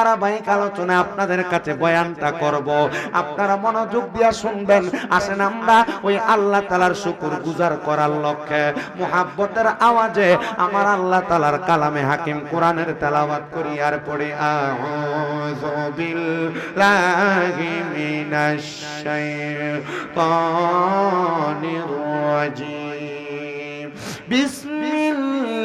ধারাবাহিক আলোচনা আপনাদের কাছে বয়ানটা করব, আপনারা মনোযোগ দিয়া শুনবেন। আসেন আমরা ওই আল্লাহ তাআলার শুকর গুজার করার লক্ষ্যে মুহাব্বতের আওয়াজে আমার আল্লাহ তাআলার কালামে হাকিম কোরআনের তেলাওয়াত করি আর পড়ি আউযু বিল্লাহি মিনাশ শাইতানির রাজিম বিসমিল্লাহির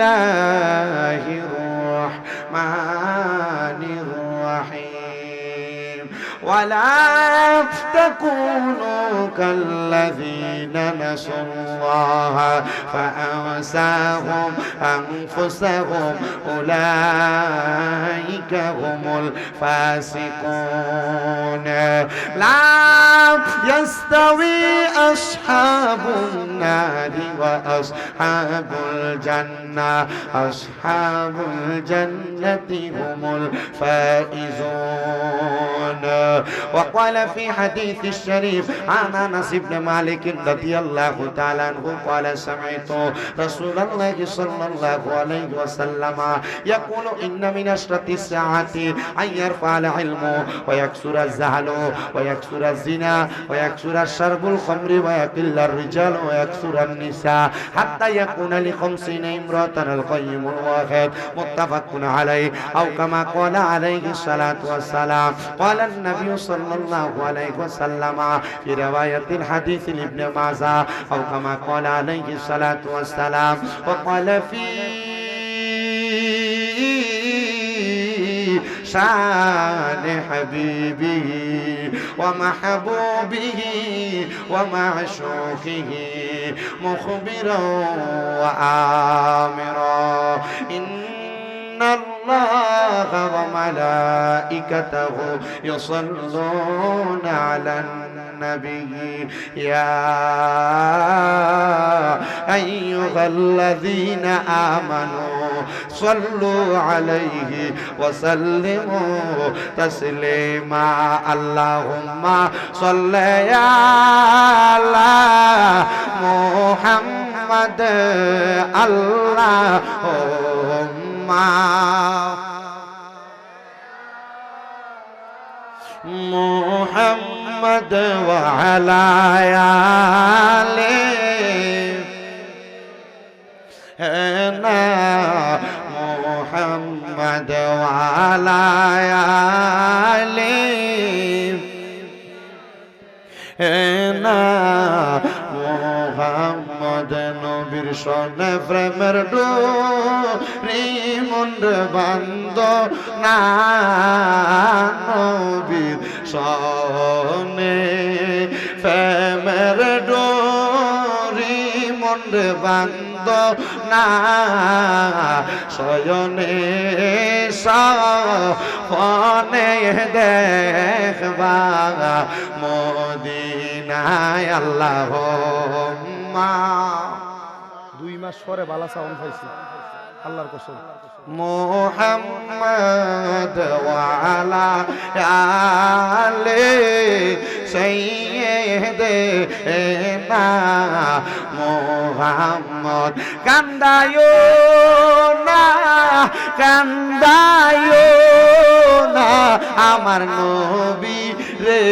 রাহমানির الرحيم ولا تكونوا كالذين نسوا الله فأنساهم أنفسهم أولئك هم الفاسقون لا يستوي أصحاب النار وأصحاب الجنة أصحاب الجنة هم الفائزون وقال في حديث الشريف عن أنس بن مالك رضي الله تعالى عنه قال سمعت رسول الله صلى الله عليه وسلم يقول إن من أشرط الساعة أن يرفع العلم ويكثر الزهل ويكثر الزنا ويكثر الشرب الخمر ويقل الرجال ويكثر النساء حتى يكون لخمسين امرأة القيم الواحد متفق عليه أو كما قال عليه الصلاة والسلام قال النبي صلى الله عليه وسلم في رواية الحديث لابن ماجه أو كما قال عليه الصلاة والسلام وقال في شان حبيبه ومحبوبه ومعشوقه مخبرا وآمرا إن الله وملائكته يصلون على النبي يا أيها الذين آمنوا صلوا عليه وسلموا تسليما اللهم صل على محمد اللهم محمد وعلى آله محمد وعلى آله محمد নবীর সনে প্রেমের ডোরি মন্দ বান্ধ না নবীর সনে প্রেমের ডোরি মন্দ বান্ধ না শয়নে সপনে দেখবা মদিনায় আল্লাহুম্মা 2 মাস পরে বালা সাউন্ড পাইছি আল্লাহর কসম মুহাম্মদ ওয়া আলা আলি সাইয়্যিদিনা মুহাম্মদ কান্দায়ো না আমার নবী রে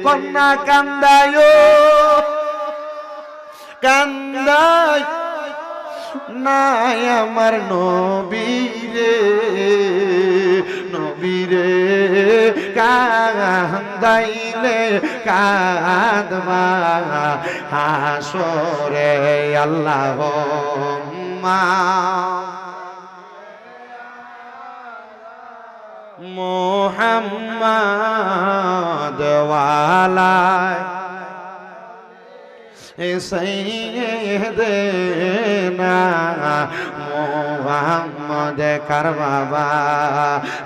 কন্যা কান্দায়ো নাই আমার নবীরে কান্দাইলে কাঁদবা হাসরে আল্লাহুম্মা মুহাম্মাদ ওয়া আলা সাইয়্যিদিনা মুহাম্মদ কারবাবা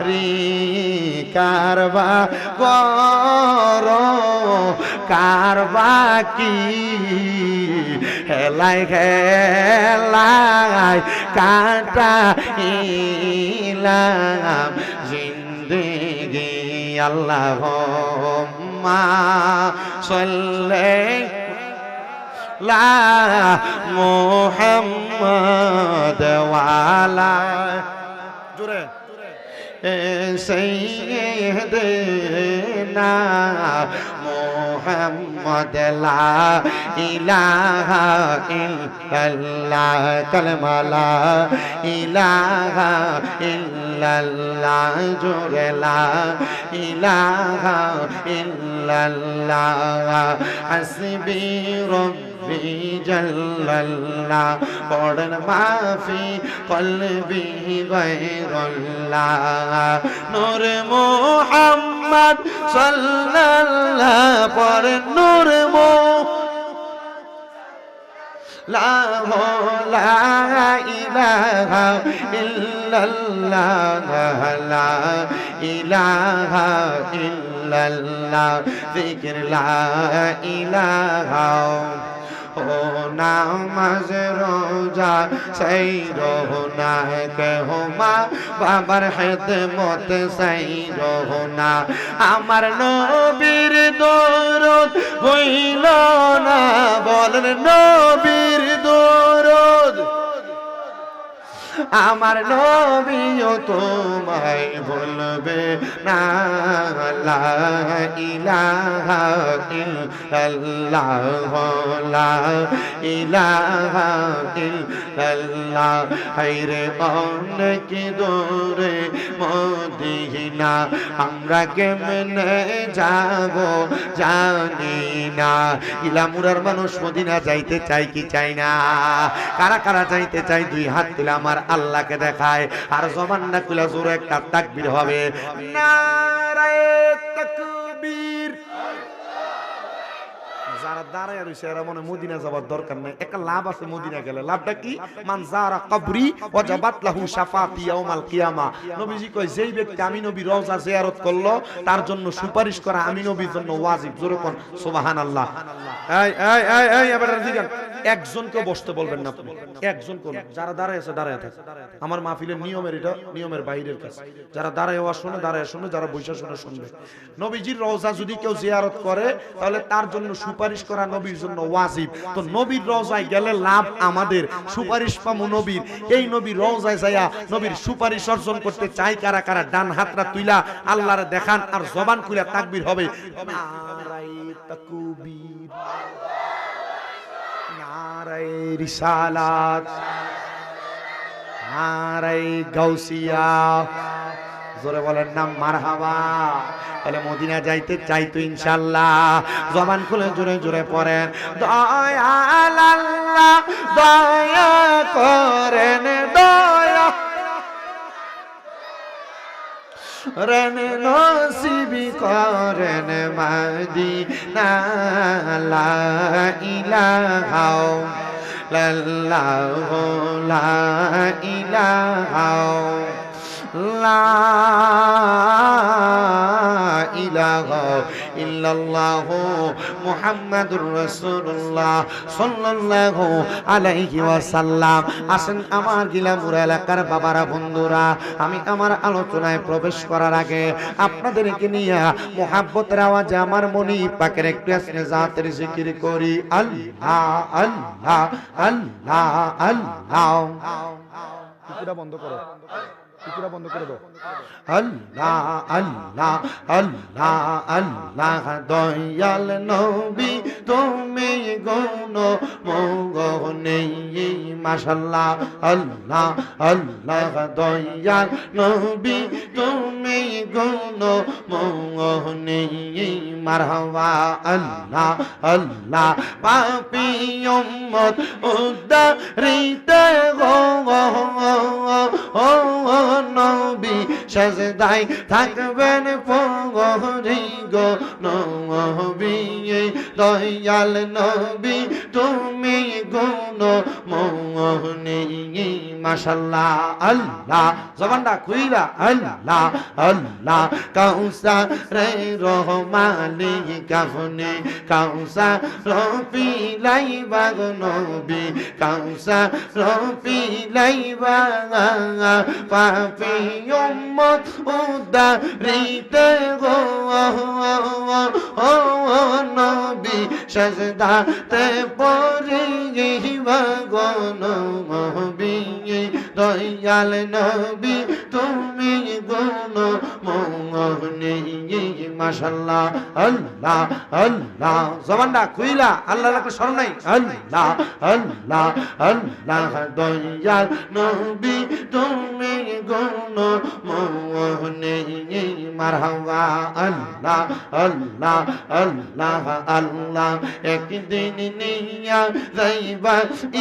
রি কারবা গরো কারবা কি হেলাই কাটা ইলাম জিন্দেগি আল্লাহুম্মা সাল্লি লা মুহাম্মদ ওয়া আলা জোরে سيدنا محمد لا إله إلا الله كلمة لا إله إلا الله جور لا إله إلا الله حسبي ربي جل الله قرن ما في قلبي غير الله نور محمد صلى الله پر نور لا إله إلا الله لا إله إلا الله ذكر لا إله ও নামাজ রোজা সেই রোনা কেহ মা বাবার খেদমত সেই রোনা আমার নবীর দরদ হইল না বলেন নবীর দরদ আমার নবীও তোমায় বলবে না লা ইলাহা ইল্লাল্লাহ লা ইলাহা ইল্লাল্লাহ হায়রে অনেক দূরে মদিনা আমরা কেমনে যাব জানি না ইলামুরার মানুষ মদিনা যাইতে চাই কি চাই না কারা কারা যাইতে চাই দুই হাত তুলে আমার আল্লাহকে দেখায় আর জবান না খুলে জোরে একটা তাকবীর হবে নারায়ে তাকবীর যারা দাঁড়ায় রইছে এরা মনে মদিনা যাওয়ার দরকার নাই একটা লাভ আছে মদিনা গেলে লাভটা কি মান যারা কবরি ওয়াজাবাত লাহু শাফাতি ইয়াউমাল কিয়ামা নবীজি কয় যেই ব্যক্তি আমি নবীর রওজা জিয়ারত করলো তার জন্য সুপারিশ করা আমি নবীর জন্য ওয়াজিব জোরে কোন সুবহানাল্লাহ এই এবার দিগান একজনকে বসতে বলবেন না আপনি একজন কোন যারা দাঁড়ায় আছে দাঁড়ায় থাকে আমার মাহফিলের নিয়মের এটা নিয়মের বাইরের কাজ যারা দাঁড়ায় ওয়া শুনে দাঁড়ায় শুনে যারা বৈশা শুনে শুনবে নবীজির রওজা যদি কেউ জিয়ারত করে তাহলে তার জন্য সুপারিশ করা নবীর জন্য ওয়াজিব তো নবীর রওজায় গেলে লাভ আমাদের সুপারিশ পাবো নবীর এই নবীর রওজায় যায়া নবীর সুপারিশ অর্জন করতে চাই কারা কারা ডান হাতটা তুইলা আল্লাহরে দেখান আর জবান খুলে তাকবীর হবে নারায়ে তাকবীর নারায়ে রিসালাত নারায়ে গাউসিয়া জোরে বলেন না মারহাবা তাহলে মদিনা যাইতে চাই তো ইনশাআল্লাহ জবান খুলে জোরে জোরে পড়েন দয়াল আল্লাহ দয়া করেন দয়া রেন নসিবি করেন মদিনা লা ইলাহা ইল্লাল্লাহ লা ইলাহা লা ইলাহা ইল্লাল্লাহ মুহাম্মাদুর রাসূলুল্লাহ সাল্লাল্লাহু আলাইহি ওয়াসাল্লাম আসেন আমার গিলামুরা এলাকার বাবারা বন্ধুরা আমি আমার আলোচনায় প্রবেশ করার আগে আপনাদেরকে নিয়ে মুহাব্বতের আওয়াজে আমার মনি পাকের একটু আসলে জাতের জিকির করি আল্লাহ আল্লাহ আল্লাহ আল্লাহ কুকুরা বন্ধ করো কুকুরা বন্ধ করে দাও আল্লাহ আল্লাহ আল্লাহ আল্লাহ দয়াল নবী তুমি গুণ মগনে মাশাআল্লাহ আল্লাহ আল্লাহ দয়াল নবী তুমি গুণ মগনে মারহাবা আল্লাহ আল্লাহ পাপী উম্মত উদ্ধারিতে গো নবী সাজদায় থাকবেন পগরি গো নবী দয়াল নবী তুমি গুণ মোহনী মাশাআল্লাহ আল্লাহ জবানটা খুইলা আল্লাহ আল্লাহ কাউসারে রহমানি কাফনে কাউসার পিলাইবা গো নবী কাউসার পিলাইবা পাপী উম্মত উদ্ধারিতে গো নবী সাজদাতে পড়িবা গো নবী দয়াল নবী তুমি গুণ মোহনী মাশাআল্লাহ আল্লাহ আল্লাহ জবানটা খুইলা আল্লাহর একটা স্মরণ নাই আল্লাহ আল্লাহ আল্লাহ দয়াল নবী তুমি গুণ মোহনী মারহাবা আল্লাহ আল্লাহ আল্লাহ আল্লাহ একদিন নিয়া যাইবা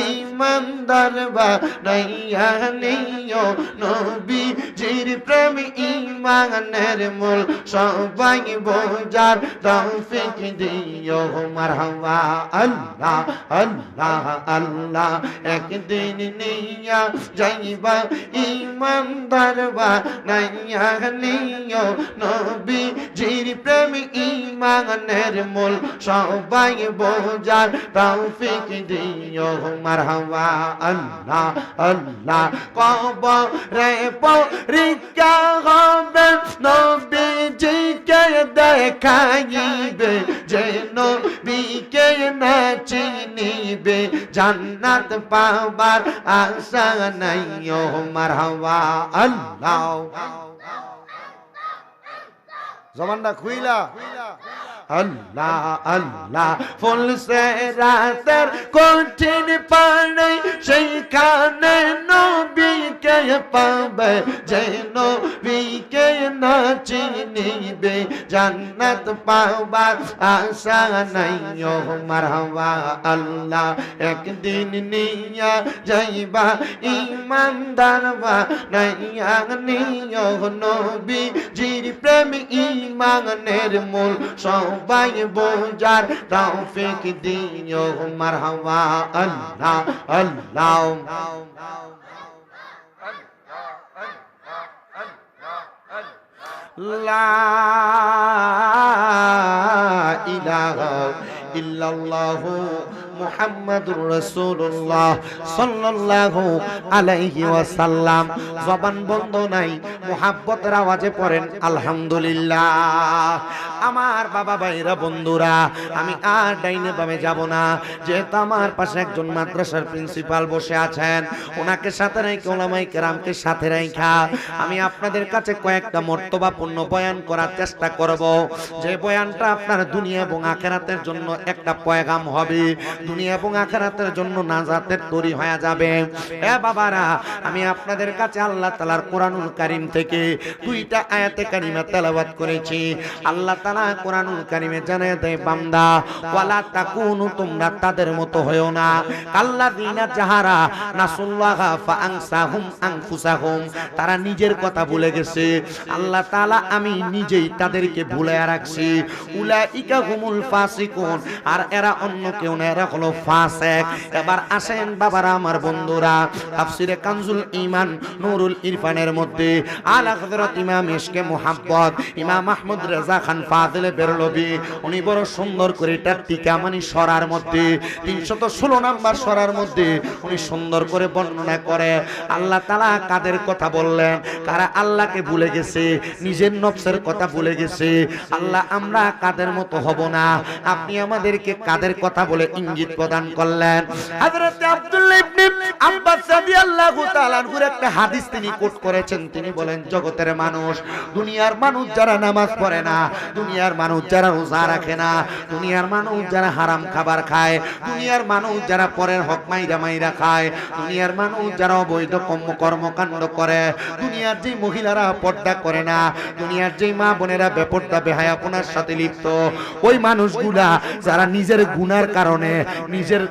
ইমানদার বানাইয়া নিও নবীজির প্রেম ইমানের মূল সবাই বোঝার তৌফিক দিও মারহাবা আল্লাহ আল্লাহ আল্লাহ একদিন নিয়া যাইবা ইমানদার বানাইয়া নিও নবীজির প্রেম ইমানের মূল সবাই বোঝার তৌফিক দিও মারহাবা আল্লাহ আল্লাহ কবরে পরীক্ষা হবে নবীজিকে দেখাইবে যে নবীকে না চিনিবে জান্নাত পাবার আশা নাই ও মারহাবা আল্লাহ জবানটা খুইলা আল্লাহ আল্লাহ ফুলসে রাতের কঠিন পানি সেইখানে নবীকে পাবে যে নবীকে না চিনিবে জান্নাত পাবার আশা নাই ও মারহাবা আল্লাহ একদিন নিয়া যাইবা ইমানদার বানাইয়া নিও নবীজির প্রেম ইমানের মূল সবাই বোঝার তৌফিক দিও মারহাবা আল্লাহ আল্লাহ লা ইলাহা ইল্লাল্লাহু মুহাম্মাদুর রাসূলুল্লাহ সাল্লাল্লাহু আলাইহি ওয়াসাল্লাম জবান বন্ধ নাই মুহাব্বতের আওয়াজে পড়েন আলহামদুলিল্লাহ আমার বাবা ভাইরা বন্ধুরা আমি আর ডাইনে বামে যাব না যেহেতু আমার পাশে একজন মাদ্রাসার প্রিন্সিপাল বসে আছেন ওনাকে সাথে রেখে উলামায়ে কেরামকে সাথে রেখা আমি আপনাদের কাছে কয়েকটা মর্তবাপূর্ণ বয়ান করার চেষ্টা করব যে বয়ানটা আপনার দুনিয়া এবং আখিরাতের জন্য একটা পয়গাম হবে দুনিয়া এবং আখিরাতের জন্য নাজাতের তৈরি হয়ে যাবে এ বাবারা আমি আপনাদের কাছে আল্লাহ তাআলার কোরআনুল কারীম থেকে দুইটা আয়াতে কারিমা তেলাওয়াত করেছি আল্লাহ তাআলা কোরআনুল কারীমে জানায় দেয় বান্দা ওয়ালা তাকুনু তোমরা তাদের মতো হয়ো না কাল্লাযিনা যাহারা নাসুল্লাহা ফাআনসাহুম আনফুসাহুম তারা নিজের কথা ভুলে গেছে আল্লাহ তাআলা আমি নিজেই তাদেরকে ভুলায়া রাখছি উলাইকা হুমুল ফাসিকুন আর এরা অন্য কেউ না এরা হলো ফাসিক এবার আসেন বাবারা আমার বন্ধুরা তাফসিরে কানজুল ঈমান নূরুল ইরফানের মধ্যে আলা হযরত ইমাম ইশকে মুহাব্বত ইমাম আহমদ রেজা খান ফাজিলে বেরলভী উনি বড় সুন্দর করে এটা টিকা মানে সরার মধ্যে 316 নাম্বার সরার মধ্যে উনি সুন্দর করে বর্ণনা করে আল্লাহ তাআলা কাদের কথা বললেন কারা আল্লাহকে ভুলে গেছে নিজের নফসের কথা ভুলে গেছে আল্লাহ আমরা কাদের মতো হব না আপনি আমাদেরকে কাদের কথা বলে ইঙ্গিত প্রদান করলেন হযরত আব্দুল্লাহ ইবনে আব্বাস রাদিয়াল্লাহু তাআলা আনহুর একটা হাদিস তিনি কোট করেছেন তিনি বলেন জগতের মানুষ দুনিয়ার মানুষ যারা নামাজ পড়ে না দুনিয়ার মানুষ যারা রোজা রাখে না দুনিয়ার মানুষ যারা হারাম খাবার খায় দুনিয়ার মানুষ যারা পরের হক মাইরা খায় দুনিয়ার মানুষ যারা অবৈধ কর্মকাণ্ড করে দুনিয়ার যে মহিলারা পর্দা করে না দুনিয়ার যে মা বোনেরা বেপর্দা বেহায়াপনার সাথে লিপ্ত ওই মানুষগুলা যারা নিজের গুনার কারণে নিজের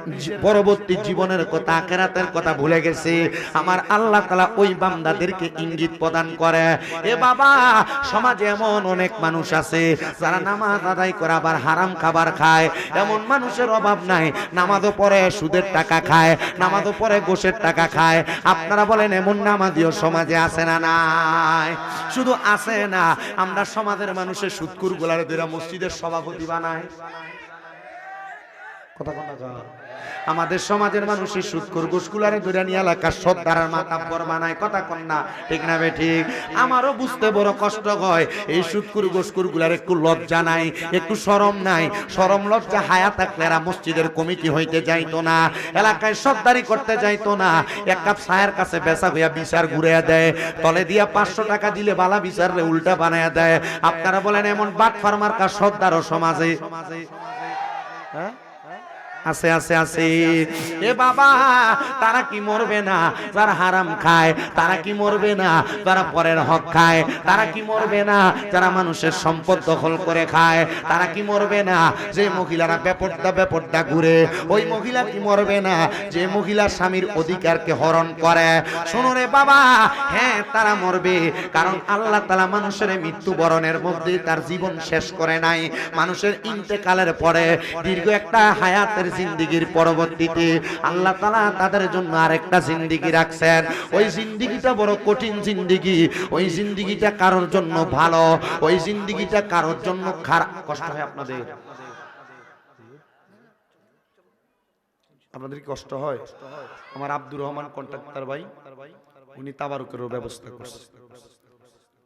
পরবর্তী জীবনের কথা আখিরাতের কথা ভুলে গেছে আমার আল্লাহ তাআলা ওই বান্দাদেরকে ইঙ্গিত প্রদান করে এ বাবা সমাজে এমন অনেক মানুষ আছে যারা নামাজ আদায় করে আবার হারাম খাবার খায় এমন মানুষের অভাব নাই নামাজও পড়ে সুদের টাকা খায় নামাজও পড়ে ঘুষের টাকা খায় আপনারা বলেন এমন নামাজিও সমাজে আছে না নাই শুধু আছে না আমরা সমাজের মানুষের সুদকুর গোলার ধরে মসজিদের সভাপতি বানাই কথা কথা আমাদের সমাজের মানুষের সুদখোর ঘুষখোরারে ধরে নিয়ে এলাকার সর্দারের মাতাব্বর বানায়, কথা কন না ঠিক না বে ঠিক? আমারও বুঝতে বড় কষ্ট হয়, এই সুদখোর ঘুষখোর গুলার একটু লজ্জা নাই, একটু শরম নাই। শরম লজ্জা হায়া থাকলে এরা মসজিদের কমিটি হইতে যাইতো না, এলাকায় সর্দারি করতে যাইতো না। এক কাপ চায়ের কাছে বেচা হইয়া বিচার ঘুরে দেয়, তলে দিয়া 500 টাকা দিলে বালা বিচারে উল্টা বানায়া দেয়। আপনারা বলেন এমন বাট ফার্মার কা সর্দারও সমাজে হ্যাঁ আছে আছে আছে। এ বাবা, তারা কি মরবে না যারা হারাম খায়? তারা কি মরবে না যারা পরের হক খায়? তারা কি মরবে না যারা মানুষের সম্পদ দখল করে খায়? তারা কি মরবে না যে মহিলারা বেপর্দা ঘুরে? ওই মহিলা কি মরবে না যে মহিলা স্বামীর অধিকারকে হরণ করে? শোনো রে বাবা, হ্যাঁ তারা মরবে, কারণ আল্লাহ তাআলা মানুষের মৃত্যুবরণের মধ্যে তার জীবন শেষ করে নাই। মানুষের ইন্তেকালের পরে দীর্ঘ একটা হায়াতের জিন্দেগির পরবর্তীতে আল্লাহ তাআলা তাদের জন্য আরেকটা জিন্দেগি রাখছেন। ওই জিন্দেগিটা বড় কঠিন জিন্দেগি, ওই জিন্দেগিটা কারোর জন্য ভালো, ওই জিন্দেগিটা কারোর জন্য খারাপ। কষ্ট হয় আপনাদের? আপনাদের কি কষ্ট হয়? আমার আব্দুর রহমান কন্ট্রাক্টর ভাই, উনি তাবারুকেরও ব্যবস্থা করছে।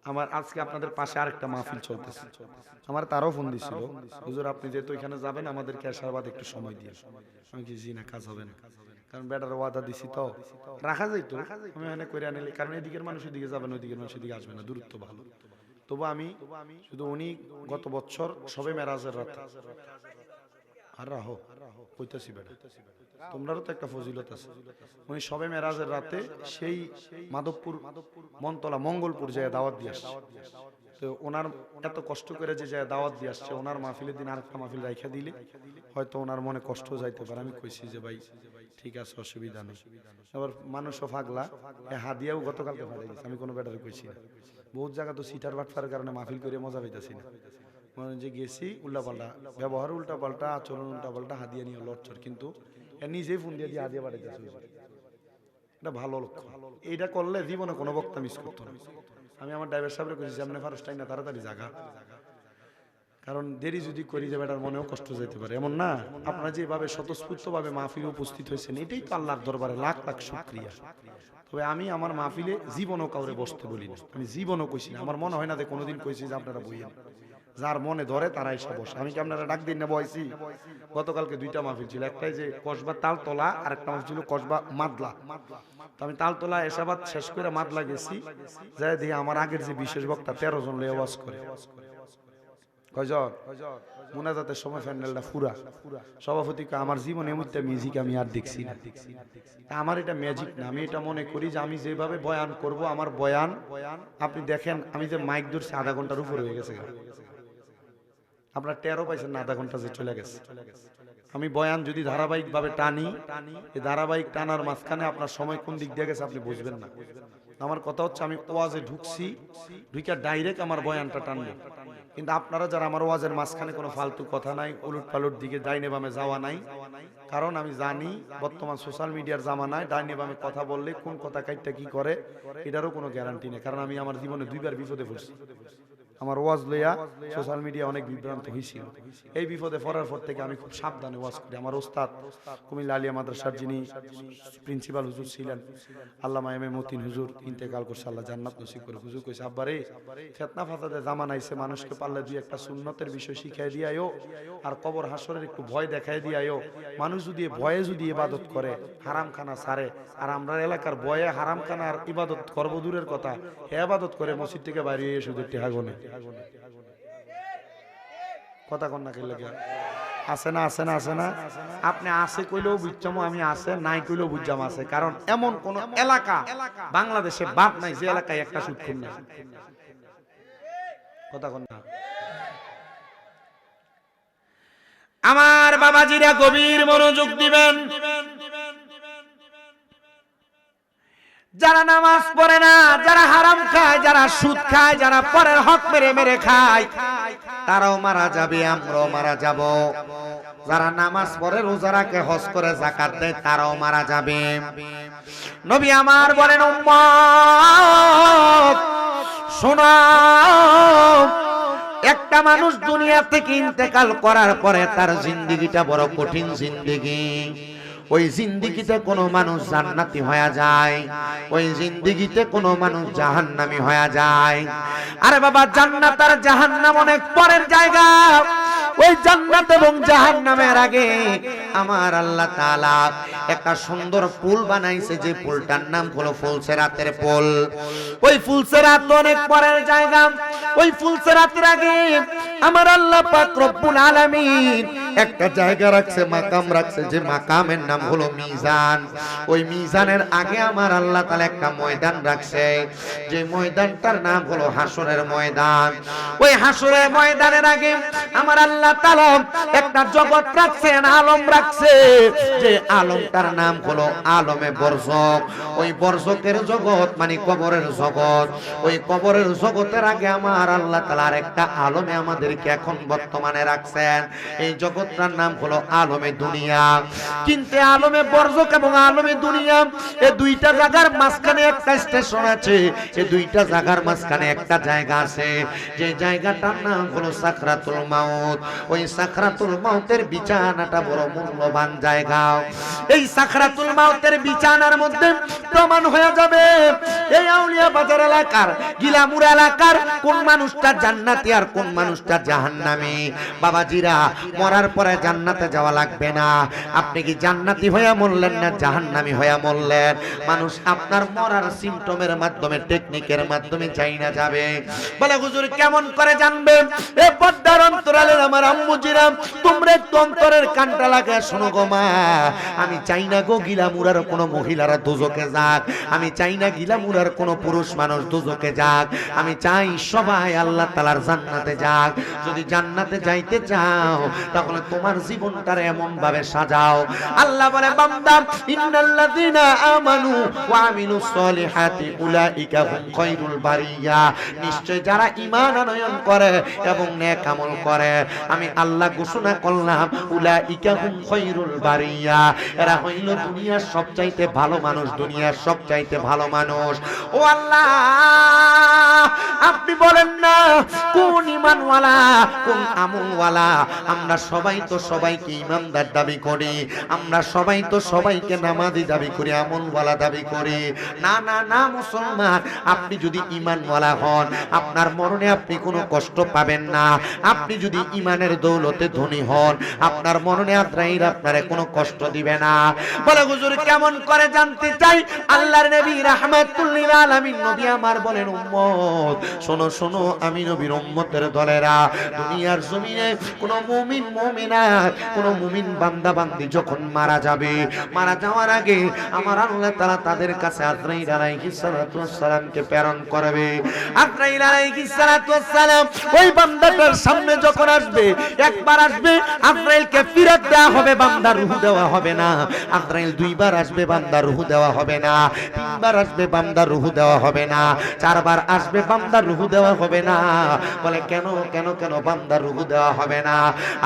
আমার আজকে আপনাদের পাশে আরেকটা মাহফিল চলতেছে, আমার তারও ফোন দিছিল, হুজুর আপনি যেহেতু এখানে যাবেন আমাদেরকে আসার বাদ একটু সময় দিয়ে। আমি কি জি না, কাজ হবে না, কারণ বেটার ওয়াদা দিছি তো রাখা যাইতো, আমি এখানে করে আনিলি, কারণ এদিকের মানুষের দিকে যাবেন, ওইদিকের মানুষের দিকে আসবে না, দূরত্ব ভালো। তবু আমি শুধু উনি গত বছর সবে মেরাজের রাত আর রাহো কইতাছি বেটা, তোমরারও তো একটা ফজিলত আছে। উনি সবে মেরাজের রাতে সেই মাধবপুর মনতলা মঙ্গলপুর যায় দাওয়াত দিয়ে আসছে। তো ওনার এত কষ্ট করে যে যায় দাওয়াত দিয়ে আসছে, ওনার মাহফিলের দিন আরেকটা মাহফিল রাইখা দিলে হয়তো ওনার মনে কষ্ট যাইতে পারে। আমি কইছি যে ভাই ঠিক আছে, অসুবিধা নেই। আবার মানুষও ফাগলা, হাদিয়াও গতকালকে ফাটাই গেছে, আমি কোনো ব্যাটারে কইছি না। বহুত জায়গা তো সিটার বাটফারের কারণে মাহফিল করে মজা পাইতেছি না। মানে যে গেছি উল্টাপাল্টা ব্যবহার, উল্টাপাল্টা আচরণ, উল্টাপাল্টা হাদিয়া নিয়ে লড়ছর, কিন্তু নিজেই ফোন দিয়ে হাদিয়া পাঠাইতেছে। এটা ভালো লক্ষ্য, এইটা করলে জীবনে কোনো বক্তা মিস করতো না। আমি আমার ড্রাইভার সাহেবের কইছি সামনে ফার্স্ট টাইম না, তাড়াতাড়ি জাগা, কারণ দেরি যদি করি যাবে এটার মনেও কষ্ট যেতে পারে। এমন না, আপনারা যেভাবে স্বতঃস্ফূর্তভাবে মাহফিলে উপস্থিত হয়েছেন, এটাই তো আল্লাহর দরবারে লাখ লাখ শুকরিয়া। তবে আমি আমার মাহফিলে জীবনও কাউরে বসতে বলি না, আমি জীবনও কইছি না। আমার মনে হয় না যে কোনোদিন কইছি যে আপনারা বইয়েন, যার মনে ধরে তারা এসে বসে। আমি কি আপনারা ডাক দিন না বয়সি? গতকালকে দুইটা মাহফিল ছিল, একটাই যে কসবা তালতলা, আর একটা মাহফিল ছিল কসবা মাদলা। তো আমি তালতলা এসাবাদ শেষ করে মাদলা গেছি, যাই দিয়ে আমার আগের যে বিশেষ বক্তা 13 জন লয়ে ওয়াজ করে। কয়জন? মুনাজাতের সময় প্যান্ডেলটা ফুরা। সভাপতি আমার জীবনে এমন মিউজিক আমি আর দেখছি না। আমার এটা ম্যাজিক না, আমি এটা মনে করি যে আমি যেভাবে বয়ান করব, আমার বয়ান আপনি দেখেন, আমি যে মাইক ধরছি আধা ঘন্টার উপর হয়ে গেছে, আপনার 13 পাইছেন না, আধা ঘন্টা যে চলে গেছে। আমি বয়ান যদি ধারাবাহিক ভাবে টানি, এই ধারাবাহিক টানার মাঝখানে আপনার সময় কোন দিক দিয়ে গেছে আপনি বুঝবেন না। আমার কথা হচ্ছে আমি ওয়াজে ঢুকছি, ঢুকে ডাইরেক্ট আমার বয়ানটা টানবো। কিন্তু আপনারা যারা আমার ওয়াজের মাঝখানে কোনো ফালতু কথা নাই, উলট পালট দিকে ডাইনে বামে যাওয়া নাই, কারণ আমি জানি বর্তমান সোশ্যাল মিডিয়ার জামানায় ডাইনে বামে কথা বললে কোন কথা কাইটটা কি করে এটারও কোনো গ্যারান্টি নেই। কারণ আমি আমার জীবনে 2 বার বিপদে পড়ছি, আমার ওয়াজ লইয়া সোশ্যাল মিডিয়া অনেক বিভ্রান্ত হয়েছিল। এই বিপদে পড়ার পর থেকে আমি খুব সাবধানে ওয়াজ করি। আমার ওস্তাদ কুমিল্লা আলিয়া মাদ্রাসার যিনি প্রিন্সিপাল হুজুর ছিলেন, আল্লামা এম এ মতিন হুজুর, ইন্তেকাল করছে, আল্লাহ জান্নাত নসিব করে। হুজুর কইছে, আব্বারে ফিতনা ফাসাদের জামানা আইছে, মানুষকে পারলে 2-1টা সুন্নতের বিষয় শিখাই দিয়াইও, আর কবর হাসরের একটু ভয় দেখাই দিয়াইও। মানুষ যদি ভয়ে যদি ইবাদত করে, হারাম খানা ছাড়ে, আর আমরা এলাকার ভয়ে হারাম খানার ইবাদত করব দূরের কথা, হে ইবাদত করে মসজিদ থেকে বাইরে এসে শুধু টেহাগনে কথা কন্যা খেলে আছে না, আছে না, আছে না। আপনি আছে কইলেও বুঝছাম আমি আছে, নাই কইলেও বুঝছাম আছে। কারণ এমন কোন এলাকা বাংলাদেশে বাদ নাই যে এলাকায় একটা সুদ খুন নাই। কথা কন্যা আমার বাবাজিরা গভীর মনোযোগ দিবেন। যারা নামাজ পড়ে না, যারা হারাম খায়, যারা সুদ খায়, যারা পরের হক মেরে মেরে খায়, তারাও মারা যাবে, আমরাও মারা যাব। যারা নামাজ পড়ে, রোজা রাখে, হজ করে, যাকাত দেয়, তারাও মারা যাবে। নবী আমার বলেন, উম্মত শোনো, একটা মানুষ দুনিয়া থেকে ইন্তেকাল করার পরে তার জিন্দেগিটা বড় কঠিন জিন্দেগি। ওই জিন্দেগিতে কোনো মানুষ জান্নাতি হয়ে যায়, ওই জিন্দেগিতে কোনো মানুষ জাহান্নামী হয়ে যায়। আরে বাবা, জান্নাত আর জাহান্নাম অনেক পরের জায়গা। ওই জান্নাত এবং জাহান্নামের আগে আমার আল্লাহ তাআলা একটা সুন্দর পুল বানাইছে, যে পুলটার নাম হলো ফুলসেরাতের পুল। ওই ফুলসেরাত অনেক পরের জায়গা। ওই ফুলসেরাতের আগে আমার আল্লাহ পাক রব্বুল আলামিন একটা জায়গা রাখছে, মাকাম রাখছে, যে মাকামের নাম হলো মিজান। ওই মিজানের আগে আমার আল্লাহ তাআলা একটা ময়দান রাখছে, যে ময়দানটার নাম হলো হাসরের ময়দান। ওই হাসরের ময়দানের আগে আমার আল্লাহ তাআলা একটা জগৎ রাখছেন, আলম রাখছে, যে আলমটার নাম হলো আলমে বরজক। ওই বরজকের জগৎ মানে কবরের জগৎ। ওই কবরের জগতের আগে আমার আল্লাহ তাআলার একটা আলমে আমাদেরকে এখন বর্তমানে রাখছেন। এই জগৎটার নাম হলো আলমে দুনিয়া। কিন্তু আলমে বরজক এবং আলমে দুনিয়া এই দুইটা জায়গার মাঝখানে একটা স্টেশন আছে। এই দুইটা জায়গার মাঝখানে একটা জায়গা আছে, যে জায়গাটার নাম হলো সাকরাতুল মাউত। ওই সাকরাতুল মাউতের বিছানাটা বড় মূল্যবান জায়গা। এই সাকরাতুল মাউতের বিছানার মধ্যে প্রমাণ হয়ে যাবে এই আউলিয়া বাজার এলাকার, গিলামুর এলাকার কোন মানুষটা জান্নাতি আর কোন মানুষটা জাহান্নামী। বাবাজিরা, মরার পরে জান্নাতে যাওয়া লাগবে না। আপনি কি জান্নাতি হয়ে মরলেন না জাহান্নামী হয়ে মরলেন, মানুষ আপনার মরার সিম্পটমের মাধ্যমে, টেকনিকের মাধ্যমে চাই না যাবে। বলে হুজুর কেমন করে জানবে? এ পর্দার অন্তরালের আমার আম্মুজিরা, তোমরা একটু অন্তরের কানটা লাগায় শোনো গো মা। আমি চাই না গো গিলামুরার কোনো মহিলারা দোজকে যাক, আমি চাই না গিলামুরার কোনো পুরুষ মানুষ দোজকে যাক। আমি চাই সবাই আল্লাহ তাআলার জান্নাতে যাক। যদি জান্নাতে যাইতে চাও তাহলে তোমার জীবনটারে এমন ভাবে সাজাও। আল্লাহ বলে, বান্দা, ইন্নাল্লাযীনা আমানু ওয়া আমিলুস সলিহাতি উলাইকা হুম খায়রুল বারিয়া। নিশ্চয় যারা ঈমান আনয়ন করে এবং নেক আমল করে, আমি আল্লাহ ঘোষণা করলাম উলাইকা হুম খায়রুল বারিয়া, এরা হইল দুনিয়ার সবচাইতে ভালো মানুষ, দুনিয়ার সবচাইতে ভালো মানুষ। ও আল্লাহ, আপনি বলেন না কোন ঈমানওয়ালা কোন আমলওয়ালা? আমরা সবাই তো সবাইকে ঈমানদার দাবি করি, আমরা সবাই তো সবাইকে নামাজি দাবি করি, আমলওয়ালা দাবি করি। না না না মুসলমান, আপনি যদি ঈমানওয়ালা হন, আপনার মরণে আপনি কোনো কষ্ট পাবেন না। আপনি যদি ঈমানের দৌলতে ধনী হন, আপনার মরণে আজরাইল আপনারে কোনো কষ্ট দিবে না। বলে হুজুর কেমন করে জানতে চাই? আল্লাহর নবী রাহমাতুল লিল আলামিন নবী আমার বলেন, উম্মত শোনো শোনো, আমি নবীর উম্মতের দলেরা, দুনিয়ার জমিনে কোন মুমিন মুমিনা, কোন মুমিন বান্দা বান্দি যখন মারা যাবে, মারা যাওয়ার আগে আমার আল্লাহ তাআলা তাদের কাছে আজরাইল আলাইহিস সালাতু ওয়াস সালামকে প্রেরণ করবে। আজরাইল আলাইহিস সালাতু ওয়াস সালাম ওই বান্দাটার সামনে যখন আসবে, একবার আসবে, আজরাইলকে ফিরত দেওয়া হবে, বান্দার রূহ দেওয়া হবে না। আজরাইল দুইবার আসবে, বান্দার রূহ দেওয়া হবে না। তিনবার আসবে, বান্দার রূহ দেওয়া হবে না। চারবার আসবে, বান্দার রূহ দেওয়া হবে না। বলে কেন কেন কেন বান্দার রূহ দেওয়া হবে না?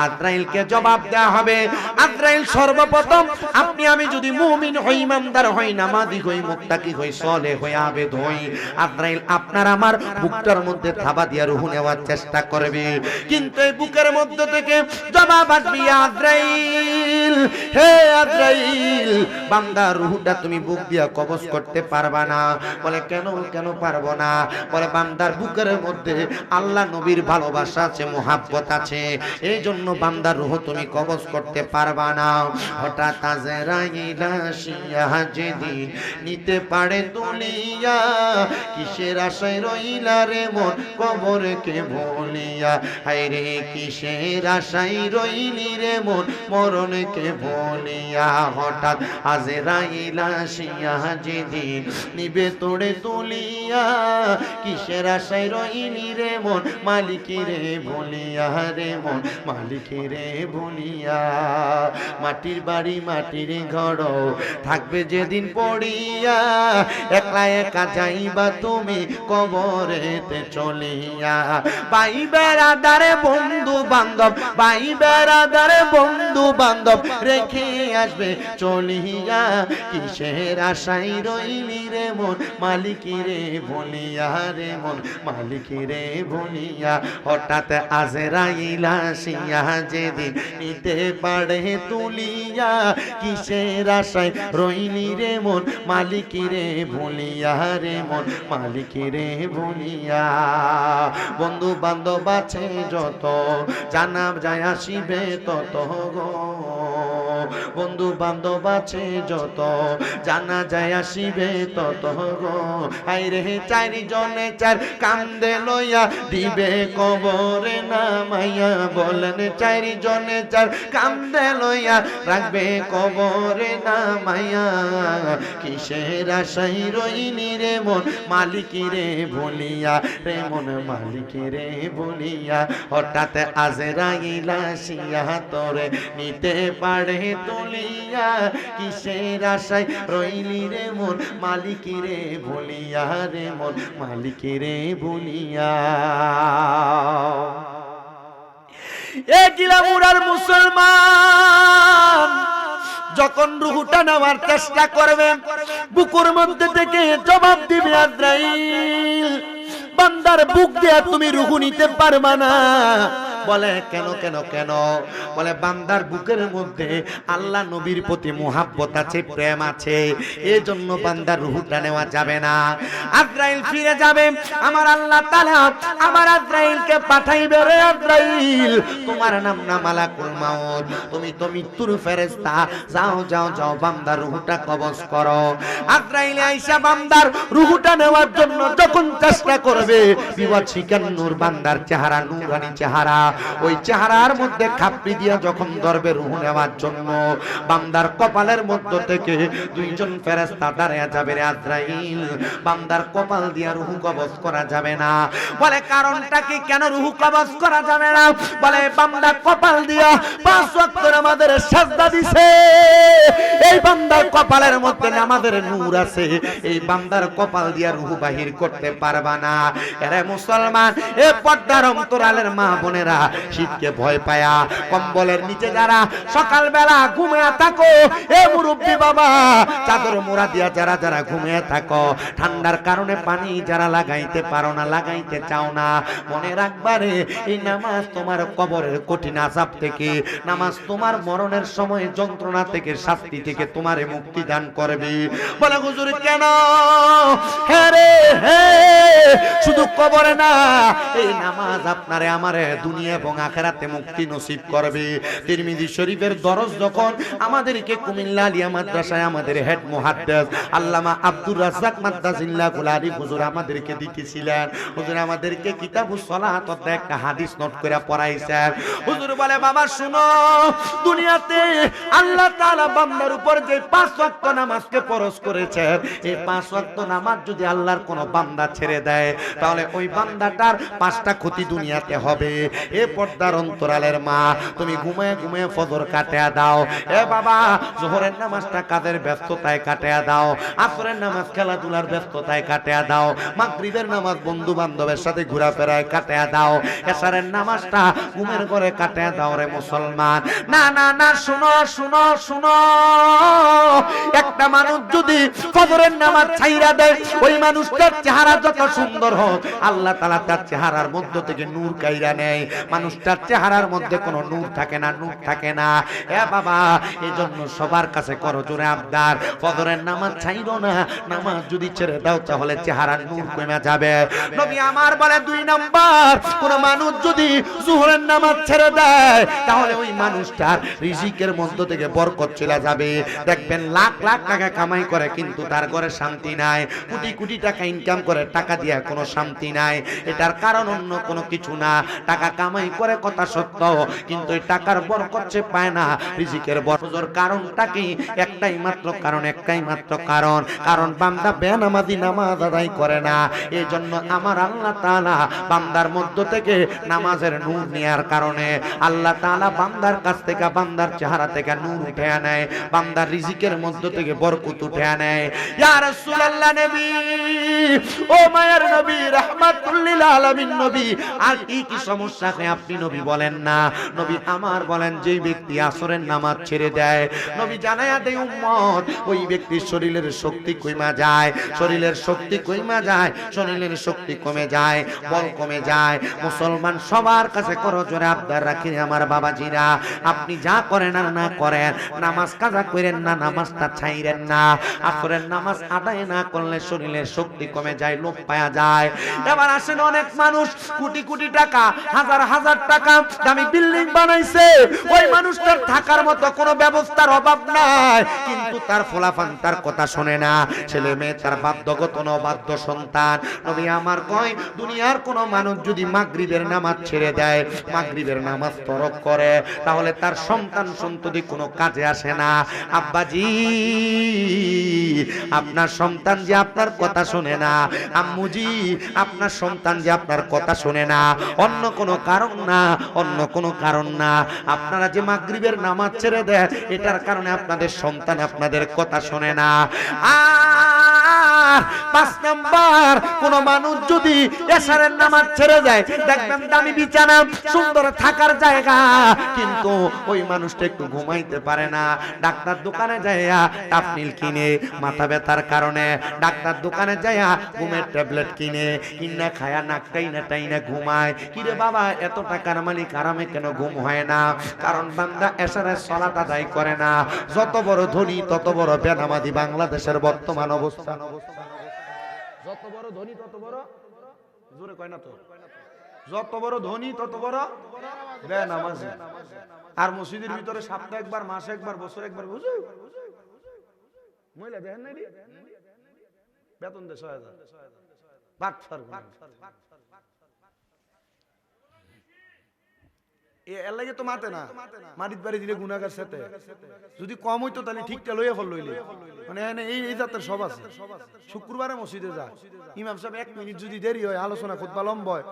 আজরাইলকে জবাব দেওয়া হবে। আজরাইল সর্বপ্রথম, আপনি আমি যদি মুমিন হই, ইমানদার হই, নামাজি হই, মুত্তাকি হই, সালেহ হই, আবেদ হই, আজরাইল আপনার আমার বুকটার মধ্যে থাবা দিয়া রূহ নেওয়ার চেষ্টা করবে। কিন্তু এই বুকের মধ্যে থেকে জবাব আসবে, আজরাইল, হে আজরাইল, বান্দার রূহটা তুমি বুক দিয়া কবজ করতে পারবা না। বলে কেন কেন পারবো না? বলে বান্দার বুকের মধ্যে আল্লাহ নবীর ভালোবাসা আছে, মোহাব্বত আছে, এই জন্য বান্দার রূহ তুমি কবজ করতে পারবা না। হঠাৎ আজরাইল আসিয়া যেদিন নিতে পারে দুনিয়া, কিসের আশায় রইলা রে মন কবরকে ভুলিয়া? হায় রে কিসের আশায় রইলি রে মন মরণকে ভুলিয়া? হঠাৎ আজরাইল আসিয়া যেদিন নিবে তোড়ে তুলিয়া, কিসের আশায় রইলি রে মন মালিকেরে ভুলিয়া রে মন মালিকেরে ভুলিয়া? মাটির বাড়ি মাটির ঘর থাকবে যেদিন পড়িয়া, একলা একা যাইবা তুমি কবরেতে চলিয়া। ভাই বেড়াদারে বন্ধু বান্ধব, ভাই বেড়াদারে বন্ধু বান্ধব রেখে আসবে চলিয়া, কিসের আশায় রইলি রে মন মালিকেরে ভুলিয়া রে মন মালিকেরে ভুলিয়া? হঠাৎ আজরাইল আসিয়া যেদিন নিতে পারে তুলিয়া, কিসের আশায় রইলি রে মন মালিকিরে ভুলিয়া রে মন মালিকিরে ভুলিয়া। বন্ধু বান্ধব আছে যত, জানা যায় আসিবে তত গো। বন্ধু বান্ধব আছে যত, জানা যায় আসিবে তত গো। আইরে চারিজনে চার কান্দে লইয়া দিবে কবরে নামাইয়া, বলেন চারিজনে চার কান্দে লইয়া রাখবে কবরে নামাইয়া। কিসের আশাই রইলি রে মন মালিকিরে ভুলিয়া রে মন মালিকিরে ভুলিয়া। হঠাৎ আজরাইল আসিয়া তোরে নিতে পারে তুলিয়া, কিসের আশায় রইলি রে মন মালিকিরে ভুলিয়া রে মন মালিকিরে ভুলিয়া। এ গিলামুরার মুসলমান যখন রুহুটা নেওয়ার চেষ্টা করবে, বুকুর মধ্যে থেকে জবাব দিবে আজরাইল, বান্দার বুক দিয়ে তুমি রুহু নিতে পারবা না। বলে কেন কেন কেন? বলে বান্দার বুকের মধ্যে আল্লাহ নবীর প্রতি মুহাব্বত আছে, প্রেম আছে, এই জন্য বান্দার রূহটা নেওয়া যাবে না। আজরাইল ফিরে যাবে, আমার আল্লাহ তাআলা আমার আজরাইলকে পাঠাইবে, রে আজরাইল তোমার নাম না মালাকুল মাউত, তুমি তো মৃত্যুর ফেরেশতা, যাও যাও যাও বান্দার রূহটা কবজ করো। আজরাইল আইসা বান্দার রূহটা নেওয়ার জন্য যখন চেষ্টা করবে, বিবাদ শিকার নূর বান্দার চেহারা, নূরানি চেহারা, ওই চেহারার মধ্যে খাপড়ি দিয়া যখন ধরবে রূহ নেওয়ার জন্য, বান্দার কপালের মধ্য থেকে দুইজন ফেরেশতা দাঁড়িয়ে যাবে। রে আজরাইল, বান্দার কপাল দিয়া রূহ কবজ করা যাবে না। বলে কারণটা কি, কেন রূহ কবজ করা যাবে না? বলে বান্দা কপাল দিয়া 5 ওয়াক্ত আমাদের সাজদা দিছে, এই বান্দার কপালের মধ্যে আমাদের নূর আছে, এই বান্দার কপাল দিয়া রূহ বাহির করতে পারবা না। এরে মুসলমান, এ পর্দার অন্তরালের মা বোনেরা, শীতকে ভয় পায়া কম্বলের নিচে যারা সকালবেলা ঘুমিয়ে থাকো, এ মুরব্বী বাবা, চাদর মোড়া দিয়া যারা যারা ঘুমিয়ে থাকো, ঠান্ডার কারণে পানি যারা লাগাইতে পারো না, লাগাইতে চাও না, মনে রাখবারে এই নামাজ তোমার কবরের কঠিন আযাব থেকে, নামাজ তোমার মরণের সময় যন্ত্রণা থেকে, শাস্তি থেকে তোমারে মুক্তি দান করবে। বলে হুজুর কেন? হ্যাঁ রে হ্যাঁ, শুধু কবরে না, এই নামাজ আপনারে আমারে দুনিয়া এবং আখিরাতে মুক্তি নসিব করবে। তিরমিজি শরীফের দরজ যখন আমাদেরকে কুমিল্লা আলিয়া মাদ্রাসায় আমাদের হেড মুহাদ্দিস আল্লামা আব্দুর রাজ্জাক মাদ্দাজিল্লাহুল আরিফ হুজুর আমাদেরকে দিতেছিলেন, হুজুর আমাদেরকে কিতাবুস সালাত একটা হাদিস নোট করে পড়াইছেন। হুজুর বলে বাবা শুনো, দুনিয়াতে আল্লাহ তাআলা বান্দার উপর যে 5 ওয়াক্ত নামাজকে ফরজ করেছেন, এই 5 ওয়াক্ত নামাজ যদি আল্লাহর কোন বান্দা ছেড়ে দেয়, তাহলে ওই বান্দাটার 5টা ক্ষতি দুনিয়াতে হবে। এ পর্দার অন্তরালের মা, তুমি ঘুমায় ঘুমায় ফজর কাটিয়া দাও। এ বাবা, যোহরের নামাজটা কাজের ব্যস্ততায় কাটিয়া দাও, আসরের নামাজ খেলাধুলার ব্যস্ততায় কাটিয়া দাও, মাগরিবের নামাজ বন্ধু বান্ধবের সাথে ঘোরাফেরায় কাটিয়া দাও, এশারের নামাজটা ঘুমের ঘরে কাটিয়া দাও। রে মুসলমান, না না না, শুনো শুনো শুনো, একটা মানুষ যদি ফজরের নামাজ ছাইরা দেয়, ওই মানুষটার চেহারা যত সুন্দর হোক, আল্লাহ তাআলা তার চেহারার মধ্য থেকে নূর কাইরা নেয়। মানুষটার চেহারার মধ্যে কোনো নূর থাকে না, নূর থাকে না। এ বাবা, এজন্য সবার কাছে করো জোরে আবদার, ফজরের নামাজ ছাইরো না। নামাজ যদি ছেড়ে দাও তাহলে চেহারার নূর কমে যাবে। নবী আমার বলে 2 নাম্বার, কোন মানুষ যদি যোহরের নামাজ ছেড়ে দেয়, তাহলে ওই মানুষটার রিজিকের মধ্য থেকে বরকত চলে যাবে। দেখবেন লাখ লাখ টাকা কামাই করে কিন্তু তার ঘরে শান্তি নাই, কোটি কোটি টাকা ইনকাম করে, টাকা দিয়ে কোনো শান্তি নাই। এটার কারণ অন্য কোনো কিছু না, টাকা কামাই করে কথা সত্য, কিন্তু এই টাকার বরকত সে পায় না, রিজিকের বরকতের কারণটা কি? একটাই মাত্র কারণ, একটাই মাত্র কারণ, কারণ বান্দা বেনামাজি নামাজ আদায় করে না। এই জন্য আমার আল্লাহ তাআলা বান্দার মধ্য থেকে নামাজের নূর নেয়ার কারণে আল্লাহ তাআলা বান্দার কাছ থেকে, বান্দার চেহারা থেকে নূর উঠে নেয়, বান্দার রিজিকের মধ্য থেকে বরকত উঠে নেয়। ইয়া রাসূলুল্লাহ নবী, ও মায়ের নবী, রাহমাতুল লিল আলামিন নবী, আর কি কি সমস্যা সাথে আপনি নবী বলেন না, নবী আমার বলেন যেই ব্যক্তি আসরের নামাজ ছেড়ে দেয়, নবী জানায়া দেয় উম্মত ওই ব্যক্তির শরীরের শক্তি কমে যায়, শরীরের শক্তি কমে যায়, শরীরের শক্তি কমে যায়, বল কমে যায়। মুসলমান সবার কাছে করো জোরে আবদার রাখি আমার বাবাজিরা, আপনি যা করেন আর না করেন, নামাজ কাজা করেন না, নামাজটা ছাইরেন না। আসরের নামাজ আদায় না করলে শরীরের শক্তি কমে যায়, লোপ পাওয়া যায়। এবার আসেন অনেক মানুষ কোটি কোটি টাকা, হাজার হাজার টাকা দামি বিল্ডিং বানাইছে, ওই মানুষটার থাকার মতো কোনো ব্যবস্থার অভাব নাই, কিন্তু তার ফলাফল তার কথা শোনে না, ছেলে মেয়ে তার বাধ্যগত অবাধ্য সন্তান। নবী আমার কয় দুনিয়ার কোন মানুষ যদি মাগরিবের নামাজ ছেড়ে দেয়, মাগরিবের নামাজ তরক করে, তাহলে তার সন্তান সন্ততি কোনো কাজে আসে না। আব্বাজি আপনার সন্তান যে আপনার কথা শোনে না, আম্মুজি আপনার সন্তান যে আপনার কথা শোনে না, অন্য কোনো কারণ না, অন্য কোনো কারণ না, আপনারা যে মাগরিবের নামাজ ছেড়ে দেন এটার কারণে আপনাদের সন্তান আপনাদের কথা শোনে না। পাঁচ নাম্বার, কোন মানুষ যদি এশারের নামাজ ছেড়ে যায়, দেখবেন দামি বিছানা, সুন্দর থাকার জায়গা, কিন্তু ওই মানুষটা একটু ঘুমাইতে পারে না। ডাক্তার দোকানে যাইয়া টাফনিল কিনে, মাথা ব্যথার কারণে ডাক্তার দোকানে যাইয়া ঘুমের ট্যাবলেট কিনে, কিনা খায়া নাক টাইনা টাইনা ঘুমায়। কিরে বাবা এত টাকার মালিক আরামে কেন ঘুম হয় না? কারণ বান্দা এশারের সালাত আদায় করে না। যত বড় ধনী তত বড় বেনামাজি বাংলাদেশের বর্তমান অবস্থা। যত বড় ধনী তত বড়, জোরে কয় না তো, যত বড় ধনী তত বড় বেনামাজি। আর মসজিদের ভিতরে সপ্তাহে একবার, মাসে একবার, বছরে একবার হুজুর মহিলা দেখেন নাই বেতন দেয় ৬০০০ বাট ফার এর লাগে তো মাতে না, মাটির বাড়ি দিলে গুনাহগার সাথে যদি কম হইতো তাহলে ঠিকটা লইয়া ফল লইলে, মানে এই জাতের সব আছে। শুক্রবারে মসজিদে যা, ইমাম সাহেব 1 মিনিট যদি দেরি হয়, আলোচনা খুতবা লম্বা হয়,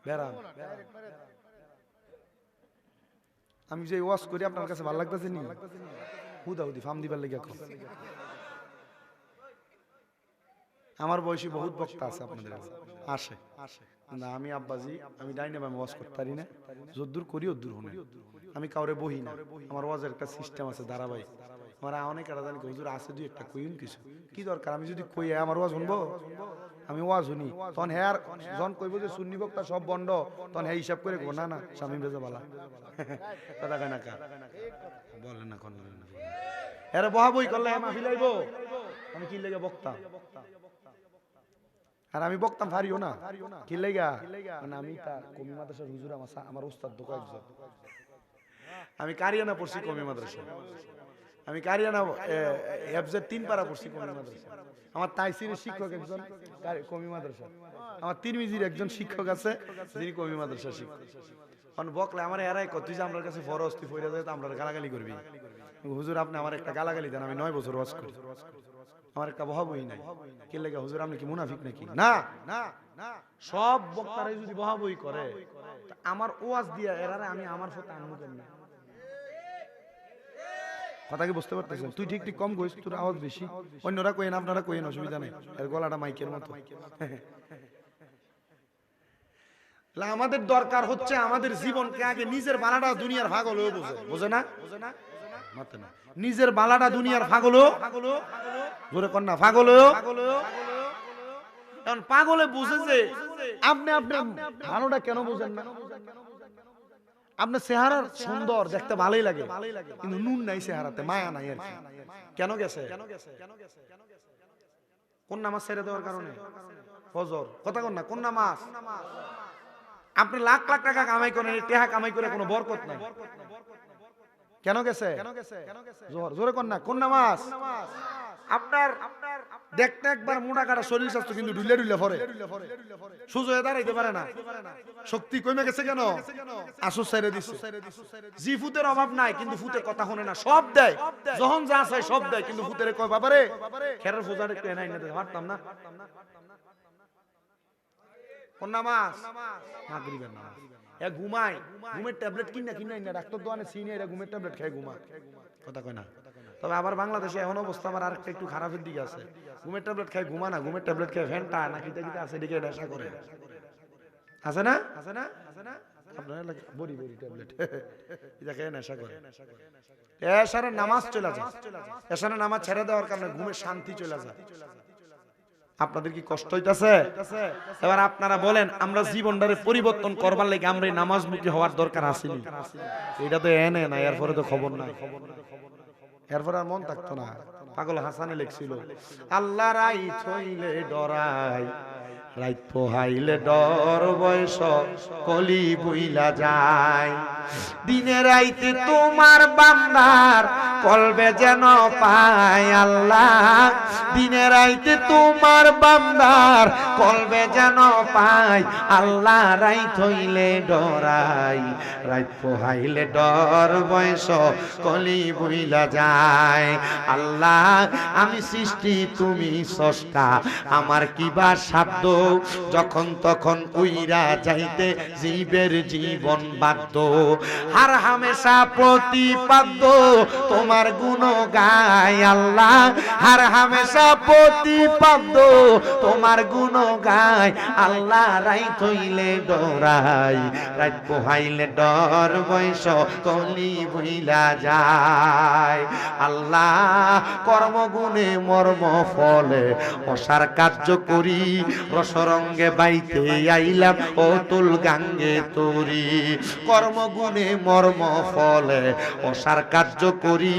বেরাম। আমি যে ওয়াজ করি আপনার কাছে ভালো লাগতেছে নি? হুদাহুদি ফার্ম দিবার লেগে আমার বয়সী বহুত বক্তা আছে আপনাদের আসে না। আমি আব্বাজি, আমি ডাইনে আমি ওয়াজ করতে পারি না, যদ্দূর করি ওদ্দূর শুনে। আমি কাউরে বহি না, আমার ওয়াজের একটা সিস্টেম আছে ধারাবাহিক। আমার অনেক জানি হুজুর আছে দুই একটা কইন কিছু কি দরকার, আমি যদি কই আমার ওয়াজ শুনবো, আমি ওয়াজ শুনি, তখন হ্যাঁ যখন কইব যে সুন্নি বক্তা সব বন্ধ, তখন হ্যাঁ হিসাব করে কো না না স্বামী বেজা বালা কথা কয় না কা বলেন না, কোন এরা বহা বই করলে মাহফিল আইবো, আমি কি লেগে বক্তাম? আর আমি বক্তাম পারিও না, কি লেগা মানে আমি তা কমি মাদ্রাসার হুজুর আমার উস্তাদ দোকান, আমি কারিয়ানা পড়ছি কমি মাদ্রাসা, আমি কারিয়ানা এফজেড 3 পারা পড়ছি কমি মাদ্রাসা। আমার তাইসিরের শিক্ষক একজন কমি মাদ্রাসা, আমার তিরমিজির একজন শিক্ষক আছে যিনি কমি মাদ্রাসা শিক্ষক। কারণ বকলে আমার এরাই কত যে আমার কাছে ফরজ তুই ফইরা যায় তো আমরা গালাগালি করবি, হুজুর আপনি আমার একটা গালাগালি দেন, আমি 9 বছর ওয়াজ করি, আমার একটা বহাবই নাই, কি লাগে হুজুর আপনি কি মুনাফিক নাকি? না না না, সব বক্তারাই যদি বহাবই করে আমার ওয়াজ দিয়া এরারে আমি আমার সাথে আনবো কেন? কথা কি বুঝতে পারতেছেন? তুই ঠিক ঠিক কম কইস, তোর আওয়াজ বেশি, অন্যরা কইেন আপনারা কইেন, অসুবিধা নেই, এর গলাটা মাইকের মতো। আমাদের দরকার হচ্ছে আমাদের জীবনকে আগে নিজের বালাটা দুনিয়ার ভাগ হলেও বোঝে না, মাতে না, নিজের বালাটা দুনিয়ার ভাগ হলেও, জোরে কর না, ভাগ হলেও। কারণ পাগলে বুঝে যে আপনি ভালোটা কেন বুঝেন না? আপনার চেহারা সুন্দর, দেখতে ভালোই লাগে, কিন্তু নুন নাই চেহারাতে, মায়া নাই আর কি। কেন গেছে? কোন নামাজ ছেড়ে দেওয়ার কারণে? ফজর। কথা কন না, কোন নামাজ? আপনি লাখ লাখ টাকা কামাই করেন, টাকা কামাই করে কোনো বরকত নাই। কেন গেছে? জোরে কন না, কোন নামাজ? আপনার দেখতে একবার মোটা কাটা শরীর স্বাস্থ্য, কিন্তু ঢুলে ঢুলে পড়ে, সোজা হয়ে দাঁড়াইতে পারে না, শক্তি কমে গেছে। কেন? আসর ছেড়ে দিচ্ছে। জি ফুতের অভাব নাই, কিন্তু ফুতে কথা শুনে না, সব দেয়, যখন যা চাই সব দেয়, কিন্তু ফুতের কয় বাবারে খেরের ফোজার একটু এনাই না পারতাম না। কোন নামাজ? মাগরিবের নামাজ। এ ঘুমায়, ঘুমের ট্যাবলেট কিনা ডাক্তার দোকানে চিনি, এরা ঘুমের ট্যাবলেট খায় ঘুমায়, কথা কয় না। তবে আবার বাংলাদেশে এখন অবস্থা আমার আরেকটা একটু খারাপের দিকে আছে, ঘুমের ট্যাবলেট খায় ঘুমা না, ঘুমের ট্যাবলেট খায় ফ্যানটা না কিতা কিতা আছে, এদিকে নেশা করে। আছে না? আপনার এলাকায় বড়ি ট্যাবলেট এটা খেয়ে নেশা করে। এশারের নামাজ চলে যায়, এশারের নামাজ ছেড়ে দেওয়ার কারণে ঘুমের শান্তি চলে যায়। আপনাদের কি কষ্ট হইতাছে? এবার আপনারা বলেন, আমরা জীবনটারে পরিবর্তন করবার লাগে আমরা নামাজমুখী হওয়ার দরকার আছে নি? এটা তো এনে না, এরপরে তো খবর নাই, এরপরে আর মন থাকতো না। পাগল হাসানে লিখছিল, আল্লাহ রাইত হইলে ডরাই, রাইত পোহাইলে ডর, বয়স কলি বইলা যায়। দিনে রাইতে তোমার বান্দার কলবে যেন পায় আল্লাহ, দিনে রাইতে তোমার বান্দার কলবে যেন পায় আল্লাহ। রাইত হইলে ডরাই, রাইত পোহাইলে ডর, বয়স কলি বইলা যায়। আল্লাহ আমি সৃষ্টি তুমি স্রষ্টা, আমার কিবা সাধ্য, যখন তখন উইরা যাইতে জীবের জীবন বাধ্য। হার হামেশা প্রতিপাদ্য তোমার গুণ গায় আল্লাহ, হার হামেশা প্রতিপাদ্য তোমার গুণ গায় আল্লাহ। রাইত হইলে ডরাই, রাইত পোহাইলে ডর, বয়স কলি বইলা যায়। আল্লাহ কর্মগুণে মর্ম ফলে অসার কার্য করি, রসরঙ্গে বাইতে আইলাম অতুল গাঙ্গে তরি। কর্মগুণে মর্ম ফলে অসার কার্য করি,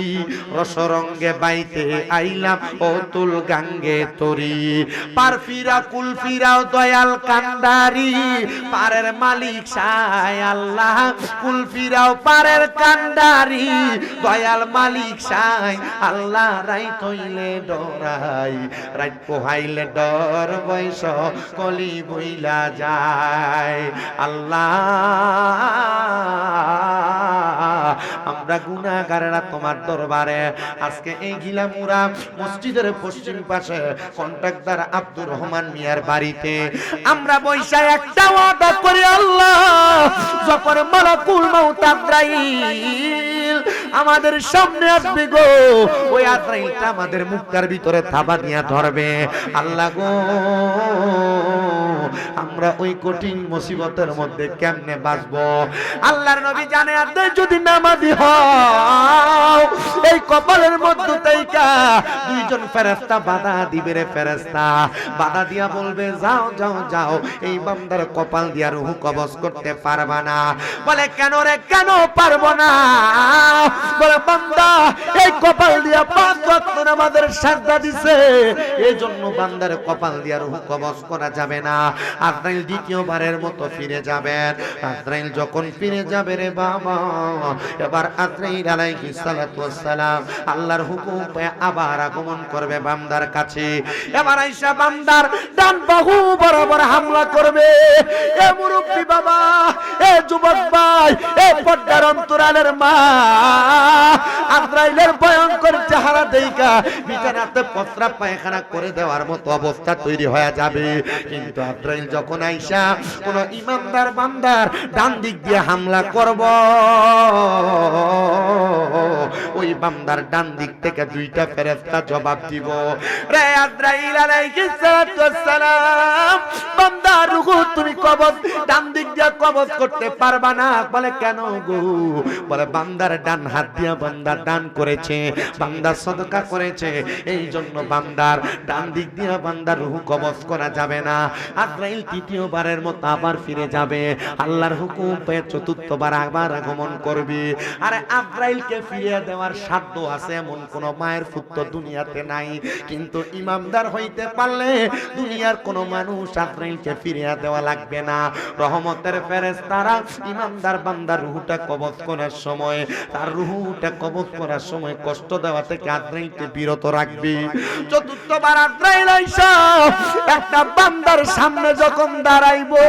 রসরঙ্গে বাইতে আইলাম অতুল গাঙ্গে তরি। পার ফিরা কুল ফিরাও দয়াল কান্ডারি, পারের মালিক সায় আল্লাহ। কুল ফিরাও পারের কান্ডারি, দয়াল মালিক সায় আল্লাহ। রাইত হইলে ডরাই, রাইত পোহাইলে ডর, বয়স কলি বইলা যায় আল্লাহ। আমরা গুনাহগারেরা তোমার দরবারে আজকে এই গিলামুরা মসজিদের পশ্চিম পাশে কন্ট্রাক্টর আব্দুর রহমান মিয়ার বাড়িতে আমরা বৈশা একটা ওয়াদা করি আল্লাহ, যখন মালাকুল মউত আজরাইল আমাদের সামনে আসবে গো, ওই আজরাইলটা আমাদের মুখটার ভিতরে থাবা নিয়ে ধরবে আল্লাহ গো। আমরা ওই কঠিন মুসিবতের মধ্যে কেমনে বাঁচবো? আল্লাহর নবী জানে, আপনি যদি নামাজি হও এই কপালের মধ্যে থেকে দুইজন ফেরেশতা বাধা দিবে রে। ফেরেশতা বাধা দিয়া বলবে, যাও যাও যাও, এই বান্দার কপাল দিয়া রূহ কবজ করতে পারবা না। বলে কেন রে, কেন পারবো না? বলে বান্দা এই কপাল দিয়া 5 ওয়াক্ত নামাজের সাজদা দিছে, এই জন্য বান্দার কপাল দিয়া রূহ কবজ করা যাবে না। আজরাইল দ্বিতীয়বারের মতো ফিরে যাবেন। আজরাইল যখন ফিরে যাবে রে বাবা, এবার আজরাইল আলাইহিস সালাতু ওয়াস সালাম আল্লাহর হুকুম পেয়ে আবার আগমন করবে বান্দার কাছে। এবার আয়েশা বান্দার ডান বাহু বরাবর হামলা করবে। এ মুরব্বি বাবা, এ যুবক ভাই, এ পর্দার অন্তরালের মা, আজরাইলের ভয়ঙ্কর চেহারা দেখা বিছানাতে প্রস্রাব পায়খানা করে দেওয়ার মতো অবস্থা তৈরি হয়ে যাবে। কিন্তু আজরাইল যখন আয়েশা কোন ইমানদার বান্দার ডান দিক দিয়ে হামলা করব, ওই বান্দার ডান দিক থেকে 2টা ফেরেশতা জবাব দিব, রে আজরাইল আলাইহিস সালাতু ওয়াস সালাম, বান্দার রূহ তুমি কবজ ডান দিক দিয়ে কবজ করতে পারবা না। বলে কেন গো? বলে বান্দার ডান হাত দিয়া বান্দা দান করেছে, বান্দা সদকা করেছে, এই জন্য বান্দার ডান দিক দিয়ে বান্দার রূহ কবজ করা যাবে না। আজরাইল তৃতীয়বারের মতো আবার ফিরে যাবে, আল্লাহর হুকুম পেয়ে 4র্থবার আবার আগমন করবে। আরে আজরাইলকে ফিরিয়ে দেওয়ার সাধ্য আছে এমন কোন মায়ের পুত্র দুনিয়াতে নাই, কিন্তু ইমানদার হইতে পারলে দুনিয়ার কোন মানুষ আজরাইলকে ফিরিয়ে দেওয়া লাগবে না। রহমতের ফেরেশতারা ইমানদার বান্দার রূহটা কবজ করার সময়, তার রূহটা কবজ করার সময় কষ্ট দেওয়া থেকে আজরাইলকে বিরত রাখবে। 4র্থবার আজরাইল আইসা একটা বান্দার সামনে যখন দাঁড়াইবো,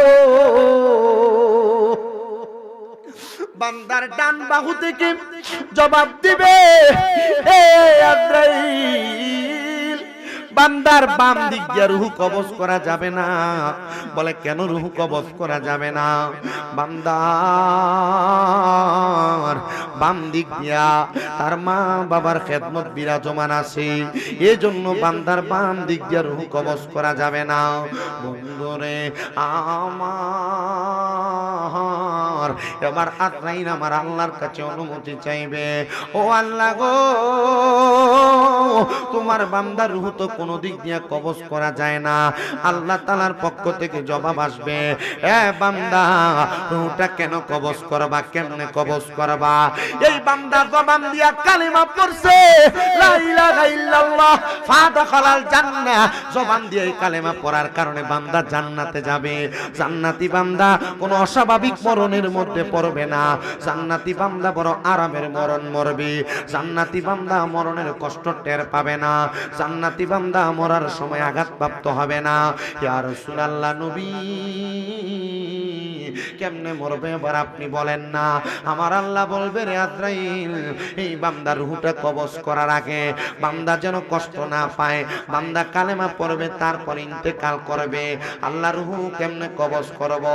বান্দার ডান বাহু থেকে জবাব দিবে, হে আজরাইল, বান্দার বাম দিক দিয়ে রূহ কবজ করা যাবে না। বলে কেন রূহ কবজ করা যাবে না? বান্দার বাম দিক দিয়া তার মা বাবার খেদমত বিরাজমান আছে, এই জন্য বান্দার বাম দিক দিয়ে রূহ কবজ করা যাবে না। বন্ধুরে আমার পর এবার আজরাইল আমার আল্লাহর কাছে অনুমতি চাইবে, ও আল্লাহ গো তোমার বান্দার রূহ তো কোনো দিক দিয়ে কবজ করা যায় না। আল্লাহ তাআলার পক্ষ থেকে জবাব আসবে, এ বান্দা রূহটা কেন কবজ করবা, কেমনে কবজ করবা? এই বান্দা জবান দিয়া কালিমা পড়ছে লা ইলাহা ইল্লাল্লাহ ফাদাখালাল জান্নাহ, জবান দিয়ে এই কালেমা পড়ার কারণে বান্দা জান্নাতে যাবে। জান্নাতি বান্দা কোনো অস্বাভাবিক মরণের মধ্যে পড়বে না, জান্নাতি বান্দা বড় আরামের মরণ মরবে, জান্নাতি বান্দা মরণের কষ্ট টের পাবে না, জান্নাতি বান্দা মরার সময় আঘাতপ্রাপ্ত হবে না। ইয়া রাসূলুল্লাহ নবী কেমনে মরবে এবার আপনি বলেন না। আমার আল্লাহ বলবে, রে আজরাইল এই বান্দার রূহটা কবজ করার আগে বান্দা যেন কষ্ট না পায়, বান্দা কালেমা পড়বে তারপর ইন্তেকাল করবে। আল্লাহ রূহ কেমনে কবজ করব?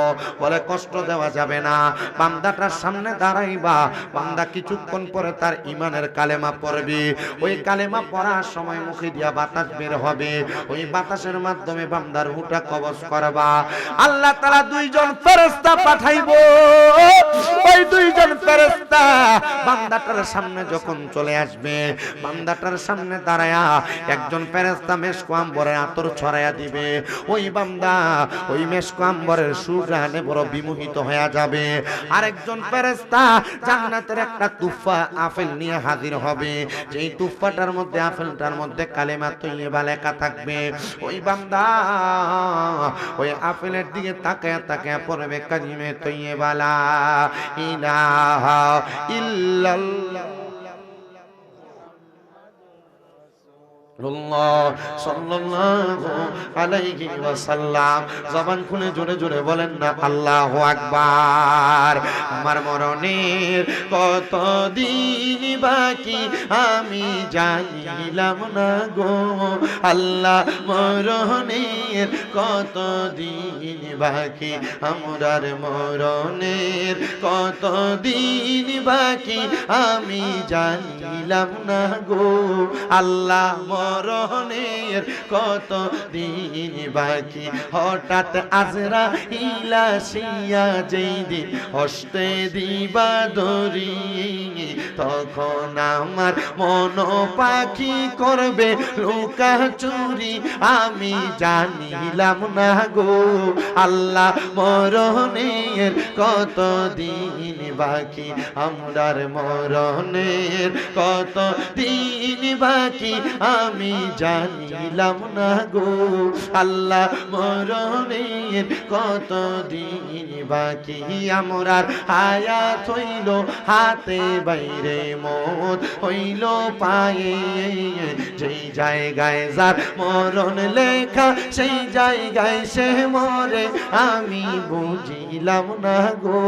বলে কষ্ট দেওয়া যাবে না, বান্দাটার সামনে দাঁড়াইবা, বান্দা কিছুক্ষণ পরে তার ইমানের কালেমা পড়বে, ওই কালেমা পড়ার সময় মুখে দিয়া বাতাস বের হবে, ওই বাতাসের মাধ্যমে বান্দার রূহটা কবজ করবা। আল্লাহ তাআলা দুইজন ফেরেশতা পাঠাইবো, ওই দুইজন ফেরেশতা বান্দাটার সামনে যখন চলে আসবে, বান্দাটার সামনে দাঁড়ায়া একজন ফেরেশতা মেশকো আম্বরের আতর ছড়াইয়া দিবে, ওই বান্দা ওই মেশকো আম্বরের সুঘ্রাণে বড় বিমোহিত হয়ে যাবে। আরেকজন ফেরেশতা জান্নাতের একটা তুফা আপেল নিয়ে হাজির হবে, যেই তুফাটার মধ্যে আপেলটার মধ্যে কালেমা তৈয়বা লেখা থাকবে। ওই বান্দা ওই আপেলের দিকে তাকায়া তাকায়া পড়বে কালিমে তৈয়বা লা ইলাহা ইল্লাল্লাহ সাল্লাল্লাহু আলাইহি ওয়াসাল্লাম। জবান খুলে জোরে জোরে বলেন না আল্লাহু আকবার। আমার মরণের কত দিন বাকি আমি জানিলাম না গো আল্লাহ, মরণের কত দিন বাকি, আমরার মরণের কত দিন বাকি আমি জানিলাম না গো আল্লাহ, মরণের কত দিন বাকি। হঠাৎ আজরাইল আসিয়া যেই দিন হস্তে দিবা ধরি, তখন আমার মন পাখি করবে লুকা চুরি আমি জানিলাম না গো আল্লাহ, মরণের কত দিন বাকি, আমরার মরণের কত দিন বাকি আমি জানিলাম না গো আল্লাহ, মরণের কত দিন বাকি। আমরার হায়াত হইল হাতে বাইরে, মত হইল পায়ে, যেই জায়গায় যার মরণ লেখা সেই জায়গায় সে মরে আমি বুঝিলাম না গো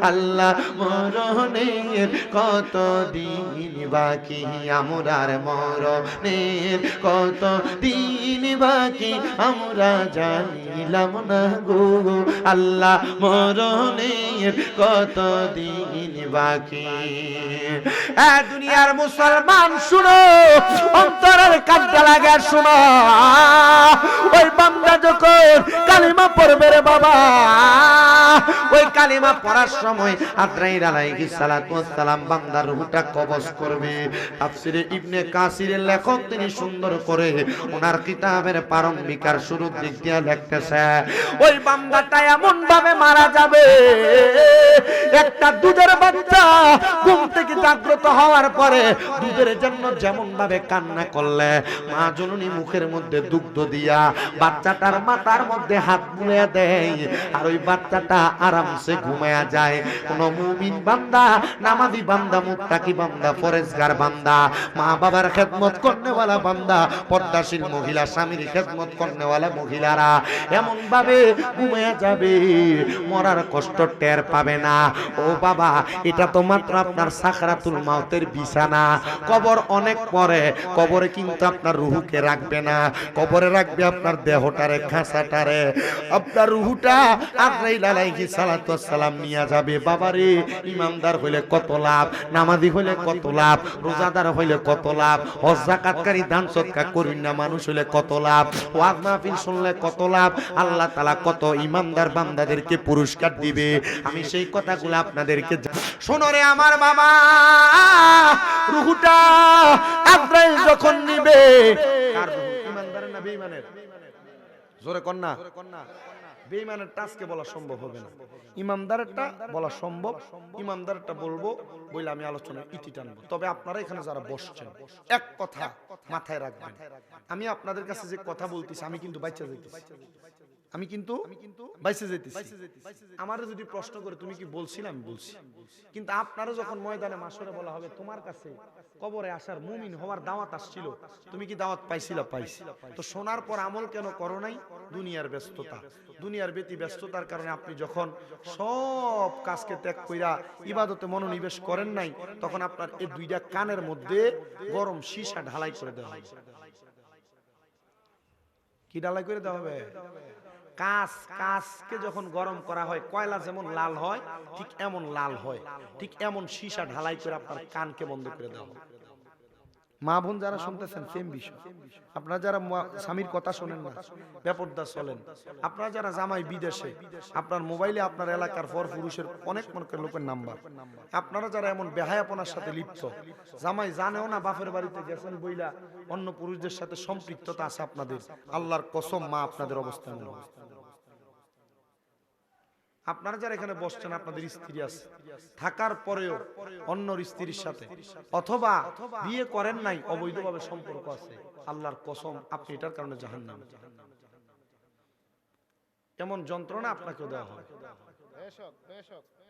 আল্লাহ, মরণের কত দিন বাকি, আমরার মরণের কত দিন বাকি আমরা জানিলাম না গো আল্লাহ, মরণের কত দিন বাকি। দুনিয়ার মুসলমান শুনো, অন্তরের কাঁদটা লাগে শুনো, ওই বান্দা যখন কালিমা পড়বে রে বাবা, ওই কালিমা পড়ার সময় আজরাইল আলাইহিস সালাতু ওয়াস সালাম বান্দার রূহটা কবজ করবে। তাফসীরে ইবনে কাসিরের লেখক তিনি সুন্দর করে ওনার কিতাবের প্রারম্ভিকার শুরুর দিক দিয়ে লিখতেছে, ওই বান্দাটা এমন ভাবে মারা যাবে, একটা দুধের বাচ্চা ঘুম থেকে জাগ্রত হওয়ার পরে দুধের জন্য যেমন ভাবে কান্না করলে মা জননী মুখের মধ্যে দুগ্ধ দিয়া বাচ্চাটার মাথার মধ্যে হাত বুলিয়ে দেয়, আর ওই বাচ্চাটা আরামসে ঘুমায়া যায়। কোন মুমিন বান্দা, নামাজি বান্দা, মুত্তাকি বান্দা, পরেজগার বান্দা, মা বাবার খেদমত করনেওয়ালা বান্দা, পর্দাশীল মহিলা, স্বামীর খেদমত করনেওয়ালা মহিলারা এমন ভাবে ঘুমায়া যাবে, মরার কষ্ট টের পাবে না। ও বাবা, এটা তো মাত্র আপনার সাকরাতুল মাউতের বিছানা, কবর অনেক পরে। কবরে কিন্তু আপনার রুহুকে রাখবে না, কবরে রাখবে আপনার দেহটারে, খাঁচাটারে। আপনার রুহুটা আজরাইল আলাইহিস সালাতু ওয়াস সালাম নিয়ে যাবে। বাবারে, ইমানদার হইলে কত লাভ, নামাজি হইলে কত লাভ, রোজাদার হইলে কত লাভ, হজ যাকাতকারী দান সদকা করি না মানুষ হইলে কত লাভ, ওয়াজ মাহফিল শুনলে কত লাভ। আল্লাহ তাআলা কত ইমানদার বান্দাদেরকে পুরস্কার দিবে। আমি সেই কথাগুলো আপনাদেরকে শোনো রে আমার বাবা, রুহুটা আজরাইল যখন নিবে, কার রুহু? ইমানদারের না বেঈমানের? জোরে কর না। বেঈমানের টাচকে বলা সম্ভব হবে না, ইমানদারেরটা বলা সম্ভব। ইমানদারেরটা বলবো বলে আমি আলোচনায় ইতি টানবো। তবে আপনারা এখানে যারা বসছেন এক কথা মাথায় রাখবেন, আমি আপনাদের কাছে যে কথা বলতেছি আমি কিন্তু বাইচা যাইতেছি, আমি কিন্তু বাইচে যাইতেছি। আমারে যদি প্রশ্ন করে তুমি কি বলছি না, আমি বলছি। কিন্তু আপনারা যখন ময়দানে মাশরে বলা হবে তোমার কাছে কবরে আসার মুমিন হওয়ার দাওয়াত আসছিল, তুমি কি দাওয়াত পাইছিলা? পাইছি। তো শোনার পর আমল কেন করো নাই? দুনিয়ার ব্যস্ততা, দুনিয়ার ব্যস্ততার কারণে আপনি যখন সব কাজকে ত্যাগ কইরা ইবাদতে মনোনিবেশ করেন নাই, তখন আপনার এই দুইটা কানের মধ্যে গরম সীসা ঢালাই করে দেওয়া হবে। কি ঢালাই করে দেওয়া হবে? কাজকে যখন গরম করা হয়, কয়লা যেমন লাল হয় ঠিক এমন লাল হয়, ঠিক এমন সীসা ঢালাই করে আপনার কানকে বন্ধ করে দেওয়া হয়। মা বোন যারা শুনতেছেন সেম বিষয়, আপনারা যারা স্বামীর কথা শোনেন না, বেপরদা চলেন, আপনারা যারা জামাই বিদেশে, আপনার মোবাইলে আপনার এলাকার পর পুরুষের অনেক লোকের নাম্বার, আপনারা যারা এমন বেহায়াপনার সাথে লিপ্ত, জামাই জানেও না বাপের বাড়িতে গেছেন বইলা অন্য পুরুষদের সাথে সম্পৃক্ততা আছে আপনাদের, আল্লাহর কসম মা আপনাদের অবস্থা নেই। আপনারা যারা এখানে বসছেন আপনাদের স্ত্রী আছে, থাকার পরেও অন্যর স্ত্রীর সাথে অথবা বিয়ে করেন নাই অবৈধভাবে সম্পর্ক আছে, আল্লাহর কসম আপনি এটার কারণে জাহান্নামে। এমন যন্ত্রণা আপনাকেও দেওয়া হয়।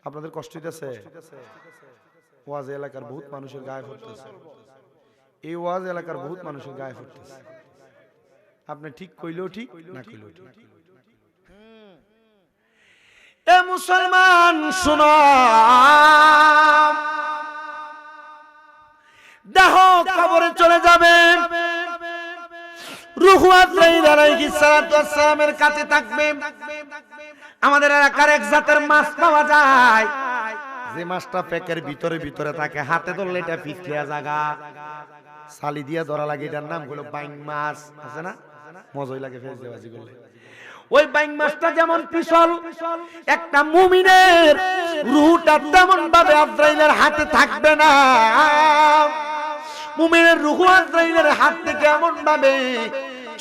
আপনাদের কষ্ট হইতেছে? ওয়াজ এলাকার বহুত মানুষের গায়ে ফুটতেছে, এই ওয়াজ এলাকার বহুত মানুষের গায়ে ফুটতেছে। আপনি ঠিক কইলেও ঠিক, না কইলেও ঠিক। এ মুসলমান শুনো, দেহ কবরে চলে যাবে, রূহ আজরাইল আলাইহিস সালাতু ওয়াস সালামের কাছে থাকবে। আমাদের এলাকার এক জাতের মাছ পাওয়া যায়, যে মাছটা পেকের ভিতরে ভিতরে থাকে, হাতে ধরলে এটা পিছলিয়া জায়গা, সালি দিয়া ধরা লাগে, এটার নাম হলো বাইং মাছ। আছে না? মজাই লাগে ফেজবাজি করলে। ওই বাইং মাছটা যেমন পিছল, একটা মুমিনের রূহটা তেমন ভাবে আজরাইলের হাতে থাকবে না। মুমিনের রূহ আজরাইলের হাত থেকে এমন ভাবে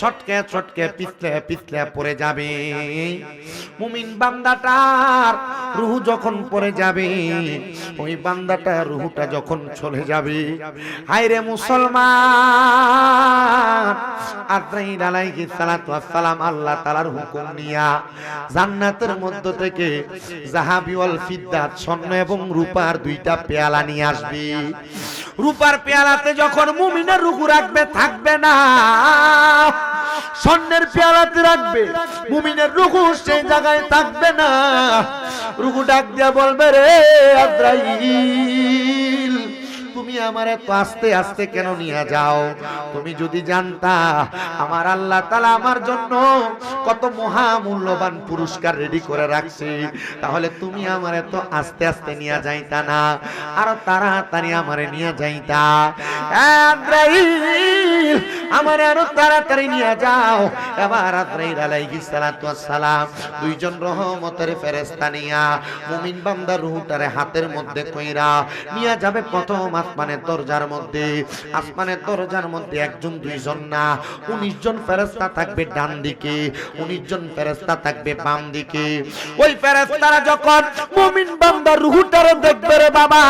ছটকে ছটকে পিছলে পিছলে পড়ে যাবে। মুমিন বান্দাটার রূহ যখন পড়ে যাবে, ওই বান্দাটার রূহটা যখন চলে যাবে, হায়রে মুসলমান, আজরাইল আলাইহিস সালাতু ওয়াস সালাম আল্লাহ তাআলার হুকুম নিয়া জান্নাতের মধ্য থেকে যাহাবি ওয়াল ফিদ্দাত, স্বর্ণ এবং রূপার দুইটা পেয়ালা নিয়ে আসবে। রূপার পেয়ালাতে যখন মুমিনের রূহ রাখবে, থাকবে না। স্বর্ণের পেয়ালাতে রাখবে, মুমিনের রূহ সেই জায়গায় থাকবে না। রূহ ডাক দিয়া বলবে, রে আজরাইল, তুমি আমার এত আস্তে আস্তে কেন নিয়ে যাও? তুমি যদি জানতা আমার আল্লাহ তাআলা আমার জন্য কত মহামূল্যবান পুরস্কার রেডি করে রাখছে, তাহলে তুমি আমার এত আস্তে আস্তে নিয়ে যাইতা না, আর তাড়াতাড়ি আমারে নিয়ে যাইতা। আজরাইল, আমারে আরো তাড়াতাড়ি নিয়ে যাও। এবার আজরাইল আলাইহিস সালাতু ওয়াস সালাম দুইজন রহমতের ফেরেশতা নিয়া মুমিন বান্দার রূহটারে হাতের মধ্যে কইরা নিয়ে যাবে প্রথম আসমানের দরজার মধ্যে। আসমানের দরজার মধ্যে একজন দুইজন না, 19 জন ফেরেশতা থাকবে ডান দিকে, 19 জন ফেরেশতা থাকবে বাম দিকে। ওই ফেরেশতারা যখন মুমিন বান্দার রূহটারে দেখবে, রে বাবা,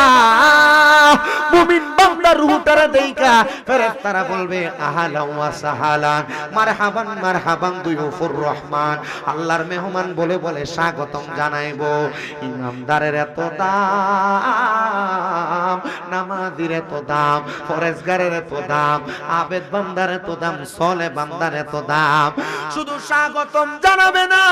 মুমিন বান্দার রূহটারে দেইখা ফেরেশতারা বলবে, আহলা ওয়া সাহালান, মারহাবান মারহাবান দুয়ুফুর রহমান। আল্লাহর মেহমান বলে বলে স্বাগতম জানাইবো। ইমানদারের এত দাম, নামাজির এত দাম, ফরজগারের এত দাম, আবেদ বান্দার এত দাম, সলে বান্দার এত দাম। শুধু স্বাগতম জানাবে না,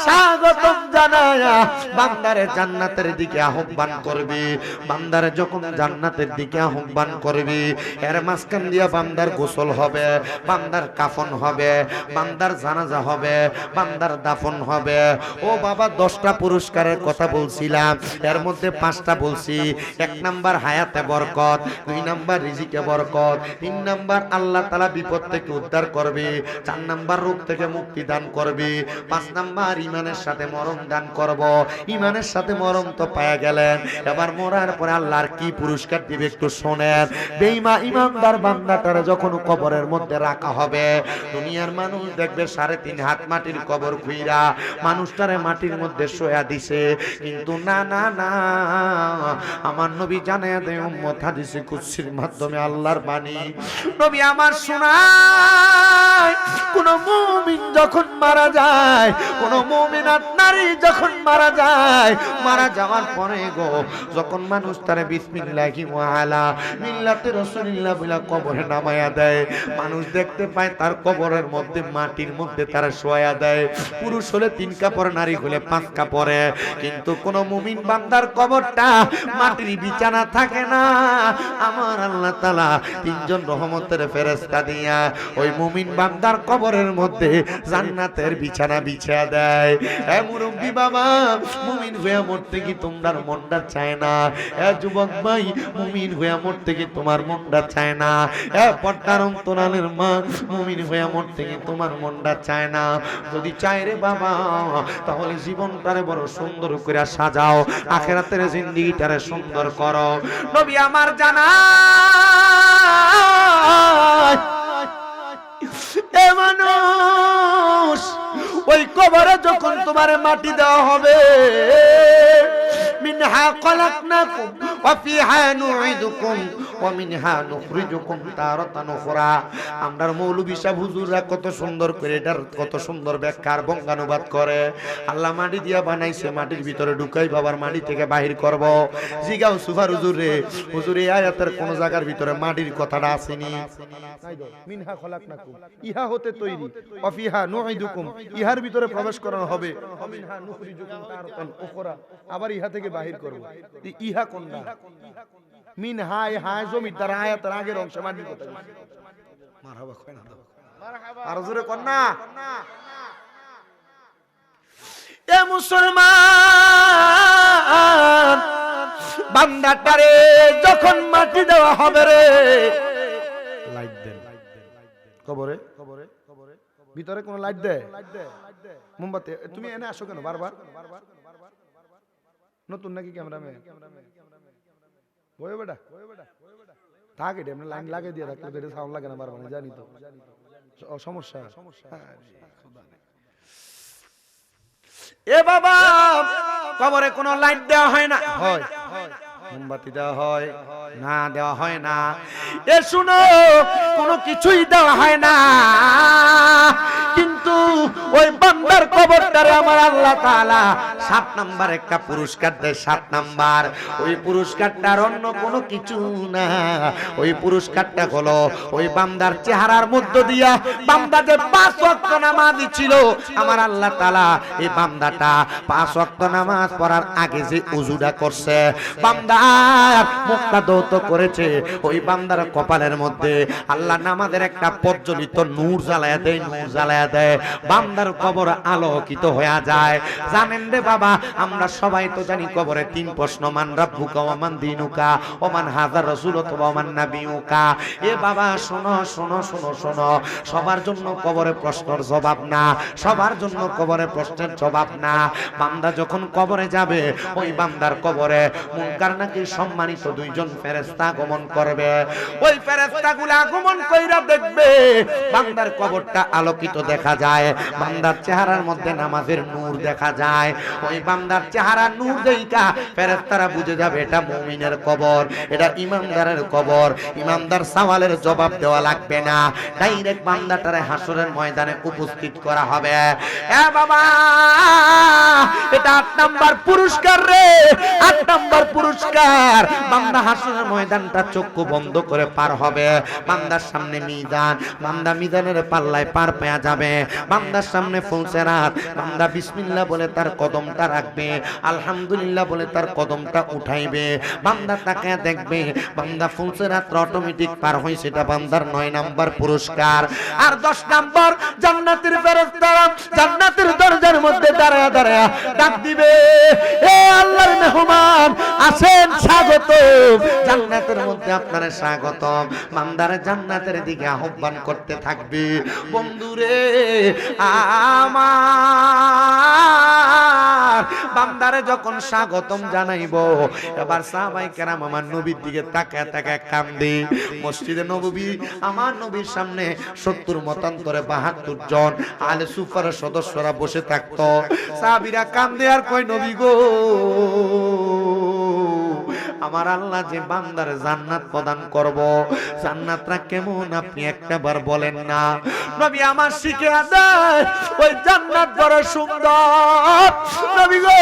স্বাগতম জানায়া বান্দারে জান্নাতের দিকে আহ্বান করবে। বান্দারে যখন জান্নাতের দিকে আহ্বান করবি, এর মাঝখান দিয়া বান্দার গোসল হবে, বান্দার কাফন হবে, বান্দার জানাজা হবে, বান্দার দাফন হবে। ও বাবা 10টা পুরস্কারের কথা বলছিলাম, এর মধ্যে 5টা বলছি। 1 নাম্বার হায়াতে বরকত, 2 নাম্বার রিজিকে বরকত, 3 নাম্বার আল্লাহ তাআলা বিপদ থেকে উদ্ধার করবে, 4 নাম্বার রোগ থেকে মুক্তি দান করবে, 5 নাম্বার ঈমানের সাথে মরণ দান করব। ঈমানের সাথে মরণ তো পায়া গেলেন, এবার মরার পরে আল্লাহর কি পুরস্কার দিবে একটু শোনেন। বেঈমান ইমানদার বান্দাটারে যখন কবরের মধ্যে রাখা হবে, দুনিয়ার মানুষ দেখবে 3.5 হাত মাটির কবর খুইরা মানুষটারে মাটির মধ্যে শোয়া দিছে, কিন্তু না না না, আমার নবী জানায়া দেয় উম্মত, হাদিসে কুদসির মাধ্যমে আল্লাহর বাণী নবী আমার শোনায়, কোন মুমিন যখন মারা যায়, কোন মুমিনাত নারী যখন মারা যায়, মারা যাওয়ার পরে গো যখন মানুষ তারে বিসমিল্লাহি ওয়া আলা মিল্লাতে রাসূলিল্লাহ বলে কবরে নামায়া দেয়, মানুষ দেখতে পায় তার কবরের মধ্যে মাটির মধ্যে তারা শোয়া দেয়। পুরুষ হলে 3 কাপড়, নারী হলে 5 কাপড়ে, কিন্তু কোন মুমিন বান্দার কবরটা মাটির বিছানা থাকে না। আমার আল্লাহ তাআলা 3 জন রহমতের ফেরেশতা দিয়া ওই মুমিন বান্দার কবরের মধ্যে জান্নাতের বিছানা বিছিয়ে দেয়। এ মুরব্বি বাবা, মুমিন হয়ে মরতে কি তোমার মনটা চায় না? এ যুবক ভাই, মুমিন হয়ে মরতে কি তোমার মনটা চায় না? এ পর্দার অন্তরালের মা, মুমিন হয়ে মরতে কি তোমার মনটা চায় না? যদি চায় রে বাবা, তাহলে জীবনটারে বড় সুন্দর করে সাজাও, আখিরাতের জিন্দেগিটারে সুন্দর করো। নবী আমার জানায় এ মানুষ, ওই কবরে যখন তোমার মাটি দেওয়া হবে, মিনহা খলাকনাকুম ওয়া ফিহা নুঈদুকুম ওয়া মিনহা নুখরিজুকুম তারাতান উখরা। আমরার মৌলভী সাহেব হুজুররা কত সুন্দর করে এটার কত সুন্দর ব্যাখ্যা আর বঙ্গানুবাদ করে। আল্লাহ মাটি দিয়া বানাইছে, মাটির ভিতরে ঢুকাই বাবার মাটি থেকে বাহির করব। জিগাও সুফার হুজুর রে, হুজুর এই আয়াতের কোন জায়গার ভিতরে মাটির কথাটা আসেনি? মিনহা খলাকনাকুম, ইহা হতে তৈরি, ওয়া ফিহা নুঈদুকুম, ইহার ভিতরে প্রবেশ করানো হবে, ওয়া মিনহা নুখরিজুকুম তারাতান উখরা, আবার ইহা থেকে বাহির করব। ইহা কোনটা? মিন হাই হাই জমি তার আয়াতের আগের অংশ মাটির কথা। মারহাবা কয় না, মারহাবা আর জোরে কোন না। এ মুসলমান বান্দাটারে যখন মাটি দেওয়া হবে রে, লাইট দেন কবরে, ভিতরে কোন লাইট দেয়? মোমবাতি। তুমি এনে আসো কেন বারবার? নতুন নাকি ক্যামেরাম্যান? বই বেটা থাক, এটা এমনি লাইন লাগিয়ে দিয়ে রাখলে তো এটা সাউন্ড লাগে না বারবার, জানি তো সমস্যা। এ বাবা, কবরে কোনো লাইট দেওয়া হয় না, হয় মোমবাতি দেওয়া হয় না দেওয়া হয় না। এ শুনো, কোনো কিছুই দেওয়া হয় না, কিন্তু ওই বান্দার কবরটারে আমার আল্লাহ তাআলা 7 নাম্বার একটা পুরস্কার দেয়। 7 নাম্বার, ওই পুরস্কারটার অন্য কোনো কিছু না, ওই পুরস্কারটা হলো ওই বান্দার চেহারার মধ্য দিয়া বান্দা যে 5 ওয়াক্ত নামাজ ছিল, আমার আল্লাহ তাআলা এই বান্দাটা 5 ওয়াক্ত নামাজ পড়ার আগে যে ওযুটা করছে, বান্দার মুখটা ধৌত করেছে, ওই বান্দার কপালের মধ্যে আল্লাহ নামাজের একটা প্রজ্বলিত নূর জ্বালায়া দেয়, নূর জ্বালায়া দেয়, বান্দার কবর আলোকিত হয়ে যায়। জানেন রে বাবা, আমরা সবাই তো জানি কবরে 3 প্রশ্ন, মান রাব্বুকা ওয়া মান দীনুকা ওয়া মান হাযা রাসূলুকা ওয়া মান নাবিয়ুকা। এ বাবা শোনো শোনো শোনো শোনো, সবার জন্য কবরে প্রশ্নের জবাব না, সবার জন্য কবরে প্রশ্নের জবাব না। বান্দা যখন কবরে যাবে, ওই বান্দার কবরে মুনকার নাকি সম্মানিত 2 জন ফেরেশতা আগমন করবে। ওই ফেরেশতাগুলো আগমন কইরা দেখবে বান্দার কবরটা আলোকিত দেখা যায়, বান্দার চেহারার মধ্যে নামাজের নূর দেখা যায়। ওই বান্দার চেহারার নূর দেইকা ফেরেশতারা বুঝে যাবে এটা মুমিনের কবর, এটা ইমানদারের কবর। ইমানদার সওয়ালের জবাব দেওয়া লাগবে না, ডাইরেক্ট বান্দাটারে হাসরের ময়দানে উপস্থিত করা হবে। এ বাবা, এটা 8 নাম্বার পুরস্কার রে, 8 নাম্বার পুরস্কার। পরিষ্কার। বান্দা হাসরের ময়দানটা চক্ষু বন্ধ করে পার হবে। বান্দার সামনে মিজান, বান্দা মিজানের পাল্লায় পার পেয়ে যাবে। বান্দার সামনে ফুলসেরাত, বান্দা বিসমিল্লাহ বলে তার কদমটা রাখবে, আলহামদুলিল্লাহ বলে তার কদমটা উঠাইবে। বান্দা তাকায় দেখবে বান্দা ফুলসেরাত অটোমেটিক পার হয়, সেটা বান্দার 9 নাম্বার পুরস্কার। আর 10 নাম্বার জান্নাতের ফেরেশতারা জান্নাতের দরজার মধ্যে দাঁড়ায়া দাঁড়ায়া ডাক দিবে, এ আল্লাহর মেহমান আসেন, স্বাগত জান্নাতের মধ্যে, আপনারা স্বাগতম। বান্দারে জান্নাতের দিকে আহ্বান করতে থাকবে। বন্ধুরে আমার বান্দারে যখন স্বাগতম জানাইবো, এবার সাহাবায়ে কেরাম আমার নবীর দিকে তাকায় তাকায় কান্দে। মসজিদে নববী আমার নবীর সামনে 70 মতান্তরে 72 জন আহলে সুফার সদস্যরা বসে থাকতো। সাহাবীরা কান্দে আর কয়, নবী গো, আমার আল্লাহ যে বান্দার জান্নাত প্রদান করব, জান্নাতটা কেমন আপনি একটাবার বলেন না। নবী আমার শিখে দেয়, ওই জান্নাত বড় সুন্দর। নবী গো,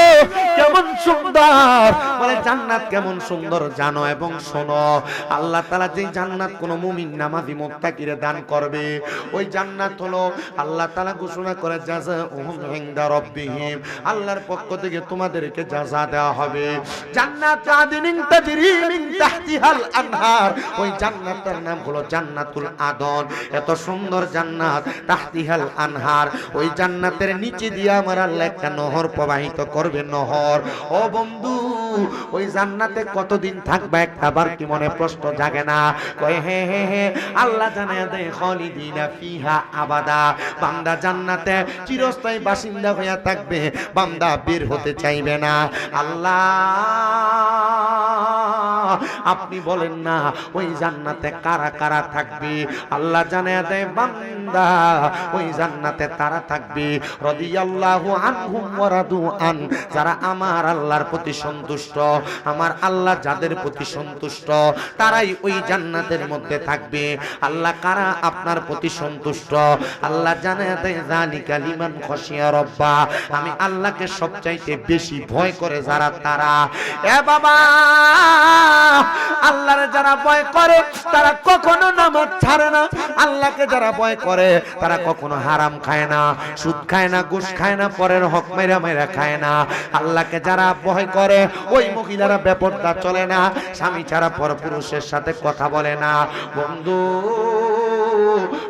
কেমন সুন্দর? বলে জান্নাত কেমন সুন্দর জানো এবং শোনো, আল্লাহ তাআলা যে জান্নাত কোন মুমিন নামাজি মুত্তাকিরে দান করবে, ওই জান্নাত হলো আল্লাহ তাআলা ঘোষণা করে জাযাউহুম ইনদা রাব্বিহিম, আল্লাহর পক্ষ থেকে তোমাদেরকে জাযা দেওয়া হবে। জান্নাত আদিনিন তাজরি মিন তাহতিহাল আনহার, ওই জান্নাতের নাম হলো জান্নাতুল আদন। এত সুন্দর জান্নাত, তাহতিহাল আনহার, ওই জান্নাতের নিচে দিয়ে আমার আল্লাহ একটা নহর প্রবাহিত করবে। নহর, ও বন্ধু, ওই জান্নাতে কতদিন থাকবে একবার কি মনে প্রশ্ন জাগে না? কয় হে হে হে, আল্লাহ জানায় দেয় খালিদিনা ফিহা আবাদা, বান্দা জান্নাতে চিরস্থায়ী বাসিন্দা হয়ে থাকবে, বান্দা বের হতে চাইবে না। আল্লাহ আপনি বলেন না ওই জান্নাতে কারা কারা থাকবে? আল্লাহ জানায় দেয় বান্দা ওই জান্নাতে তারা থাকবে রাদিয়াল্লাহু আনহুম ওয়া রাদু আন, যারা আমার আল্লাহর প্রতি সন্তুষ্ট, আমার আল্লাহ যাদের প্রতি সন্তুষ্ট তারাই ওই জান্নাতের মধ্যে থাকবে। আল্লাহ কারা আপনার প্রতি সন্তুষ্ট? আল্লাহ জানায় দেয় যালিকা লিমান খাশিয়া রাব্বা, আমি আল্লাহকে সবচাইতে বেশি ভয় করে যারা, তারা। এ বাবা, আল্লাহরে যারা ভয় করে তারা কখনো নামাজ ছাড়ে না। আল্লাহকে যারা ভয় করে তারা কখনো হারাম খায় না, সুদ খায় না, ঘুষ খায় না, পরের হক মেরা মেরা খায় না। আল্লাহকে যারা ভয় করে ওই মহিলারা বেপরদা চলে না, স্বামী ছাড়া পরপুরুষের সাথে কথা বলে না। বন্ধু,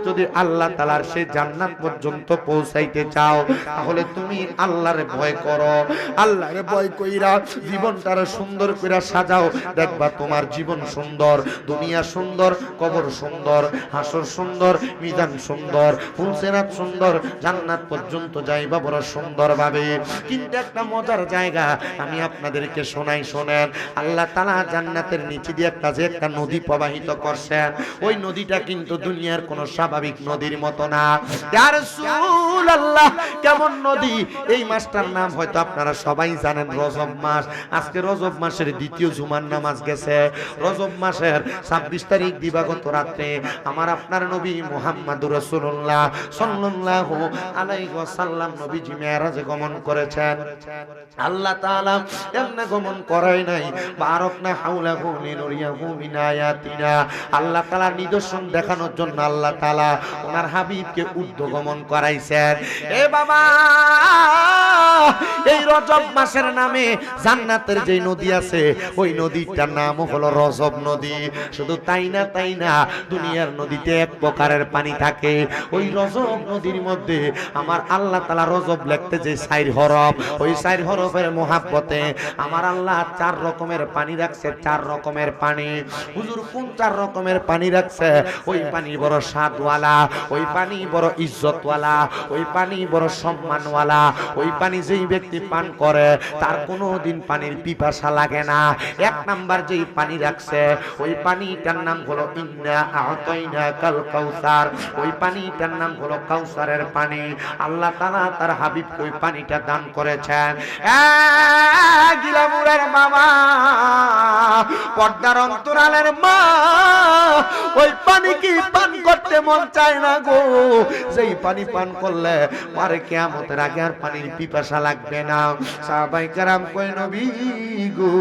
যদি আল্লাহ তাআলার সেই জান্নাত পর্যন্ত পৌঁছাইতে চাও, তাহলে তুমি আল্লাহরে ভয় করো। আল্লাহরে ভয় কইরা জীবনটারে সুন্দর কইরা সাজাও, দেখবা তোমার জীবন সুন্দর, দুনিয়া সুন্দর, কবর সুন্দর, হাসর সুন্দর, মিজান সুন্দর, ফুলসেরাত সুন্দর, জান্নাত পর্যন্ত যাইবা বড় সুন্দর ভাবে। কিন্তু একটা মজার জায়গা আমি আপনাদেরকে শোনাই, শোনেন। আল্লাহ তাআলা জান্নাতের নিচে দিয়ে একটা নদী প্রবাহিত করছেন। ওই নদীটা কিন্তু দুনিয়ার কোন স্বাভাবিক নদীর মতো না। ইয়া রাসূলুল্লাহ, কেমন নদী? এই মাসটার নাম হয়তো আপনারা সবাই জানেন, রজব মাস। আজকে রজব মাসের দ্বিতীয় জুমার নামাজ গেছে। রজব মাসের 26 তারিখ দিবাগত রাতে আমার আপনার নবী মুহাম্মদুর রাসূলুল্লাহ সাল্লাল্লাহু আলাইহি ওয়াসাল্লাম নবীজি মেরাজে গমন করেছেন। আল্লাহ তাআলা এমনি গমন করাই নাই, বারাকনা হাওলাহু লিনুরিয়াহু মিন আয়াতিনা, আল্লাহ তাআলা নিদর্শন দেখানোর জন্য আল্লাহ তাআলা ওনার হাবিবকে ঊর্ধ্বগমন করাইছেন। এ বাবা, এই রজব মাসের নামে জান্নাতের যে নদী আছে ওই নদীটার নাম হলো রজব নদী। শুধু তাই না, তাই না, দুনিয়ার নদীতে এক প্রকারের পানি থাকে, ওই রজব নদীর মধ্যে আমার আল্লাহ তাআলা রজব লিখতে যে 4 হরফ, ওই 4 হরফের মোহাব্বতে আমার আল্লাহ 4 রকমের পানি রাখছে। 4 রকমের পানি। হুজুর কোন 4 রকমের পানি রাখছে? ওই পানি বড় স্বাদওয়ালা, ওই পানি বড় ইজ্জতওয়ালা, ওই পানি বড় সম্মানওয়ালা, ওই পানি যেই ব্যক্তি পান করে তার কোনোদিন পানির পিপাসা লাগে না। 1 নাম্বার যেই পানি রাখছে ওই পানিটার নাম হলো ইন্না আ'তাইনাকাল কাউসার, ওই পানিটার নাম হলো কাউসারের পানি। আল্লাহ তাআলা তার হাবিবকে ওই পানিটা দান করেছেন। গিলামুরের মামা, পর্দার অন্তরালের মা, ওই পানি কি পান করতে মন চায় না গো। যেই পানি পান করলে পরে কিয়ামতের আগে আর পানির পিপাসা লাগবে না। সাহাবায়ে কেরাম কয় নবী গো,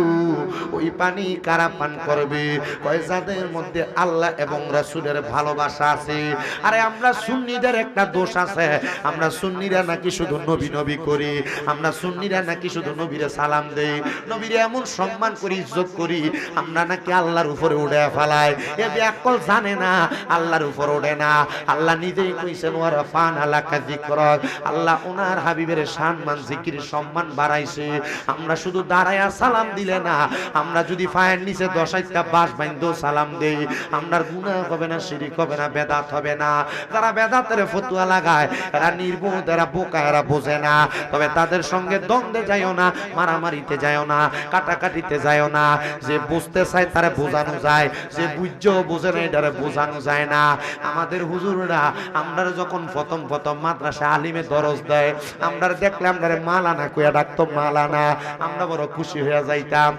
ওই পানি কারা পান করবে? কয় যাদের মধ্যে আল্লাহ এবং রাসূলের ভালোবাসা আছে। আরে আমরা সুন্নিদের একটা দোষ আছে, আমরা সুন্নিরা নাকি শুধু নবী নবী করি, আমরা সুন্নিরা নাকি শুধু নবীরে সালাম দেই, নবীরে এমন সম্মান করি, ইজ্জত করি, আমরা নাকি আল্লাহর উপরে উড়ে ফেলাই। এ ব্যাকল জানে না আল্লাহর উপর ওঠে না। আল্লাহ নিজেই কইছেন ওয়ারাফান আলাকা যিকরাক, আল্লাহ ওনার হাবিবের সম্মান জিকির সম্মান বাড়াইছে। আমরা শুধু দাঁড়ায়া সালাম দিলে না, আমরা যদি পায়ের নিচে 10টা বাঁশ বাইন্ধেও সালাম দেই, আপনার গুনাহ হবে না, শিরক হবে না, বেদাত হবে না। যারা বেদাতের ফতোয়া লাগায় এরা নির্বোধ, এরা বোকা, এরা বোঝে না। তবে তাদের সঙ্গে দ্বন্দ্বে যাইও না, মারামারিতে যাইও না, কাটাকাটিতে যাইও না। যে বুঝতে চায় তারে বোঝানো যায়, যে বুঝছেও বোঝে না এটারে বোঝানো যায় না। আমাদের হুজুররা আমরা যখন প্রথম মাদ্রাসা আলিমে দরজ দেয়, আমরা দেখলে আমরা মালানা কইয়া ডাকতো, মালানা, আমরা বড় খুশি হয়ে যাইতাম।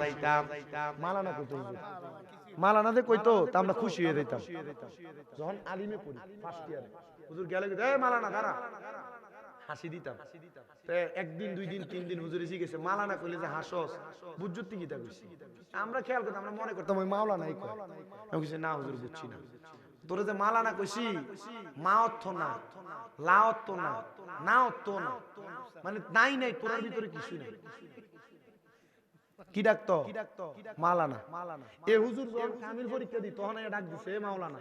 মালানা কইতো, মালানা দে কইতো, তা আমরা খুশি হয়ে যাইতাম। যখন আলিমে পড়ি ফার্স্ট ইয়ারে হুজুর গেলে এই মালানা দাঁড়া, হাসি দিতাম। একদিন 2 দিন 3 দিন হুজুর এসে গেছে, মালানা কইলে যে হাসস বুঝজুতি কিতা কইছি। আমরা খেয়াল করতাম, আমরা মনে করতাম ওই মাওলানাই কয়। আমি কইছি না হুজুর বুঝছি না, তোরে যে মালানা কইছি মা অর্থ না, লা অর্থ না, না অর্থ না, মানে নাই নাই, তোর ভিতরে কিছু নাই। কি ডাকতো? মালানা। এ হুজুর যখন কামিল পরীক্ষা দি তখন ডাক দিছে মাওলানা।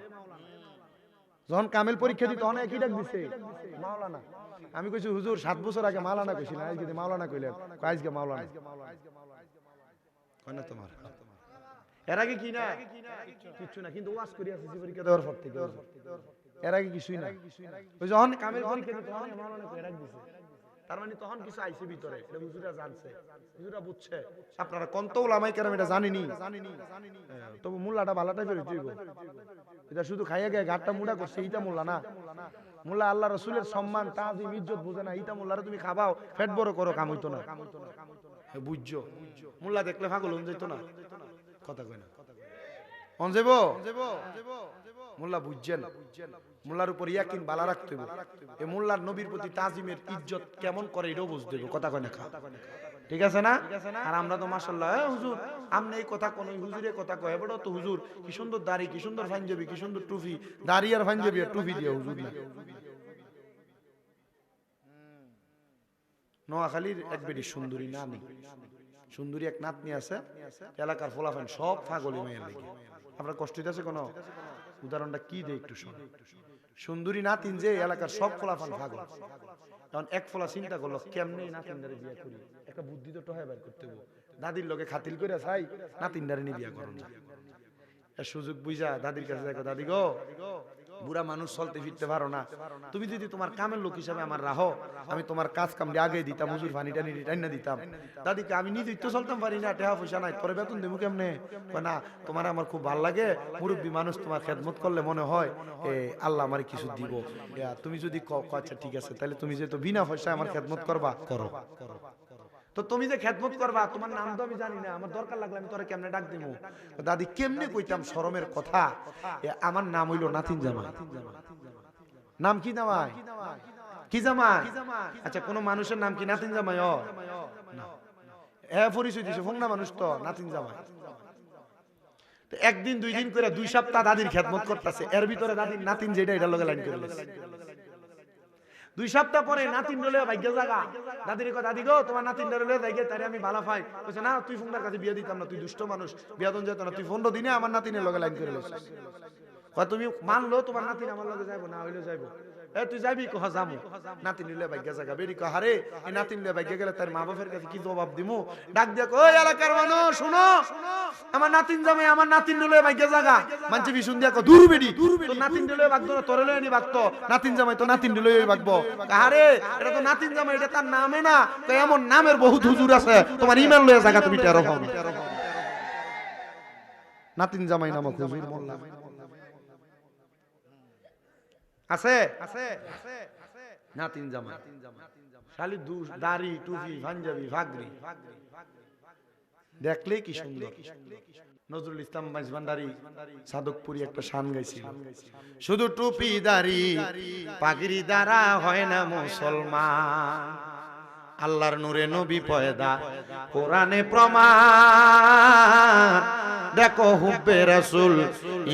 যখন কামিল পরীক্ষা দি তখন কি ডাক দিছে? মাওলানা। আমি কইছি হুজুর 7 বছর আগে মাওলানা কইছি না, আজকে মাওলানা কইলেন। আজকে মাওলানা কয় না তোমার। এর আগে কি না কিছু না, কিন্তু ওয়াজ করি আছে পরীক্ষা দেওয়ার পর থেকে। এর আগে কিছুই না। ওই যখন কামিল পরীক্ষা দি তখন মাওলানা কই ডাক দিছে। তার মানে তখন কিছু আইছে ভিতরে, এটা হুজুরা জানছে, হুজুরা বুঝছে। আপনারা কোনতো উলামায়ে কেরাম এটা জানেনি, তবে মোল্লাটা ভালো টাইপের হইব। এটা শুধু খাইয়া গায়ে গাটটা মুড়া করছে, এইটা মোল্লা না। মোল্লা আল্লাহ রাসূলের সম্মান তাজিম ইজ্জত বুঝে না। এইটা মোল্লারে তুমি খাবাও, পেট বড় করো, কাম হইতো না। বুঝছো? মোল্লা দেখলে পাগল হন যাইতো না, কথা কয় না। অন যাইব মোল্লা বুঝছেন, মোল্লার উপর ইয়াকিন বালা রাখতে হবে। এই মোল্লার নবীর প্রতি তাজিমের ইজ্জত কেমন করে এটাও বুঝতে হবে, কথা কয় না। ঠিক আছে না? আর আমরা তো মাশাআল্লাহ হুজুর আমনে এই কথা কোন হুজুরে কথা কয়, বড় তো হুজুর কি সুন্দর দাড়ি, কি সুন্দর পাঞ্জাবি, কি সুন্দর টুপি, দাড়ি আর পাঞ্জাবি আর টুপি দিয়ে হুজুর না। নোয়াখালীর এক বেটি সুন্দরী নানি, সুন্দরী এক নাতনি আছে, এলাকার ফলাফান সব পাগলি মেয়ের লেগে। আপনার কষ্ট হইতেছে কোন? উদাহরণটা কি দেয় একটু শুনুন। সুন্দরী নাতিন যে এলাকার সব ফলাফান পাগল। এখন এক ফলা চিন্তা করলো কেমনে নাতিনদারে বিয়া করি, একটা বুদ্ধি তো টহাই বের করতে হবে। দাদির লগে খাতিল করে চাই নাতিনদারে নিয়ে বিয়া করুন যায়। সুযোগ বুঝা দাদির কাছে দেখো, দাদি গো বুড়া মানুষ চলতে ফিরতে পারো না, তুমি যদি তোমার কামের লোক হিসাবে আমার রাহো, আমি তোমার কাজ কাম আগে দিতাম, হুজুর পানি টানি টাইনা দিতাম। দাদিকে আমি নিজেই তো চলতাম পারি না, টাকা পয়সা নাই, তোর বেতন দেবো কেমনে? না তোমার আমার খুব ভালো লাগে, মুরব্বী মানুষ, তোমার খেদমত করলে মনে হয় আল্লাহ আমার কিছু দিব। তুমি যদি আচ্ছা ঠিক আছে, তাহলে তুমি যেহেতু বিনা পয়সায় আমার খেদমত করবা, করো। তো তুমি যে খেদমত করবা, তোমার নাম তো আমি জানি না, আমার দরকার লাগলে আমি তোরে কেমনে ডাক দিব? দাদি কেমনে কইতাম শরমের কথা, আমার নাম হইল নাতিন জামাই। নাম কি জামাই? কি জামাই? আচ্ছা কোন মানুষের নাম কি নাতিন জামাই? হ্যাঁ পরিচয় দিছে, ফোংনা মানুষ তো নাতিন জামাই। একদিন 2 দিন করে 2 সপ্তাহ দাদির খেদমত করতেছে, এর ভিতরে দাদির নাতিন যেটা এটা লগে লাইন করে লেছে। 2 সপ্তাহ পরে নাতিন ডলে ভাগ্য জায়গা, দাদির কয় দাদি গো তোমার নাতিন ডলে যাই গে, তারে আমি ভালো পাই। কইছে না তুই ফোনটার কাছে বিয়ে দিতাম না, তুই দুষ্ট মানুষ, বিয়া দন যেত না, তুই 15 দিনে আমার নাতিনের লগে লাইন করে লেছিস। কয় তুমি মানলো তোমার নাতিন আমার লগে যাইবো না, হইলো যাইবো। তুই যাবি? কহ যামু। নাতিন লইলে ভাগ্য জায়গা, বেরি কয় হারে এই নাতিন লইলে ভাগ্য গেলে তার মা বাপের কাছে কি জবাব দিমু? ডাক দিয়া কই এলাকার মানুষ শুনো, আমার নাতিন জামাই আমার নাতিন লইলে ভাগ্য জায়গা। মানছি বিশুন দিয়া কয় দূর বেডি, তোর নাতিন লইলে ভাগতো না, তোরে লইনি ভাগতো, নাতিন জামাই তো নাতিন লইলেই ভাগবো। আরে এটা তো নাতিন জামাই, এটা তার নামে না। কয় এমন নামের বহুত হুজুর আছে, তোমার ইমান লইয়া জায়গা তুমি টেরো পাও না। নাতিন জামাই নামক হুজুর মোল্লা আছে, নাতিন জামাই শালি দাড়ি টুপি পাঞ্জাবি ভাগরি, দেখলেই কি সুন্দর। নজরুল ইসলাম মাইজভান্ডারি সাদকপুরি একটা শান গাইছিল, শুধু টুপি দাড়ি পাগড়ি দ্বারা হয় না মুসলমান, আল্লাহর নূরে নবী পয়দা কোরআনে প্রমাণ, দেখো হুব্বে রাসূল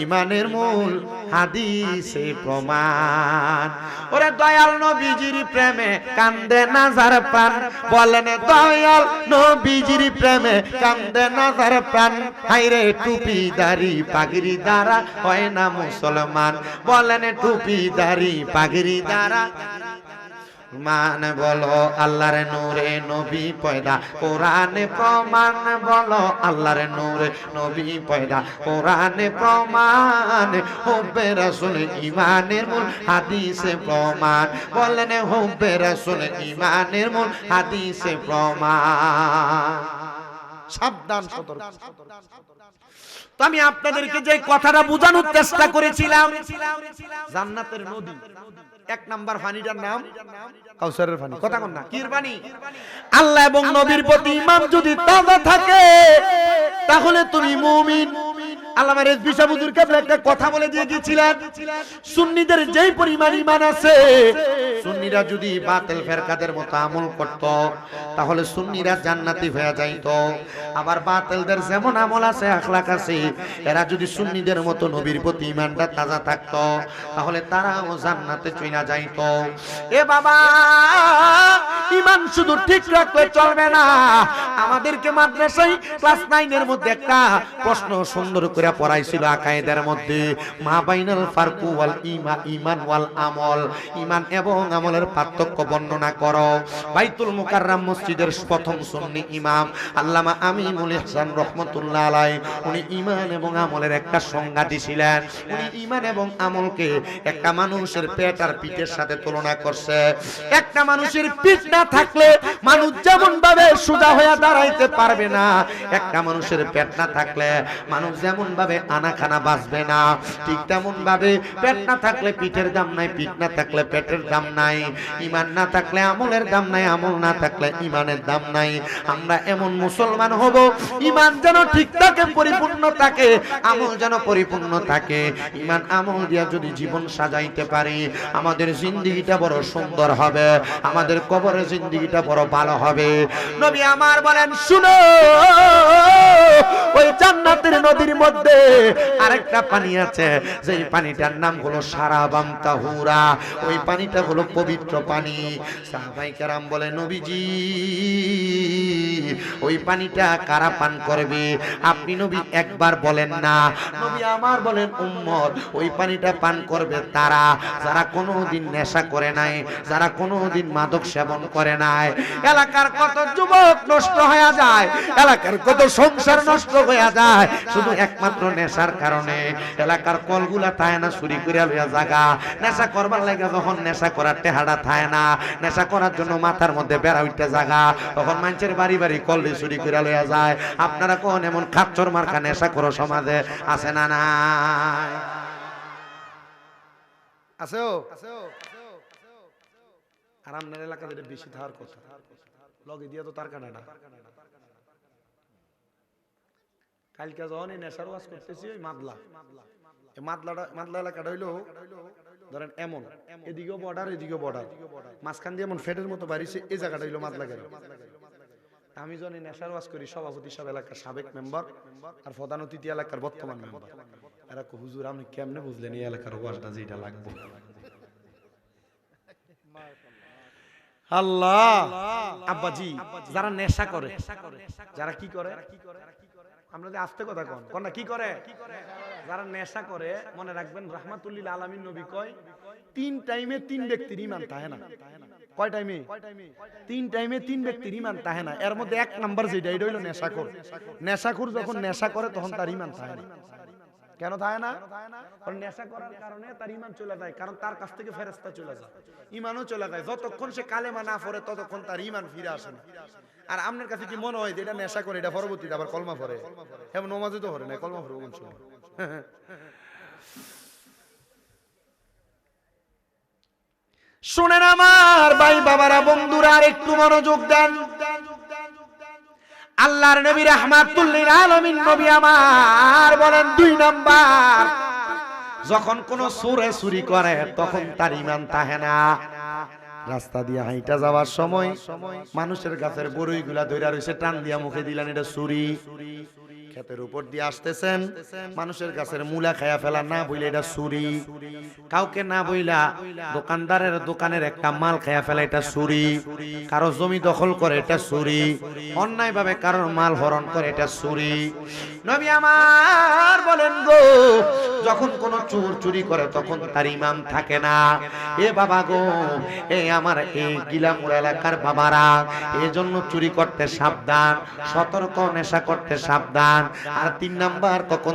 ইমানের মূল হাদিসে প্রমাণ। ওরে দয়াল নবীজির প্রেমে কান্দে নাজার প্রাণ, বলেন দয়াল নবীজির প্রেমে কান্দে নাজার প্রাণ, হায়রে টুপি দাড়ি পাগড়ি দ্বারা হয় না মুসলমান, বলেন টুপি দাড়ি পাগড়ি দ্বারা মান, বলো আল্লাহর নূরে নবী পয়দা কোরআনে প্রমাণ, বলো আল্লাহর নূরে নবী পয়দা কোরআনে প্রমাণ, হুব্বে রাসূল ঈমানের মূল হাদিসে প্রমাণ, বলেন হুব্বে রাসূল ঈমানের মূল হাদিসে প্রমাণ। সাবধান, সতর্ক। তো আমি আপনাদেরকে যে কথাটা বোঝানোর চেষ্টা করেছিলাম, জান্নাতের নদী এক নাম্বার পানিটার নাম কাউসারের পানি। কথা কোন না, কির পানি? আল্লাহ এবং নবীর প্রতি ঈমান যদি তাজা থাকে তাহলে তুমি মুমিন। আল্লামা রেজভী সাহেব হুজুর কেবলা একটা কথা বলে দিয়ে গিয়েছিলেন, সুন্নিদের যেই পরিমাণ ঈমান আছে, সুন্নিরা যদি বাতিল ফেরকাদের মতো আমল করত তাহলে সুন্নিরা জান্নাতি হয়ে যাইত। আবার বাতিলদের যেমন আমল আছে, আখলাক আছে, এরা যদি সুন্নিদের মতো নবীর প্রতি ঈমানটা তাজা থাকতো তাহলে তারাও জান্নাতে চলে যাইত। এ বাবা, ঈমান শুধু ঠিক রাখলে চলবে না। আমাদেরকে মাদ্রাসায় ক্লাস 9 এর মধ্যে একটা প্রশ্ন সুন্দর করে পড়াইছিল আকায়েদের মধ্যে, মা বাইনাল ফারকু ওয়াল ঈমান ওয়াল আমল, ঈমান এবং আমলের পার্থক্য বর্ণনা করো। বাইতুল মুকাররম মসজিদের প্রথম সুন্নি ইমাম আল্লামা আমিনুল ইহসান রাহমাতুল্লাহ আলাইহি, উনি ঈমান এবং আমলের একটা সংজ্ঞা দিয়েছিলেন। উনি ঈমান এবং আমলকে একটা মানুষের পেট আর পিঠের সাথে তুলনা করছে। একটা মানুষের পিঠ না থাকলে মানুষ যেমন ভাবে সোজা হয়ে দাঁড়াইতে পারবে না, একটা মানুষের পেট না থাকলে মানুষ যেমন ভাবে আনা খানা বাঁচবে না, ঠিক তেমন ভাবে পেট না থাকলে পিঠের দাম নাই, পিঠ না থাকলে পেটের দাম নাই, ঈমান না থাকলে আমলের দাম নাই, আমল না থাকলে ঈমানের দাম নাই। আমরা এমন মুসলমান হব, ঈমান যেন ঠিক থাকে, পরিপূর্ণ থাকে, আমল যেন পরিপূর্ণ থাকে। ঈমান আমল দিয়া যদি জীবন সাজাইতে পারি, আমাদের জিন্দেগিটা বড় সুন্দর হবে, আমাদের কবরের জিন্দেগিটা বড় ভালো হবে। নবী আমার বলেন, শুনো, ওই জান্নাতের নদীর মধ্যে আরেকটা পানি আছে, যেই পানিটার নাম হলো সারাবাম তাহুরা, ওই পানিটা হলো পবিত্র পানি। সাহাবায়ে কেরাম বলে, নবীজি ওই পানিটা কারা পান করবে? আপনি নবী একবার বলেন না। নবী আমার বলেন, উম্মত, ওই পানিটা পান করবে তারা যারা কোনোদিন নেশা করে নাই, যারা কোনোদিন মাদক সেবন করে নাই। এলাকার কত যুবক নষ্ট হয়ে যায়, এলাকার কত সংসার নষ্ট হয়ে যায় শুধু একমাত্র নেশার কারণে। এলাকার কলগুলা থায় না, চুরি করে লইয়া জাগা। নেশা করবার লাগে যখন নেশা করার টেহাড়া থায় না, নেশা করার জন্য মাথার মধ্যে বেড়া উঠতে জাগা, তখন মানুষের বাড়ি বাড়ি কলডি চুরি করে লইয়া যায়। আপনারা কোন এমন খাচ্চর মার্কা নেশা করো সমাজে আছে না? নাই আছে? আর আপনার এলাকাতে বেশি থাকার কথা, লগে দিয়া তো তার কাটাটা। কালকে যখন এই নেশার ওয়াজ করতেছি, ওই মাদলা এলাকাটা হইলো ধরেন এমন, এদিকেও বর্ডার এদিকেও বর্ডার, মাঝখান দিয়ে এমন ফেটের মতো বাড়িছে, এই জায়গাটা হইলো মাদলা গেল। আমি যখন এই নেশার ওয়াজ করি, সভাপতি সাহেব এলাকার সাবেক মেম্বার আর প্রধান অতিথি এলাকার বর্তমান মেম্বার, এরা হুজুর আপনি কেমনে বুঝলেন এই এলাকার ওয়াজটা যেটা লাগবে? আল্লাহ আব্বাজি, যারা নেশা করে, যারা কি করে, আমরা যে আস্তে কথা কন না, কি করে? যারা নেশা করে, মনে রাখবেন রাহমাতুল্লিল আলামিন নবী কয়, 3 টাইমে 3 ব্যক্তির ঈমান থাকে না। কয় টাইমে? 3 টাইমে 3 ব্যক্তির ঈমান থাকে না। এর মধ্যে 1 নাম্বার যেটা, এটা হইলো নেশাখোর। নেশাখোর যখন নেশা করে তখন তার ঈমান থাকে না। কেন থাকে না? কারণ নেশা করার কারণে তার ঈমান চলে যায়, কারণ তার কাছ থেকে ফেরেশতা চলে যায়, ঈমানও চলে যায়। যতক্ষণ সে কালেমা না পড়ে ততক্ষণ তার ঈমান ফিরে আসে না। আর আপনার কাছে কি মনে হয় যে এটা নেশা করে, এটা পরবর্তীতে আবার কলমা পড়ে? এমন নমাজে তো পড়ে না, কলমা পড়ে কোন সময়? শুনেন আমার ভাই বাবারা, বন্ধুরা, আর একটু মনোযোগ দেন। আল্লাহর নবী রাহমাতুল লিল আলামিন নবী আমার বলেন 2 নাম্বার, যখন কোন চোরে চুরি করে তখন তার ঈমান থাকে না। রাস্তা দিয়ে হাইটা যাওয়ার সময় মানুষের গাছের বড়ইগুলা ধইরা রইছে, টান দিয়া মুখে দিলেন, এটা চুরি। ক্ষেতের উপর দিয়ে আসতেছেন, মানুষের গাছের মূলা খায়া ফেলা, না বইলে এটা চুরি। কাউকে না বইলা দোকানদারের দোকানের একটা মাল খায়া ফেলা, এটা চুরি। কারো জমি দখল করে, এটা চুরি। অন্যায় ভাবে কারোর মাল হরণ করে, এটা চুরি। নবী আমার বলেন গো, যখন কোন চোর চুরি করে তখন তার ঈমান থাকে না। এ বাবা গো, এই আমার এই গিলামুর এলাকার বাবারা, এজন্য চুরি করতে সাবধান, সতর্ক, নেশা করতে সাবধান। আর 3 নাম্বার, তখন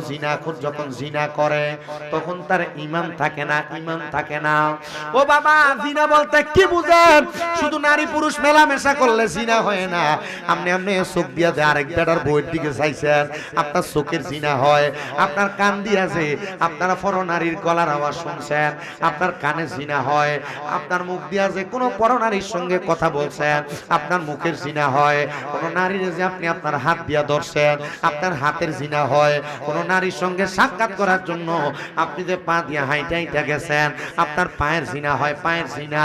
জিনাখোর যখন জিনা করে তখন তার ঈমান থাকে না, ঈমান থাকে না। ও বাবা, জিনা বলতে কি বুঝেন? শুধু নারী পুরুষ মেলামেশা করলে জিনা হয় না। আপনি চোখ দিয়া যে আরেক বেটার বইয়ের দিকে চাইছেন, আপনার চোখের জিনা হয়। আপনার কান দিয়া যে আপনারা পরনারীর গলার আওয়াজ শুনছেন, আপনার কানে জিনা হয়। আপনার মুখ দিয়া যে কোনো পরনারীর সঙ্গে কথা বলছেন, আপনার মুখের জিনা হয়। কোন নারীর যে আপনি আপনার হাত দিয়া ধরছেন, আপনার হাতের জিনা হয়। কোন নারীর সঙ্গে সাক্ষাৎ করার জন্য আপনি যে পা দিয়ে হাইটা গেছেন, আপনার পায়ের জিনা হয়, পায়ের জিনা।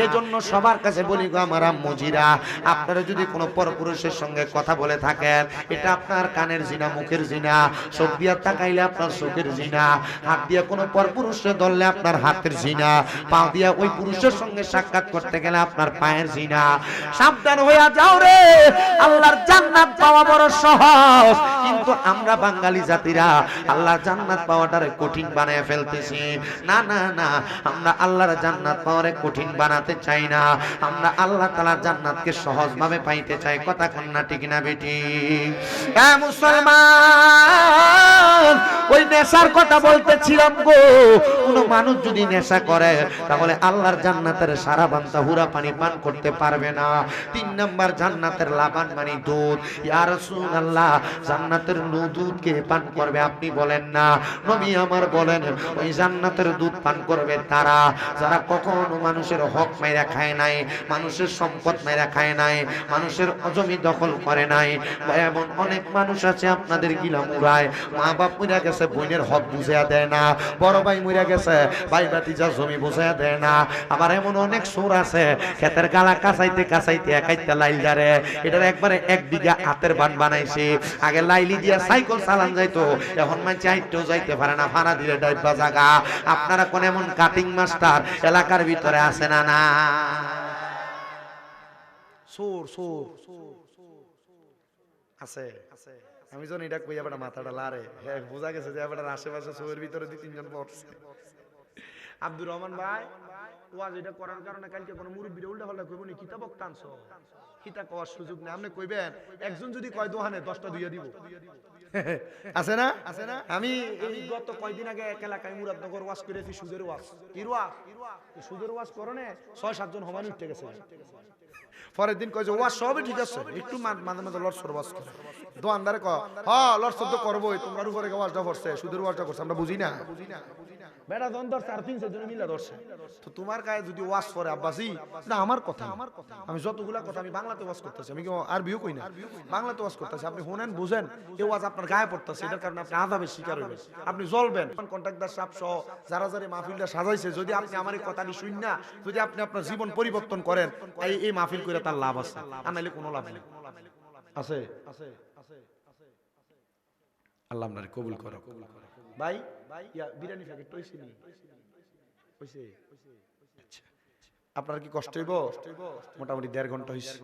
এজন্য সবার কাছে বলি গো আমার আম্মুজিরা, আপনারা যদি কোনো পরপুরুষের সঙ্গে কথা বলে থাকেন, এটা আপনার কানের জিনা, মুখের জিনা। চোখ দিয়া তাকাইলে আপনার চোখের জিনা, হাত দিয়ে কোনো পরপুরুষে ধরলে আপনার হাতের জিনা, পা দিয়া ওই পুরুষের সঙ্গে সাক্ষাৎ করতে গেলে আপনার পায়ের জিনা। সাবধান হইয়া যাও রে, আল্লাহর জান্নাত পাওয়া বড় সহজ, কিন্তু আমরা বাঙালি জাতিরা আল্লাহর জান্নাত পাওয়াটারে কঠিন বানায় ফেলতেছি। না না না, আমরা আল্লাহর জান্নাত পাওয়ারে কঠিন বানাতে চাই না। আমরা আল্লাহ তাআলার জান্নাতকে সহজ ভাবে পাইতে চাই। কথা কন্যা ঠিক না বেটি? হ্যাঁ মুসলমান, ওই নেশার কথা বলতেছিলাম গো। কোন মানুষ যদি নেশা করে তাহলে আল্লাহর জান্নাতের সারা বান্তা হুরা পানি পান করতে পারবে না। 3 নাম্বার, জান্নাতের লাবান মানে দুধ। ইয়া রাসূলুল্লাহ, জান্নাতের দুধ কে পান করবে আপনি বলেন না? নবী আমার বলেন, ওই জান্নাতের দুধ পান করবে তারা যারা কখনো মানুষের হক মাইরা খায় নাই, মানুষের সম্পদ মাইরা খায় নাই, মানুষের জমি দখল করে নাই। এমন অনেক মানুষ আছে আপনাদের গিলামুরায়, মা বাপ মইরা গেছে, বোনের হক বুঝাইয়া দেয় না। বড় ভাই মইরা গেছে, ভাই ভাতিজা জমি বুঝাইয়া দেয় না। আবার এমন অনেক সুর আছে, ক্ষেতের গালা কাঁচাইতে কাঁচাইতে একাইতে লাইল দারে, এটার একবারে 1 বিঘা হাতের বান বানাইছে। আগে লাইলি দিয়া সাইকেল চালান যাইতো, এখন মানে চাইতেও যাইতে পারে না, ভাড়া দিলে ডাইবা জায়গা। আপনারা কোন এমন কাটিং মাস্টার এলাকার ভিতরে আছে না? না, সুর সুর আছে। আমি যখন এটা কই আবার মাথাটা লারে, হ্যাঁ বোঝা গেছে যে আবার আশেপাশে সুরের ভিতরে 2-3 জন পড়ছে। আব্দুর রহমান ভাই, ওয়াজ এটা করার কারণে কালকে কোন মুরব্বিরে উল্টা হল্লা কইব নি, কিতাব টানছো, কিতা কওয়ার সুযোগ নেই। আপনি কইবেন, একজন যদি কয় দোহানে 10টা দুইয়া দিব, আছে না? আমি এই গত কয়দিন আগে এক এলাকায় মুরাদনগর ওয়াজ করেছি, সুদের ওয়াজ। কি ওয়াজ? সুদের ওয়াজ করনে 6-7 জন হমান উঠে গেছে। পরের দিন কয় যে ওয়াজ সবই ঠিক আছে, একটু মাঝে মাঝে লড়সর ওয়াজ করে। দোকানদারে কয়, হ্যাঁ লড়সর তো করবোই, তোমার উপরে ওয়াজটা করছে, সুদের ওয়াজটা করছে, আমরা বুঝি না। বেটা জন ধরছে আর 3-4 জন মিলে ধরছে। তো তোমার গায়ে যদি ওয়াজ করে আব্বাসি, না আমার কথা, আমি যতগুলা কথা আমি বাংলাতে ওয়াজ করতেছি, আমি কি আরবিও কই না, বাংলাতে ওয়াজ করতেছি। আপনি শুনেন, বুঝেন, এই ওয়াজ আপনার গায়ে পড়তেছে, এটার কারণে আপনি আযাবের শিকার হইবেন, আপনি জ্বলবেন। কন্ট্রাক্টর সাহেব সহ যারা যারা মাহফিলটা সাজাইছে, যদি আপনি আমার এই কথাটি শুন না, যদি আপনি আপনার জীবন পরিবর্তন করেন, এই মাহফিল করে তার লাভ আছে, আর নাইলে কোনো লাভ নেই। আছে আল্লাহ আপনার কবুল করো। ভাই বিরিয়ানি প্যাকেট হইছে নি? হইছে। আচ্ছা, আপনার কি কষ্ট হইব? মোটামুটি 1.5 ঘন্টা হইছে।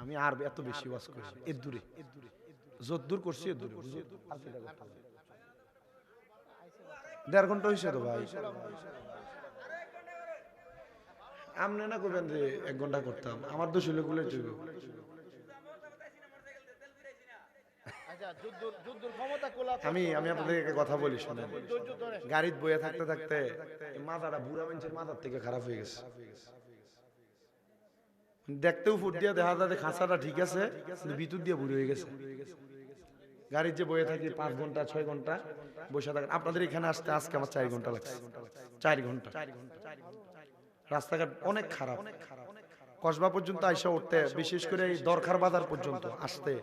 আমি আর এত বেশি ওয়াজ করছি, এর দূরে যত দূর করছি এর দূরে 1.5 ঘন্টা হইছে তো ভাই। আমনে না করবেন যে 1 ঘন্টা করতাম, আমার দোষ হইলে গুলে চলবে। আমি আপনাদেরকে কথা বলি শোনেন, গাড়িতে বইয়া থাকতে থাকতে মাথাটা বুড়া মানুষের মাথার থেকে খারাপ হয়ে গেছে। দেখতেও ফুট দিয়ে দেখা যায় খাঁচাটা ঠিক আছে, কিন্তু ভিতর দিয়ে বুড়ি হয়ে গেছে। গাড়ির যে বইয়ে থাকি 5 ঘন্টা 6 ঘন্টা বসে থাকেন। আপনাদের এখানে আসতে আজকে আমার 4 ঘন্টা লাগছে। 4 ঘন্টা। রাস্তাঘাট অনেক খারাপ, কসবা পর্যন্ত আইসা উঠতে, বিশেষ করে এই দরকার বাজার পর্যন্ত আসতে